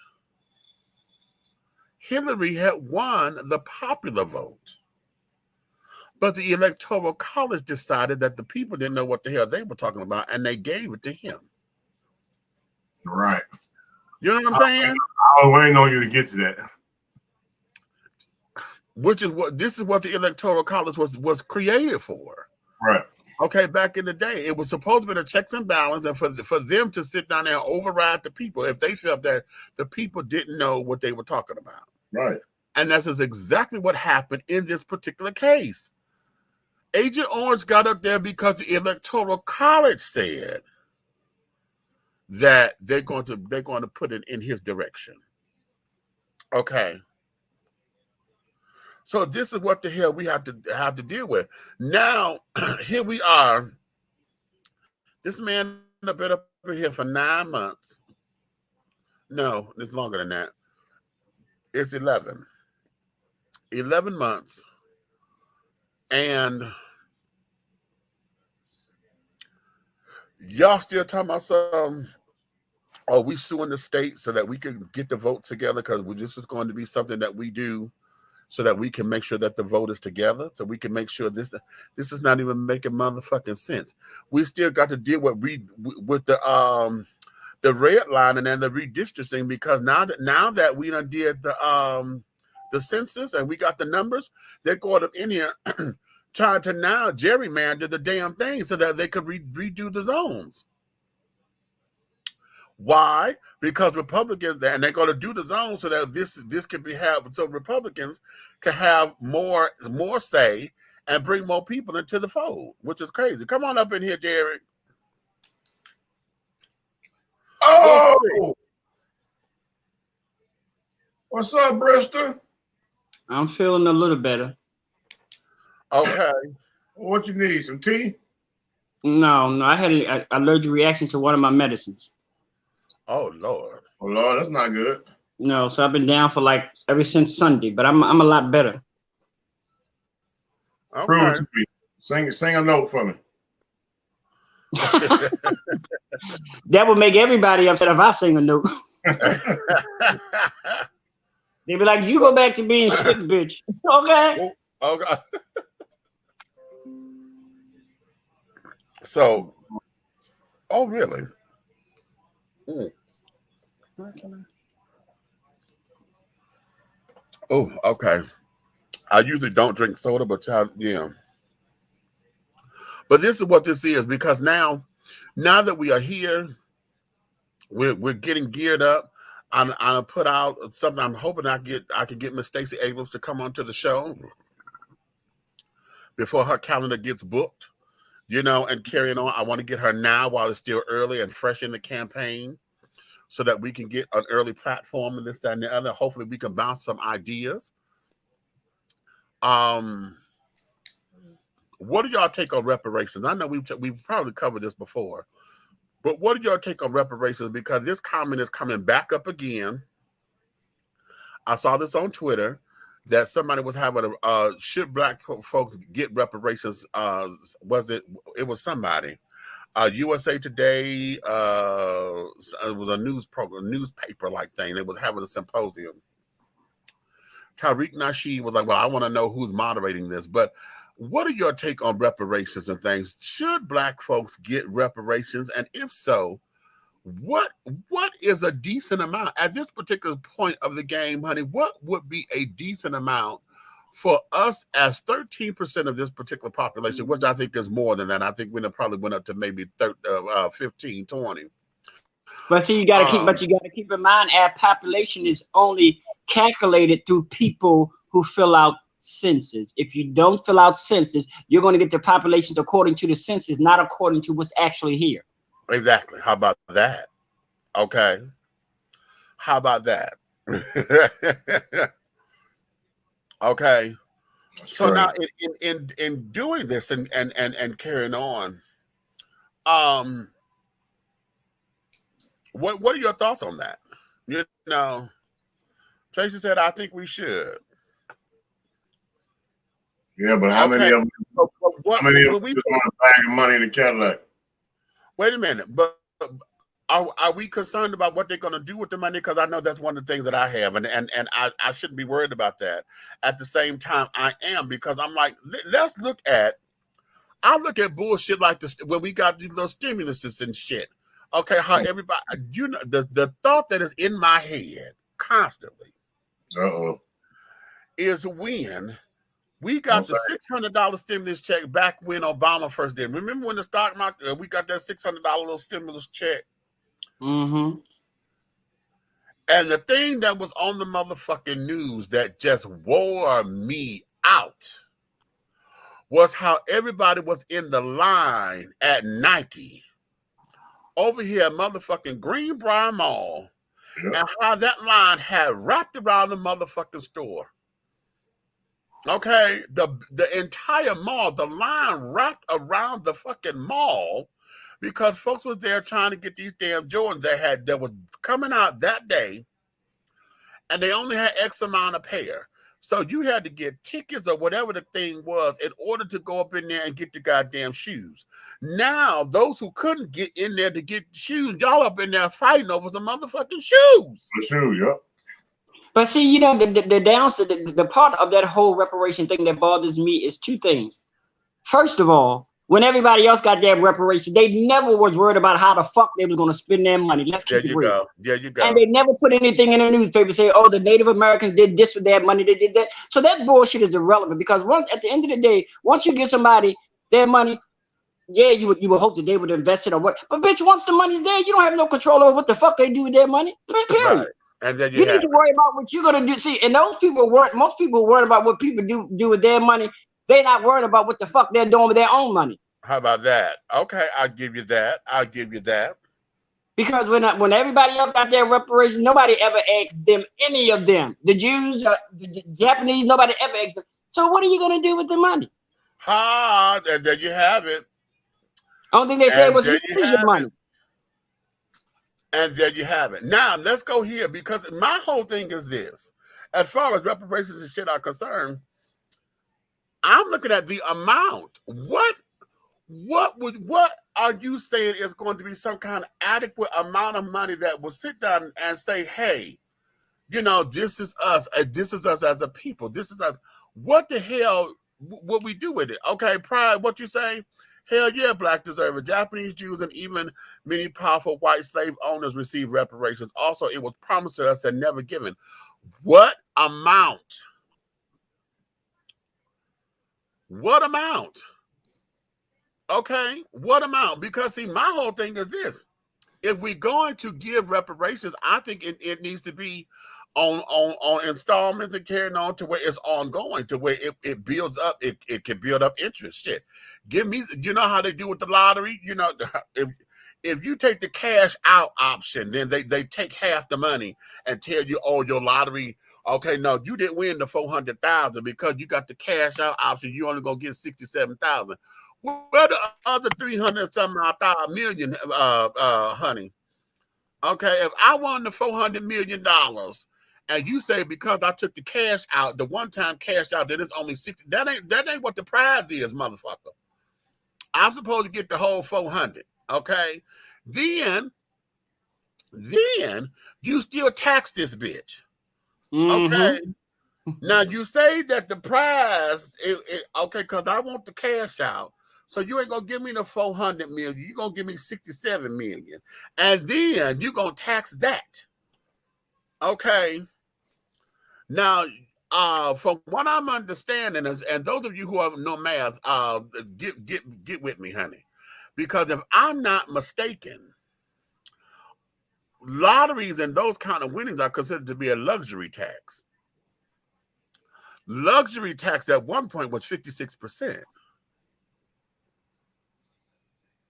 Hillary had won the popular vote. But the Electoral College decided that the people didn't know what the hell they were talking about, and they gave it to him.
Right.
You know what I'm saying?
I was waiting on you to get to that.
This is what the Electoral College was created for.
Right.
Okay, back in the day, it was supposed to be a checks and balance, and for them to sit down there and override the people if they felt that the people didn't know what they were talking about.
Right.
And that's exactly what happened in this particular case. Agent Orange got up there because the Electoral College said that they're going to put it in his direction. Okay. So this is what the hell we have to deal with. Now, here we are. This man has been up here for 9 months. No, it's longer than that. It's 11. 11 months. And y'all still talking about some, are we suing the state so that we can get the vote together? Because this is going to be something that we do so that we can make sure that the vote is together, so we can make sure this is not even making motherfucking sense. We still got to deal with the redlining and the redistricting, because now that we done did the census and we got the numbers, they're going up in here trying to now gerrymander the damn thing so that they could redo the zones. Why? Because Republicans, and they're going to do the zone so that this can be so Republicans can have more say and bring more people into the fold, which is crazy. Come on up in here, Derek.
Oh, what's up, Bristol?
I'm feeling a little better.
Okay.
What you need? Some tea?
No, I had an allergic reaction to one of my medicines.
Oh Lord.
Oh Lord, that's not good.
No, so I've been down for like ever since Sunday, but I'm a lot better.
Prove it
Okay.
to me. Sing a note for me.
That would make everybody upset if I sing a note. They'd be like, "You go back to being sick, bitch." Okay.
Okay. So, oh really? Oh, okay. I usually don't drink soda, but yeah. But this is what this is, because now that we are here, we're getting geared up. I'm put out something. I'm hoping I can get Miss Stacey Abrams to come onto the show before her calendar gets booked, and carrying on. I want to get her now while it's still early and fresh in the campaign, so that we can get an early platform and this, that, and the other. Hopefully we can bounce some ideas. What do y'all take on reparations? I know we've probably covered this before, but what do y'all take on reparations? Because this comment is coming back up again. I saw this on Twitter that somebody was having should black folks get reparations? It was somebody. USA Today, it was a newspaper like thing. They was having a symposium. Tariq Nasheed was like, well, I want to know who's moderating this. But what are your take on reparations and things? Should black folks get reparations? And if so, what is a decent amount? At this particular point of the game, honey, what would be a decent amount for us as 13% of this particular population, which I think is more than that? I think we probably went up to maybe 15, 20.
But see, you gotta keep in mind our population is only calculated through people who fill out census. If you don't fill out census, you're going to get the populations according to the census, not according to what's actually here.
Exactly. How about that? Okay. How about that? Okay.
That's
so
right.
Now in doing this and carrying on, what are your thoughts on that? Tracy said, I think we should.
Yeah, but how many of them? How many of them just want a bag of money in the Cadillac?
Wait a minute, but are we concerned about what they're going to do with the money? Because I know that's one of the things that I have, and I shouldn't be worried about that. At the same time, I am, because I'm like, let's look at. I look at bullshit like this when we got these little stimuluses and shit. Okay, how everybody, the thought that is in my head constantly is when we got the $600 stimulus check back when Obama first did. Remember when the stock market, we got that $600 little stimulus check?
Mm-hmm.
And the thing that was on the motherfucking news that just wore me out was how everybody was in the line at Nike over here at motherfucking Greenbrier Mall, and how that line had wrapped around the motherfucking store. Okay, the entire mall, the line wrapped around the fucking mall, because folks was there trying to get these damn Jordans that was coming out that day, and they only had X amount of pair. So you had to get tickets or whatever the thing was in order to go up in there and get the goddamn shoes. Now, those who couldn't get in there to get shoes, y'all up in there fighting over some motherfucking shoes.
The shoes, yep.
But see, the downside, the part of that whole reparation thing that bothers me is two things. First of all, when everybody else got their reparation, they never was worried about how the fuck they was going to spend their money. Let's keep it real.
There you go.
And they never put anything in the newspaper say, oh, the Native Americans did this with their money, they did that. So that bullshit is irrelevant, because at the end of the day, once you give somebody their money, yeah, you would hope that they would invest it or what. But bitch, once the money's there, you don't have no control over what the fuck they do with their money. Period. Right.
And then
you need to worry about what you're gonna do. See, and most people worried about what people do with their money. They're not worried about what the fuck they're doing with their own money.
How about that? Okay, I'll give you that.
Because when everybody else got their reparations, nobody ever asked them, any of them. The Jews, the Japanese, nobody ever asked them. So what are you going to do with the money?
And there you have it.
Only thing they said was, here's your money.
And there you have it. Now, let's go here, because my whole thing is this. As far as reparations and shit are concerned, I'm looking at the amount. What are you saying is going to be some kind of adequate amount of money that will sit down and say, hey, you know, this is us. This is us as a people. This is us. What the hell would we do with it? Okay, Pride, what you say? Hell yeah, Black deserve it. Japanese, Jews, and even many powerful white slave owners receive reparations. Also, it was promised to us and never given. What amount? What amount? Okay, what amount? Because see, my whole thing is this. If we're going to give reparations, I think it needs to be on installments and carrying on to where it's ongoing, to where it builds up, it can build up interest. Shit. Give me, you know how they do with the lottery? You know, if you take the cash out option, then they take half the money and tell you, oh, your lottery, okay, no, you didn't win the 400,000 because you got the cash out option. You only gonna get 67,000. Where the other 300-some-odd million, honey? Okay, if I won the $400 million, and you say because I took the cash out, the one-time cash out, that it's only 60. That ain't what the prize is, motherfucker. I'm supposed to get the whole 400. Okay, then you still tax this bitch. Okay. Now you say that the prize, okay, because I want the cash out. So you ain't gonna give me the 400 million. You're gonna give me 67 million. And then you're gonna tax that. Okay. Now, from what I'm understanding is, and those of you who have no math, get with me, honey. Because if I'm not mistaken, lotteries and those kind of winnings are considered to be a luxury tax. Luxury tax at one point was 56%.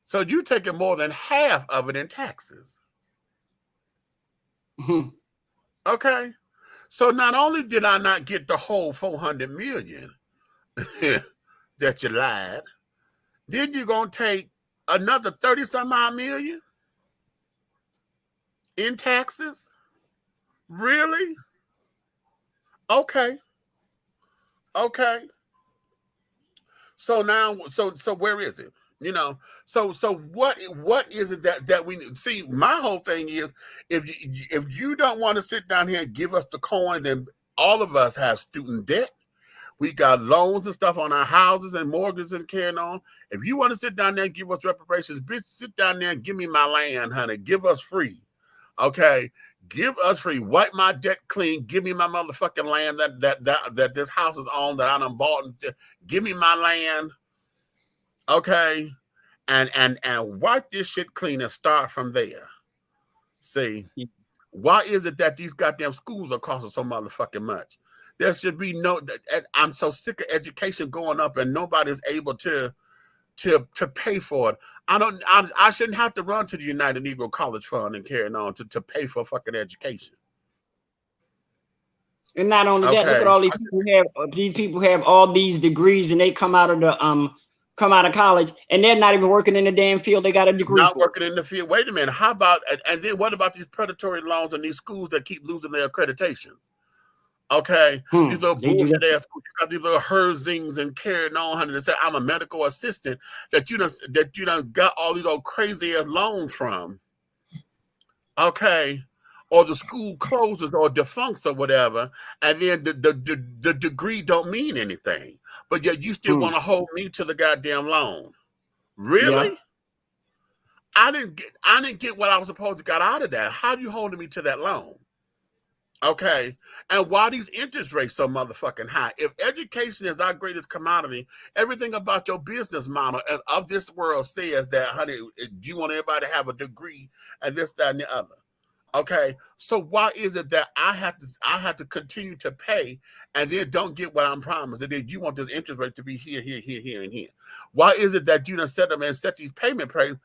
So you're taking more than half of it in taxes. Okay. So not only did I not get the whole 400 million that you lied, then you're going to take another 30-some-odd million in taxes? Really? Okay. Okay. So now, so where is it? You know, so what is it that we see? My whole thing is, if you don't want to sit down here and give us the coin, then all of us have student debt. We got loans and stuff on our houses and mortgages and carrying on. If you want to sit down there and give us reparations, bitch, sit down there and give me my land, honey. Give us free. Okay. Give us free. Wipe my debt clean. Give me my motherfucking land that this house is on, that I done bought. Give me my land. Okay. And wipe this shit clean and start from there. See, why is it that these goddamn schools are costing so motherfucking much? There should be no, I'm so sick of education going up and nobody's able to pay for it. I shouldn't have to run to the United Negro College Fund and carry on to pay for fucking education.
And not only that, look at all these people these people have all these degrees and they come out of college and they're not even working in the damn field they got a degree
not working in the field. Wait a minute. How about, and then what about these predatory loans and these schools that keep losing their accreditations? Okay, these little bullshit ass schools. You got these little Herzings and carrying on, honey. They say I'm a medical assistant that you done got all these old crazy ass loans from. Okay, or the school closes or defuncts or whatever, and then the degree don't mean anything, but yet you still want to hold me to the goddamn loan. Really? Yeah. I didn't get what I was supposed to get out of that. How are you holding me to that loan? Okay, and why these interest rates so motherfucking high? If education is our greatest commodity, everything about your business model of this world says that, honey, you want everybody to have a degree and this, that, and the other. Okay, so why is it that I have to continue to pay and then don't get what I'm promised, and then you want this interest rate to be here, and here? Why is it that you done set them and set these payment plans?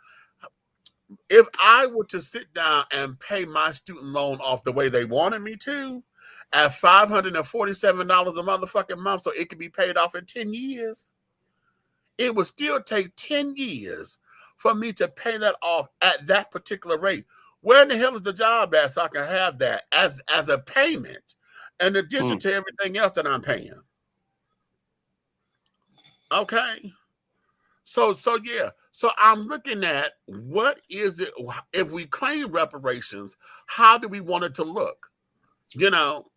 if I were to sit down and pay my student loan off the way they wanted me to, at $547 a motherfucking month, so it could be paid off in 10 years, it would still take 10 years for me to pay that off at that particular rate. Where in the hell is the job at so I can have that as a payment in addition to everything else that I'm paying? Okay. So yeah. So I'm looking at what is it, if we claim reparations, how do we want it to look? You know,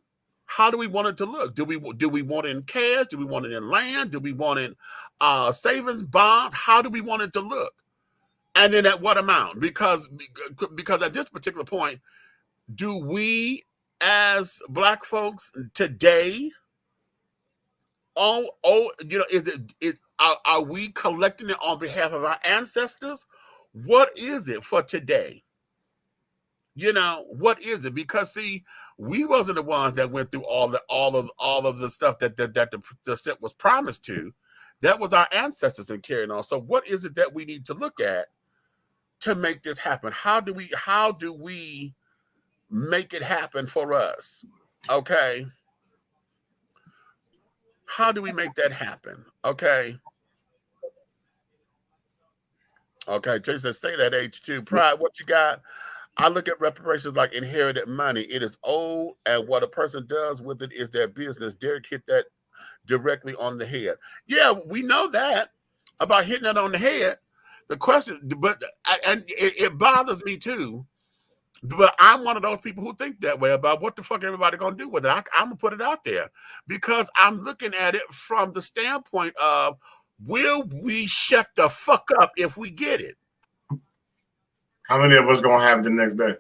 how do we want it to look? Do we want it in cash? Do we want it in land? Do we want it savings bonds? How do we want it to look? And then at what amount? Because at this particular point, do we as Black folks today, are we collecting it on behalf of our ancestors? What is it for today? You know, what is it? Because see, we wasn't the ones that went through all of the stuff that the step was promised to. That was our ancestors and carrying on. So what is it that we need to look at to make this happen? How do we make it happen for us? Okay. How do we make that happen? Okay. Okay, Jason says, stay that age too. Pride, what you got? I look at reparations like inherited money. It is old, and what a person does with it is their business. Derek hit that directly on the head. Yeah, we know that about hitting it on the head. The question, and it bothers me too. But I'm one of those people who think that way about what the fuck everybody gonna do with it. I'm gonna put it out there because I'm looking at it from the standpoint of, will we shut the fuck up if we get it?
How many of us gonna have it the next day?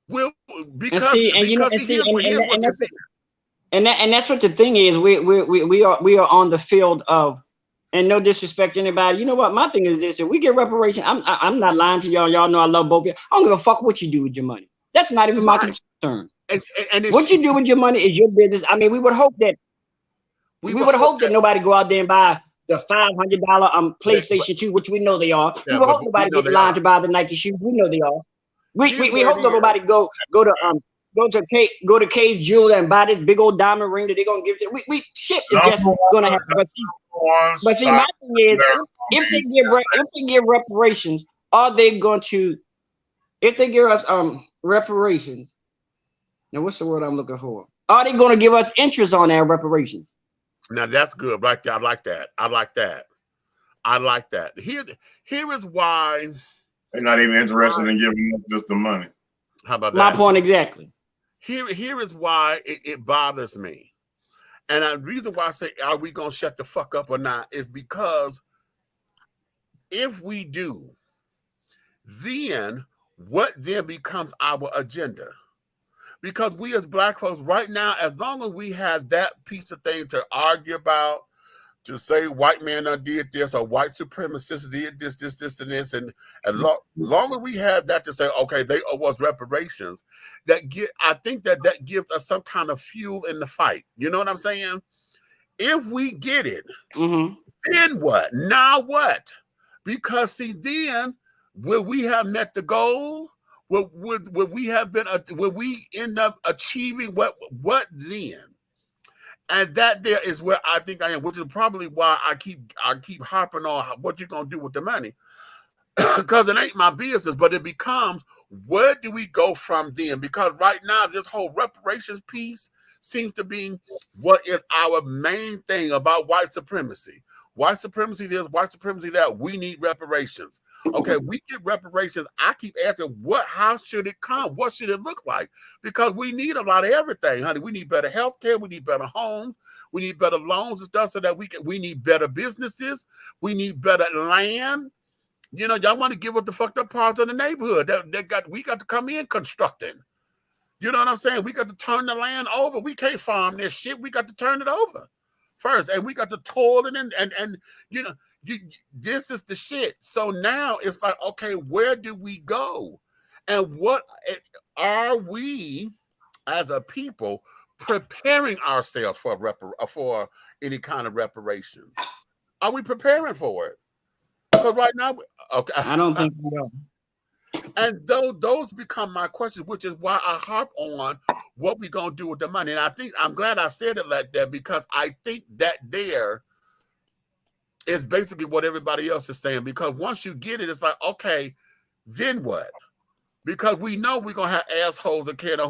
Well,
and that's what the thing is. We are on the field of, and no disrespect to anybody. You know what? My thing is this: if we get reparation, I'm not lying to y'all. Y'all know I love both of you. I don't give a fuck what you do with your money. That's not even my concern. And what you do with your money is your business. I mean, we would hope that nobody go out there and buy the $500 PlayStation 2, which we know they are. We would hope nobody get in line to buy the Nike shoes. We know they are. We hope that nobody go to K's Jewelry and buy this big old diamond ring that they're gonna give to. Shit is just gonna happen. But see, my thing is, if they give reparations, are they going to? If they give us reparations, now what's the word I'm looking for? Are they going to give us interest on our reparations?
Now that's good, right there. I like that. Here is why
they're not even interested in giving us just the money.
How about that?
My point exactly.
Here is why it bothers me. And the reason why I say, are we going to shut the fuck up or not, is because if we do, then what then becomes our agenda? Because we as Black folks right now, as long as we have that piece of thing to argue about, to say white man did this or white supremacists did this, and this, and as long as we have that to say, okay, they owe us reparations, I think that gives us some kind of fuel in the fight. You know what I'm saying? If we get it, then what? Now what? Because see, then will we have met the goal? Will we end up achieving what then? And that there is where I think I am, which is probably why I keep harping on what you're gonna do with the money. Because it ain't my business, but it becomes, where do we go from then? Because right now, this whole reparations piece seems to be what is our main thing about white supremacy. White supremacy this, white supremacy that. We need reparations. Okay, we get reparations. I keep asking, how should it come? What should it look like? Because we need a lot of everything, honey. We need better health care. We need better homes. We need better loans and stuff so that we need better businesses. We need better land. You know, y'all want to give us the fucked up parts of the neighborhood we got to come in constructing. You know what I'm saying? We got to turn the land over. We can't farm this shit. We got to turn it over first, and we got to toil it and you know, this is the shit. So now it's like, okay, where do we go? And what are we as a people preparing ourselves for any kind of reparations? Are we preparing for it? Because right now, okay,
I don't think we are.
and those become my questions, which is why I harp on what we're gonna do with the money. And I think I'm glad I said it like that because I think that there is basically what everybody else is saying. Because once you get it, it's like, okay, then what? Because we know we're gonna have assholes that can't,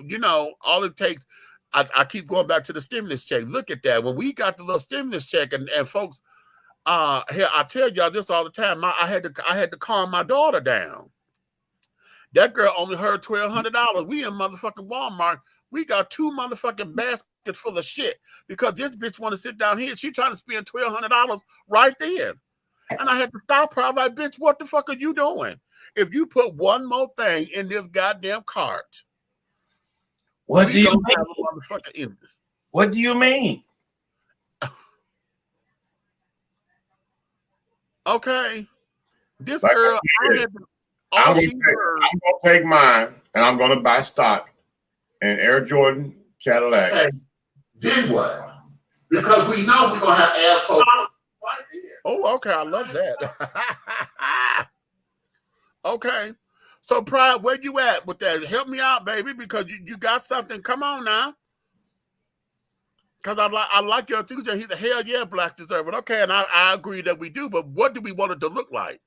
you know, all it takes. I keep going back to the stimulus check. Look at that. When we got the little stimulus check, and folks, here I tell y'all this all the time. I had to calm my daughter down. That girl only heard $1,200. We in motherfucking Walmart. We got 2 motherfucking baskets full of shit because this bitch want to sit down here. She trying to spend $1,200 right then. And I had to stop her. I was like, bitch, what the fuck are you doing? If you put one more thing in this goddamn cart,
what do you
mean?
What do you mean?
Okay. This
Like
girl,
I'm gonna take mine and I'm gonna buy stock in Air Jordan Cadillac.
Okay. Then what? Because we know we're gonna have assholes right there. Oh, okay. I love that. Okay. So Pride, where you at with that? Help me out, baby, because you got something. Come on now. Because I like your enthusiasm. He's a hell yeah black deserving. Okay, and I agree that we do, but what do we want it to look like?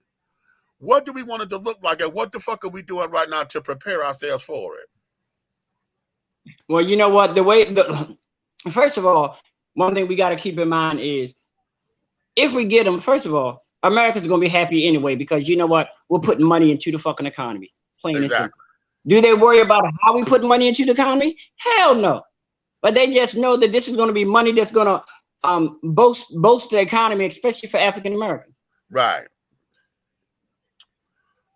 What do we want it to look like, and what the fuck are we doing right now to prepare ourselves for it?
Well, you know what? First of all, one thing we got to keep in mind is if we get them, first of all, Americans are going to be happy anyway because you know what? We're putting money into the fucking economy. Plain and simple. Do they worry about how we put money into the economy? Hell no. But they just know that this is going to be money that's going to boast the economy, especially for African Americans.
Right.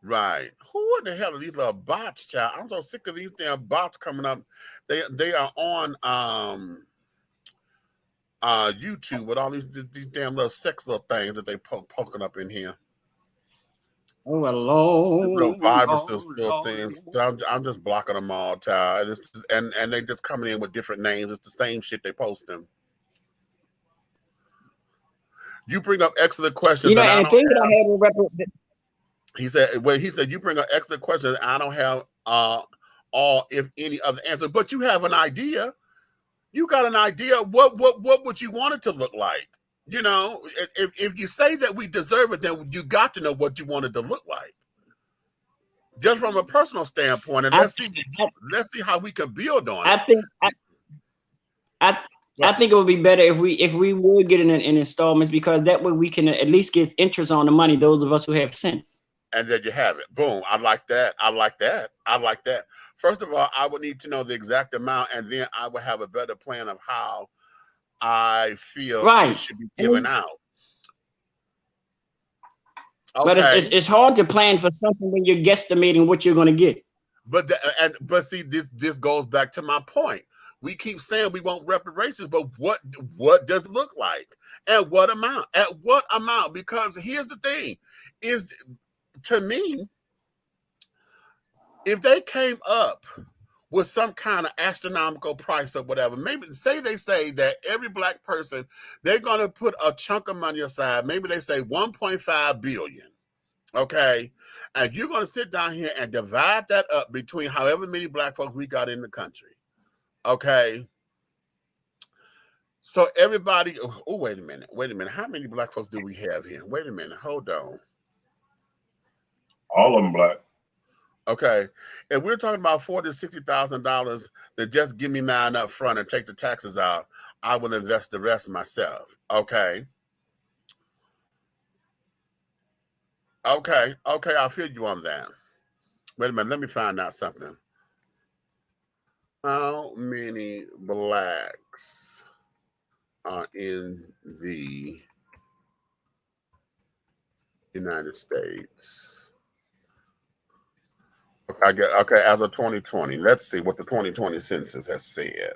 Right. Who the hell are these little bots, child? I'm so sick of these damn bots coming up. They are on YouTube with all these damn little sex little things that they poking up in here.
Oh, hello.
Little viruses, little things. So I'm just blocking them all, child. And they just coming in with different names. It's the same shit they post them. You bring up excellent questions.
You know, and the thing that I had with
he said you bring up excellent questions. I don't have all, if any, other answers, but you have an idea. You got an idea. What would you want it to look like? You know, if you say that we deserve it, then you got to know what you want it to look like. Just from a personal standpoint, and let's see how we can build on it.
I think it would be better if we would get in installments because that way we can at least get interest on the money. Those of us who have sense.
And then you have it. Boom. I like that. I like that. I like that. First of all, I would need to know the exact amount, and then I would have a better plan of how I feel it should be given out. Okay.
But it's hard to plan for something when you're guesstimating what you're going to get.
But see, this goes back to my point. We keep saying we want reparations, but what does it look like? And what amount? At what amount? Because here's the thing: is to me, if they came up with some kind of astronomical price or whatever, maybe they say that every black person, they're going to put a chunk of money aside. Maybe they say 1.5 billion. Okay. And you're going to sit down here and divide that up between however many black folks we got in the country. Okay. So everybody, oh, wait a minute. How many black folks do we have here? Wait a minute. Hold on.
All of them black.
Okay. If we're talking about $40,000 to $60,000 to just give me mine up front and take the taxes out, I will invest the rest myself. Okay. Okay. I feel you on that. Wait a minute. Let me find out something. How many blacks are in the United States? Okay, as of 2020. Let's see what the 2020 census has said.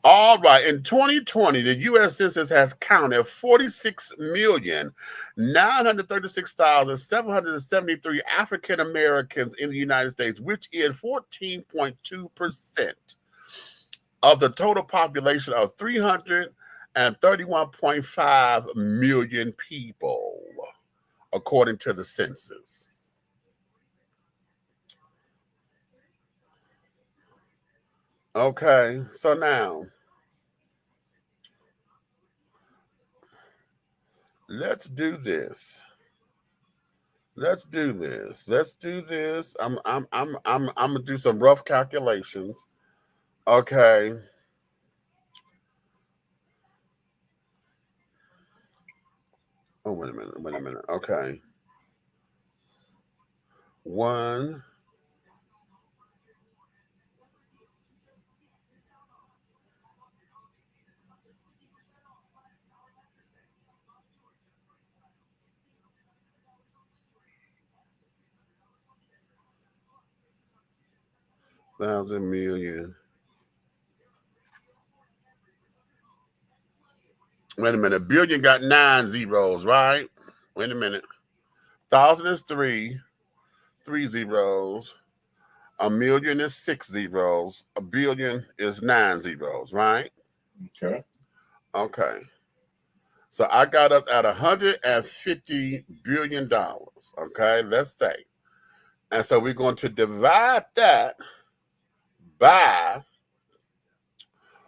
All right, in 2020, the U.S. Census has counted 46,936,773 African Americans in the United States, which is 14.2% of the total population of 300 and 31.5 million people, according to the census. Okay, so now let's do this. Let's do this. Let's do this. I'm gonna do some rough calculations. Okay. Oh, wait a minute. Wait a minute. Okay. 1. Thousand million. Wait a minute. Billion got 9 zeros, right? Wait a minute. 1,000 is 3 zeros. A million is 6 zeros. A billion is 9 zeros, right?
Okay.
Okay. So I got us at $150 billion. Okay, let's say. And so we're going to divide that by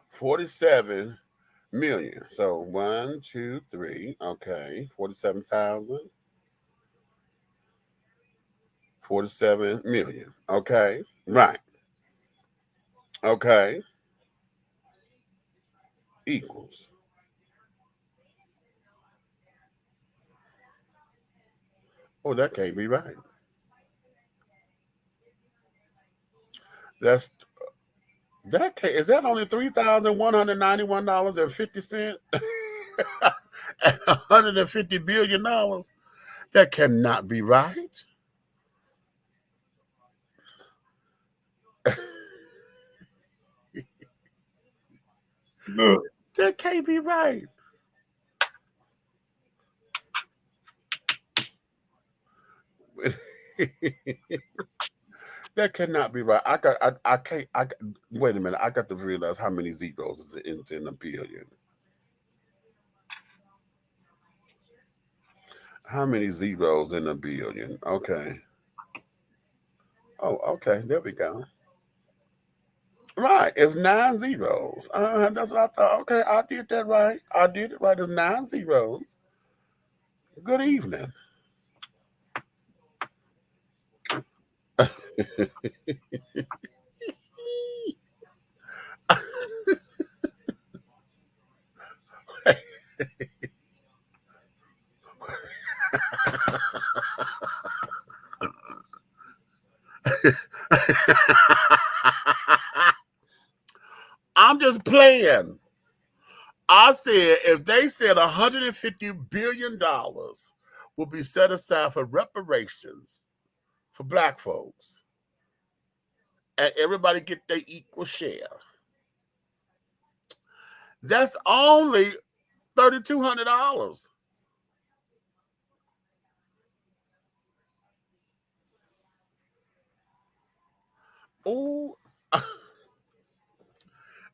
47 million. So 1, 2, 3. Okay, 47,000. 47 million. Okay, right. Okay. Equals. Oh, that can't be right. That is that only $3,191.50 and $150 billion? That cannot be right.
Look.
That can't be right. That cannot be right. I can't. Wait a minute. I got to realize how many zeros is in a billion. How many zeros in a billion? Okay. Oh, okay. There we go. Right. It's 9 zeros. That's what I thought. Okay, I did that right. I did it right. It's 9 zeros. Good evening. I'm just playing. I said if they said $150 billion will be set aside for reparations for black folks, and everybody get their equal share, that's only $3,200. Ooh.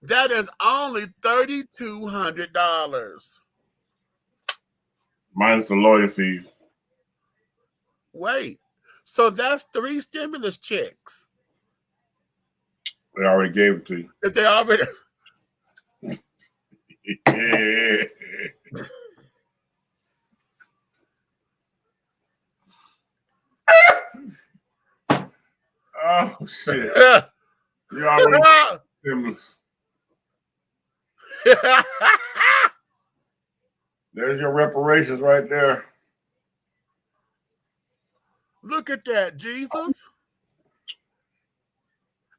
That is only $3,200.
Minus the lawyer fees.
Wait. So that's 3 stimulus checks.
They already gave it to you.
That they already.
Oh shit! You already stimulus. There's your reparations right there.
Look at that, Jesus.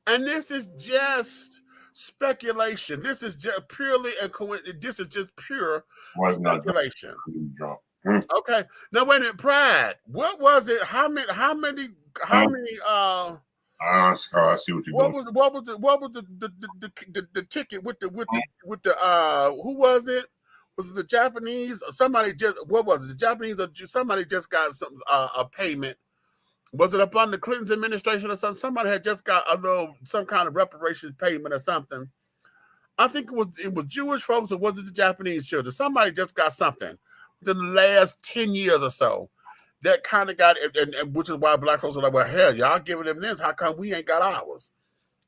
And this is just speculation. This is just purely a coincidence. This is just pure speculation. Okay. Now wait a minute, Pride. What was it? How many I
see what you're doing.
What was the ticket with the who was it? Was it the Japanese? Somebody just what was it? The Japanese or somebody just got some a payment. Was it upon the Clinton administration or something? Somebody had just got some kind of reparations payment or something. I think it was Jewish folks or was it the Japanese children? Somebody just got something within the last 10 years or so that kind of got it, and which is why black folks are like, well, hell, y'all giving them this. How come we ain't got ours?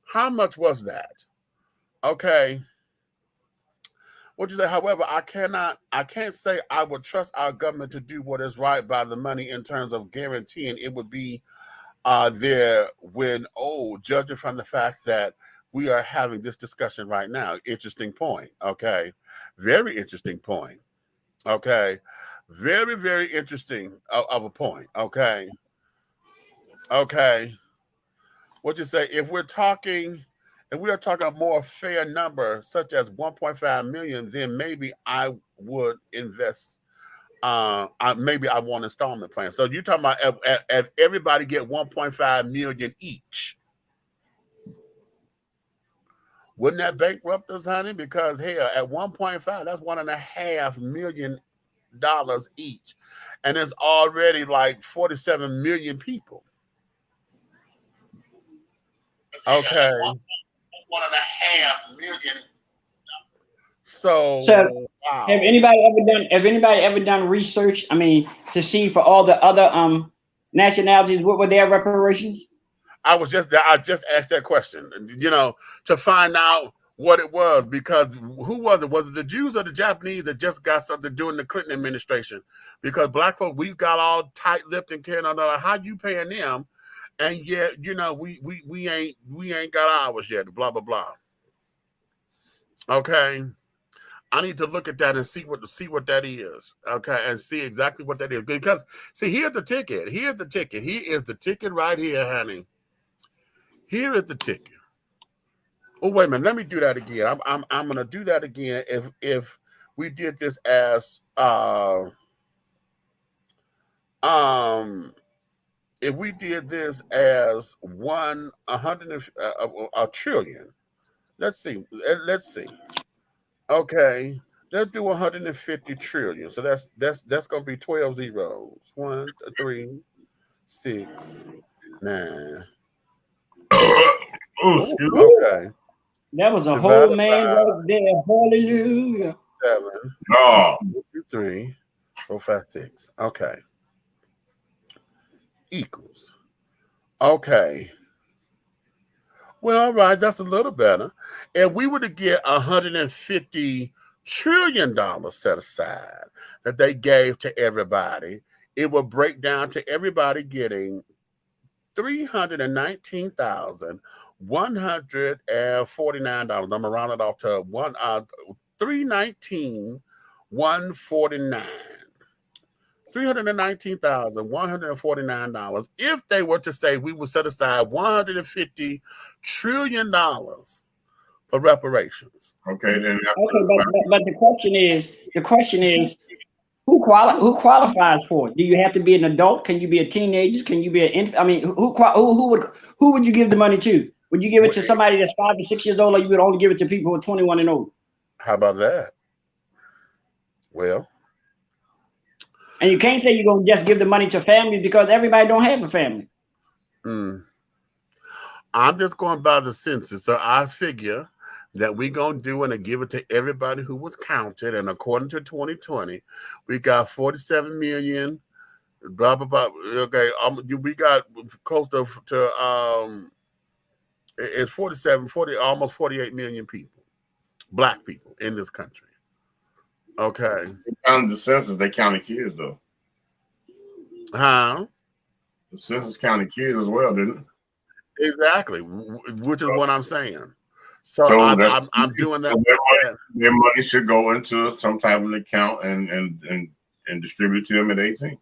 How much was that? Okay. What you say? However, I can't say I would trust our government to do what is right by the money in terms of guaranteeing it would be there when, judging from the fact that we are having this discussion right now. Interesting point. Okay. Very interesting point. Okay. Very, very interesting of a point. Okay. Okay. What you say? If we are talking a more fair number, such as 1.5 million, then maybe I would invest. Maybe I want an installment plan. So you're talking about if everybody get 1.5 million each. Wouldn't that bankrupt us, honey? Because hell, at 1.5, that's $1.5 million each. And it's already like 47 million people. Okay. 1.5 million. So wow.
Have anybody ever done research? I mean, to see for all the other nationalities, what were their reparations?
I just asked that question, to find out what it was, because who was it? Was it the Jews or the Japanese that just got something during the Clinton administration? Because black folk, we got all tight-lipped and carrying on. How you paying them? And yet, we ain't got ours yet. Blah blah blah. Okay, I need to look at that and see what that is. Okay, and see exactly what that is. Because see, here's the ticket. Here's the ticket. Here is the ticket right here, honey. Here is the ticket. Oh, wait a minute. Let me do that again. I'm gonna do that again if we did this as if we did this as a trillion. Let's see. Okay. Let's do 150 trillion. So that's gonna be 12 zeros. 1, 3, 6, 9. Okay.
That was a whole man right there. Hallelujah.
7, 2, 3, 4, 5, 6. Okay. Equals. Okay. Well, all right, that's a little better. If we were to get $150 trillion set aside that they gave to everybody, it would break down to everybody getting $319,149. I'm gonna round it off to $319,149. $319,149 if they were to say we would set aside $150 trillion for reparations.
Okay, then.
Okay, but the question is, who qualifies for it? Do you have to be an adult? Can you be a teenager? Can you be an infant? I mean, who would you give the money to? Would you give it to somebody that's 5 or 6 years old, or you would only give it to people who are 21 and older?
How about that? Well.
And you can't say you're going to just give the money to families because everybody don't have a family.
I'm just going by the census. So I figure that we're going to do and give it to everybody who was counted. And according to 2020, we got 47 million, blah, blah, blah. Okay, we got close to it's 40, almost 48 million people, black people in this country. Okay.
They counted the census, they counted kids, though.
Huh?
The census counted kids as well, didn't it?
Exactly, which is what I'm saying. So I'm doing that.
Their money should go into some type of account and distribute to them at 18.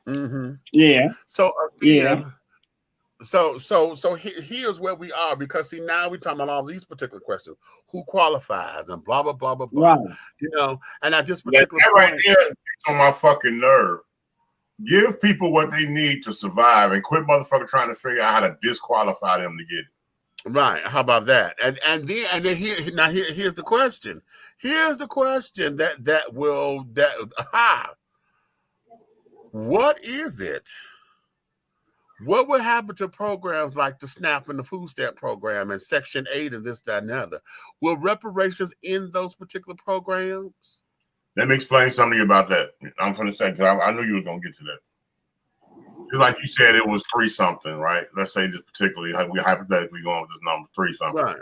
Mm-hmm.
Yeah.
So yeah. So here's where we are, because see, now we're talking about all these particular questions: who qualifies and blah blah blah blah blah.
Right.
And at this particular
point, right there, it's on my fucking nerve. Give people what they need to survive, and quit motherfucker trying to figure out how to disqualify them to get it.
Right. How about that? And then here's the question. Here's the question what is it? What would happen to programs like the SNAP and the food stamp program and Section 8 and this, that, and the other? Will reparations end those particular programs?
Let me explain something about that. I'm going to say, because I knew you were going to get to that. Just like you said, it was 3 something, right? Let's say just particularly, we're hypothetically going with this number, 3 something.
Right.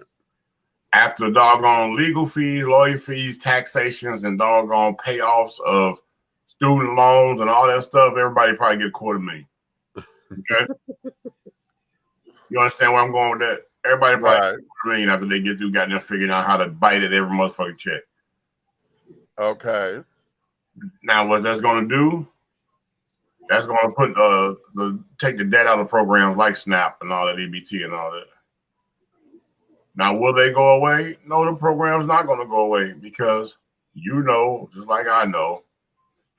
After doggone legal fees, lawyer fees, taxations, and doggone payoffs of student loans and all that stuff, everybody probably get $250,000. Okay? You understand where I'm going with that? Everybody probably get $250,000 after they get through goddamn figuring out how to bite at every motherfucking check.
Okay.
Now, what that's going to do, that's going to put take the debt out of programs like SNAP and all that, EBT and all that. Now, will they go away? No, the program's not going to go away because you know, just like I know,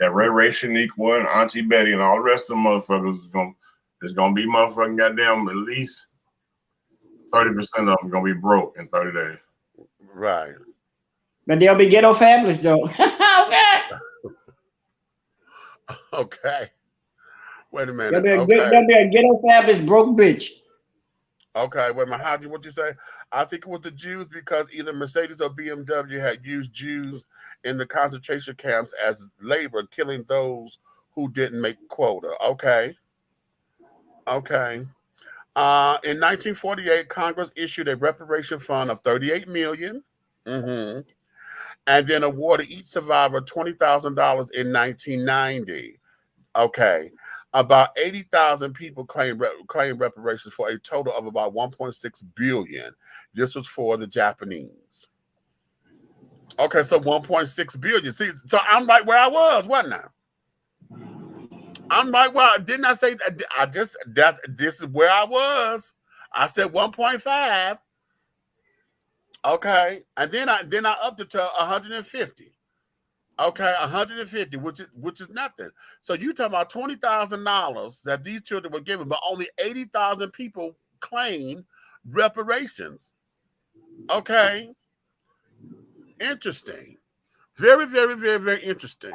that Ray Shaniqua and Auntie Betty and all the rest of the motherfuckers is going to be motherfucking goddamn at least 30% of them going to be broke in 30 days.
Right.
But they'll be ghetto fabulous though.
Okay. Wait a minute.
They'll be a ghetto fabulous broke bitch.
Okay, wait a minute. What you say? I think it was the Jews because either Mercedes or BMW had used Jews in the concentration camps as labor, killing those who didn't make quota. Okay. Okay. In 1948, Congress issued a reparation fund of $38 million. And then awarded each survivor $20,000 in 1990. Okay. About 80,000 people claimed reparations for a total of about 1.6 billion. This was for the Japanese. Okay, so 1.6 billion. See, so I'm right where I was, wasn't I? I'm right where didn't I say that? This is where I was. I said 1.5. Okay, and then I upped it to 150. Okay, 150, which is nothing. So you talking about $20,000 that these children were given, but only 80,000 people claim reparations. Okay, interesting. Very, very, very, very interesting.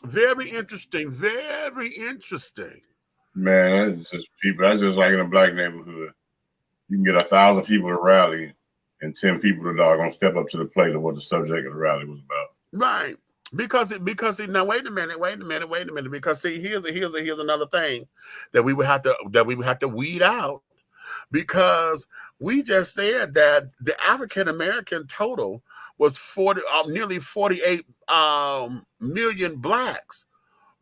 Very interesting. Very interesting.
Man, that's just people. That's just like in a black neighborhood. You can get 1,000 people to rally, and 10 people to gonna step up to the plate of what the subject of the rally was about.
Right. Because now wait a minute. Because see, here's another thing that we would have to weed out, because we just said that the African American total was nearly 48 million blacks.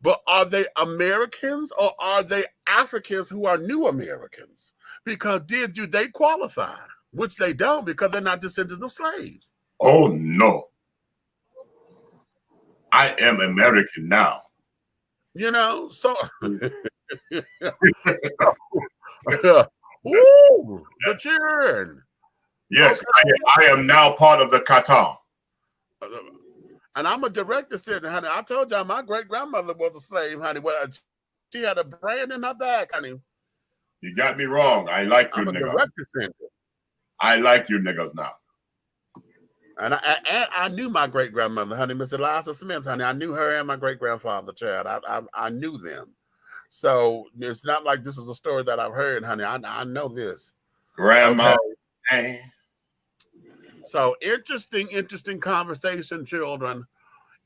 But are they Americans or are they Africans who are new Americans? Because do they qualify? Which they don't, because they're not descendants of slaves.
Oh no. I am American now.
You know, so ooh, the cheering.
Yes, okay. I am now part of the Qatar.
And I'm a direct descendant, honey. I told y'all my great grandmother was a slave, honey. Well, she had a brand in her back, honey.
You got me wrong. I like you, nigga. Direct descendant. I like you niggas now.
And I knew my great grandmother, honey, Miss Eliza Smith, honey. I knew her and my great grandfather, child. I knew them. So it's not like this is a story that I've heard, honey. I know this.
Grandma.
Okay. So interesting conversation, children.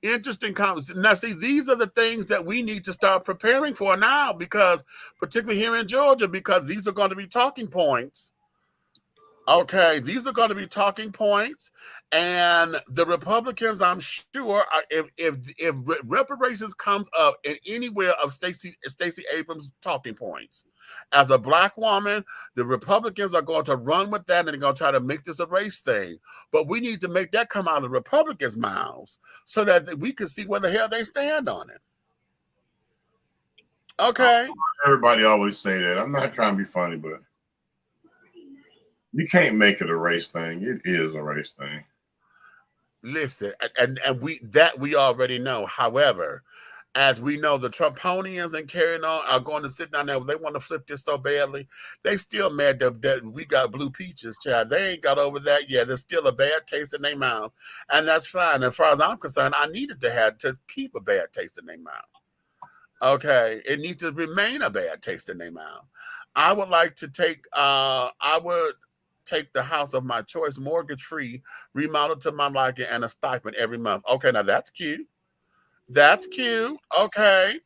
Interesting conversation. Now, see, these are the things that we need to start preparing for now, because particularly here in Georgia, because these are going to be talking points. Okay, these are going to be talking points, and the Republicans, I'm sure, if reparations comes up in anywhere of Stacey Abrams' talking points, as a black woman, the Republicans are going to run with that, and they're going to try to make this a race thing. But we need to make that come out of the Republicans' mouths so that we can see where the hell they stand on it. Okay.
Everybody always say that. I'm not trying to be funny, but you can't make it a race thing. It is a race thing.
Listen, and we already know. However, as we know, the Trumponians and carrying on are going to sit down there. They want to flip this so badly. They still mad that we got blue peaches, child. They ain't got over that yet. There's still a bad taste in their mouth, and that's fine. As far as I'm concerned, I needed to keep a bad taste in their mouth. Okay, it needs to remain a bad taste in their mouth. I would like to take I would take the house of my choice, mortgage free, remodeled to my liking, and a stipend every month. Okay, now that's cute. That's cute. Okay.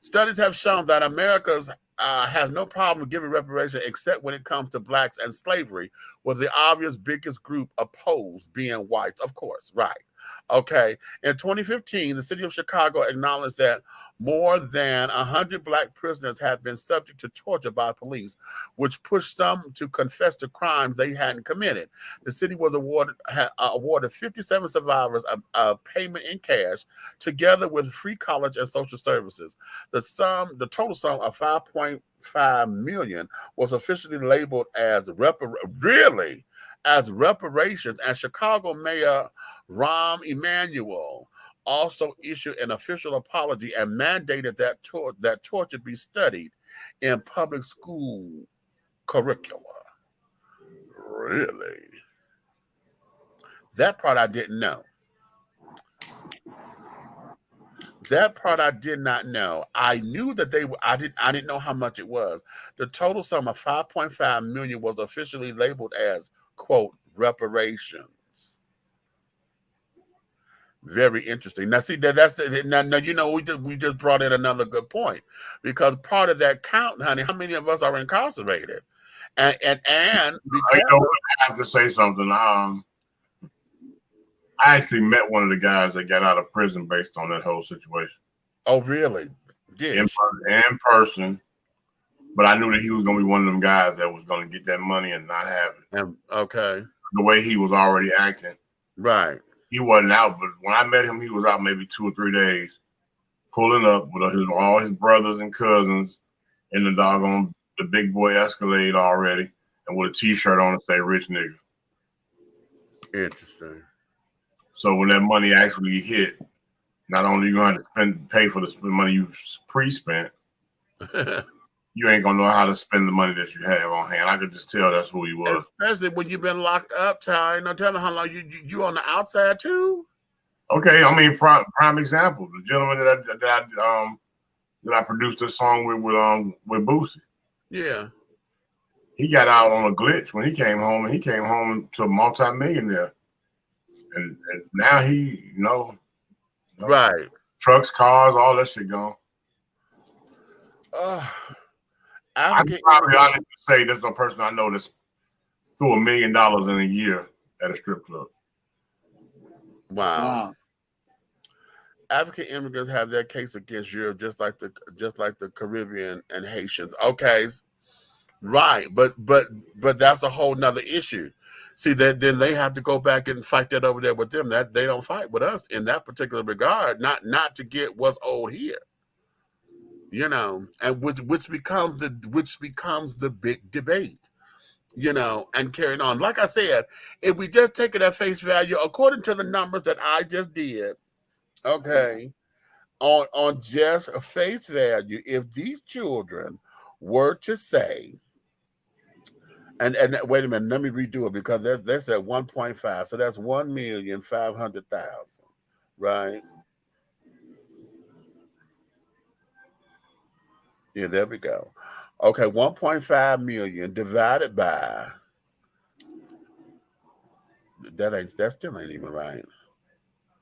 Studies have shown that America's has no problem giving reparation except when it comes to blacks and slavery, with the obvious biggest group opposed being whites, of course, right? Okay. In 2015, the city of Chicago acknowledged that more than 100 black prisoners had been subject to torture by police, which pushed some to confess to crimes they hadn't committed. The city was awarded 57 survivors a payment in cash, together with free college and social services. The total sum of $5.5 million was officially labeled as reparations, and Chicago Mayor Rahm Emanuel also issued an official apology and mandated that torture be studied in public school curricula. Really? That part I didn't know. That part I did not know. I knew that I didn't know how much it was. The total sum of $5.5 million was officially labeled as, quote, reparations. Very interesting. Now, see now you know we just brought in another good point, because part of that count, honey, how many of us are incarcerated, and because
I have to say something. I actually met one of the guys that got out of prison based on that whole situation.
Oh, really? Did
in person, but I knew that he was going to be one of them guys that was going to get that money and not have it.
Okay.
The way he was already acting,
right.
He wasn't out, but when I met him, he was out maybe 2 or 3 days, pulling up with all his brothers and cousins in the big boy Escalade already, and with a T-shirt on that say "Rich Nigga."
Interesting.
So when that money actually hit, not only you going to pay for the money you pre-spent, you ain't gonna know how to spend the money that you have on hand. I could just tell that's who he was.
Especially when you've been locked up, Ty. No telling how long you on the outside too.
Okay, I mean, prime example, the gentleman that I produced this song with Boosie.
Yeah.
He got out on a glitch when he came home, and he came home to a multi-millionaire. And now he,
right,
trucks, cars, all that shit gone. I'm probably honest to say there's no person I know that's threw $1 million in a year at a strip club.
Wow. African immigrants have their case against Europe, just like the Caribbean and Haitians. Okay, right, but that's a whole nother issue. See, then they have to go back and fight that over there with them. That they don't fight with us in that particular regard. Not to get what's owed here. And which becomes the big debate, and carrying on. Like I said, if we just take it at face value, according to the numbers that I just did, okay, on just face value, if these children were to say, and wait a minute, let me redo it, because that's at 1.5, so that's 1,500,000, right? Yeah, there we go. Okay, 1.5 million divided by that still ain't even right,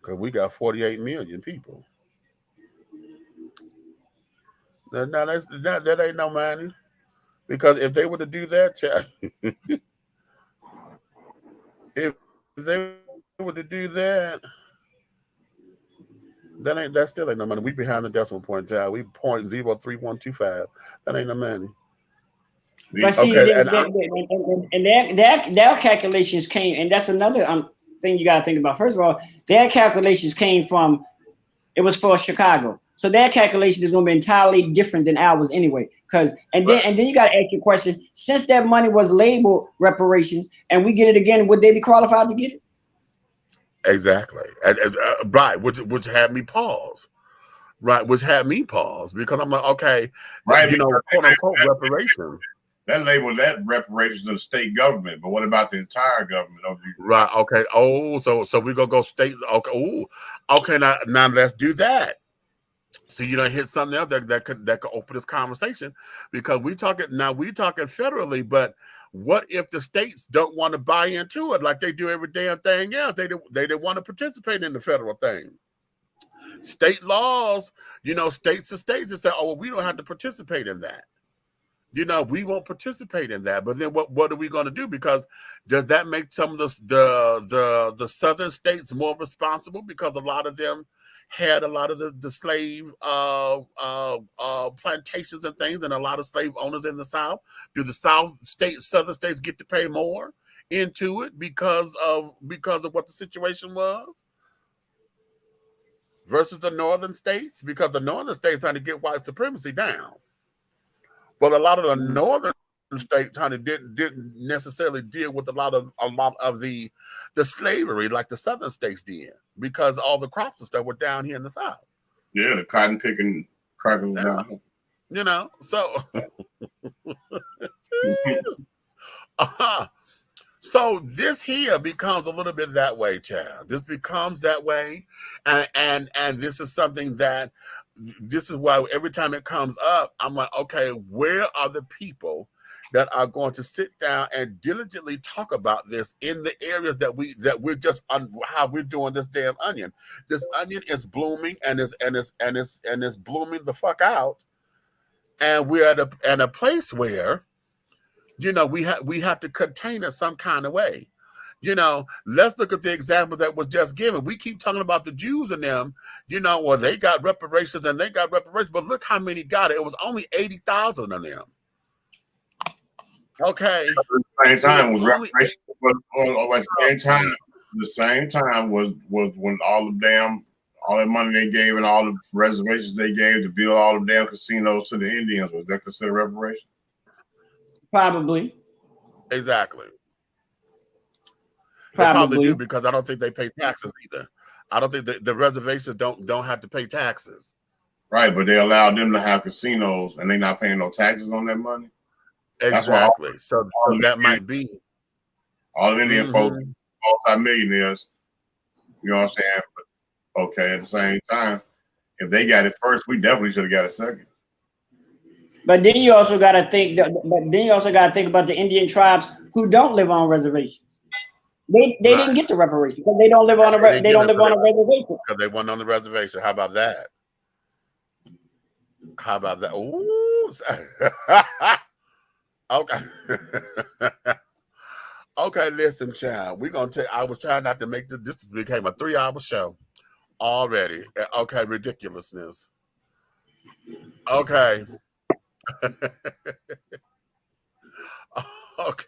because we got 48 million people. That ain't no money, because if they were to do that, if they were to do that, that still ain't no money. We behind the decimal point, child. We 0.03125. That ain't no money.
But see,
okay,
their calculations came, and that's another thing you got to think about. First of all, their calculations came from, it was for Chicago, so their calculation is going to be entirely different than ours anyway. Then you got to ask your question: since that money was labeled reparations, and we get it again, would they be qualified to get it?
Exactly, right. Which had me pause. Right, which had me pause, because I'm like, okay,
right,
quote unquote reparation.
That labeled that reparations to the state government, but what about the entire government?
Right. Okay. Oh, so we're gonna go state. Okay. Oh, okay. Now let's do that. So you don't hit something else that could open this conversation, because we talking federally, but what if the states don't want to buy into it like they do every damn thing else? They don't want to participate in the federal thing. State laws, states to states, and say, oh, well, we don't have to participate in that. We won't participate in that. But then what are we going to do? Because does that make some of the southern states more responsible, because a lot of them had a lot of the slave plantations and things, and a lot of slave owners in the South? Do the southern states get to pay more into it because of what the situation was, versus the northern states? Because the northern states trying to get white supremacy down. Well, a lot of the northern states kind of didn't necessarily deal with a lot of the slavery like the southern states did, because all the crops and stuff were down here in the South.
Yeah, the cotton picking crackers down.
So so this here becomes a little bit that way, child. This becomes that way, and this is something that. This is why every time it comes up, I'm like, okay, where are the people that are going to sit down and diligently talk about this in the areas that we're just how we're doing this damn onion? This onion is blooming and is blooming the fuck out, and we're at a place where, we have to contain it some kind of way. Let's look at the example that was just given. We keep talking about the Jews and them, well, they got reparations, but look how many got it. It was only 80,000 of them. Okay.
At the same time was reparations. The same time was when all that money they gave and all the reservations they gave to build all the damn casinos to the Indians. Was that considered reparation?
Probably.
Exactly. They probably do, because I don't think they pay taxes either. I don't think the reservations don't have to pay taxes.
Right, but they allowed them to have casinos and they're not paying no taxes on that money.
Exactly. So that might be.
All the Indian folks, multi-millionaires, you know what I'm saying? But okay, at the same time, if they got it first, we definitely should have got it second.
But then you also got to think. About the Indian tribes who don't live on reservations. They didn't get the reparations because they don't live on a reservation.
Because they weren't on the reservation. How about that? Ooh. Okay. Okay, listen, child. We're gonna take. I was trying not to make this. This became a 3-hour show already. Okay, ridiculousness. Okay. Okay.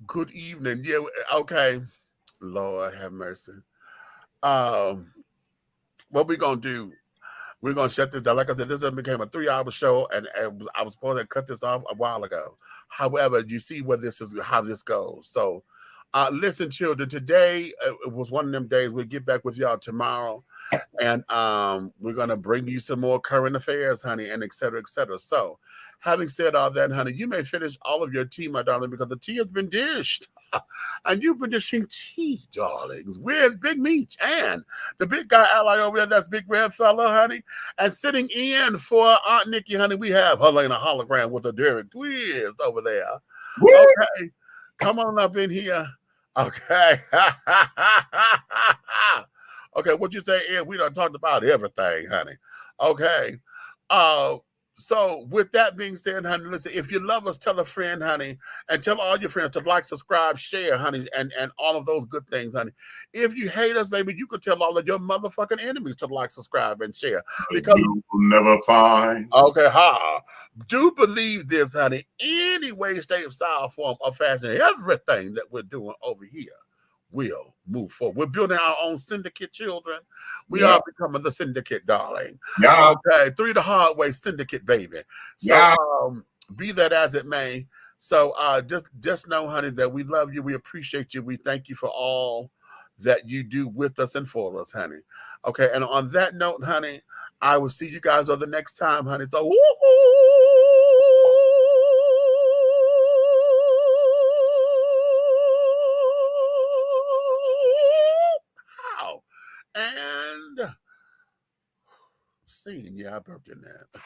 Good evening. Yeah, okay. Lord have mercy. What we gonna do? We're gonna shut this down. Like I said, this became a 3-hour show, and I was supposed to cut this off a while ago. However, you see how this goes. So, listen, children. Today it was one of them days. We'll get back with y'all tomorrow, and we're gonna bring you some more current affairs, honey, and et cetera, et cetera. So, having said all that, honey, you may finish all of your tea, my darling, because the tea has been dished. And you've been dishing tea, darlings. Where's Big Meech and the big guy ally over there? That's Big Red Fella, honey. And sitting in for Aunt Nikki, honey, we have Helena Hologram with a Derek Twist over there. Okay, come on up in here. Okay. Okay, what you say, Ed? We done talked about everything, honey. Okay. So with that being said, honey, listen, if you love us, tell a friend, honey, and tell all your friends to like, subscribe, share, honey, and all of those good things, honey. If you hate us, baby, you could tell all of your motherfucking enemies to like, subscribe, and share. Because
you will never find.
Okay, do believe this, honey. Any way, state, style, form, or fashion, everything that we're doing over here will move forward. We're building our own syndicate, children. We are becoming the syndicate, darling. Okay, 3 the hard way syndicate, baby. So be that as it may. So just know, honey, that we love you. We appreciate you. We thank you for all that you do with us and for us, honey. Okay, and on that note, honey, I will see you guys on the next time, honey. So and scene. Yeah, I burped in that.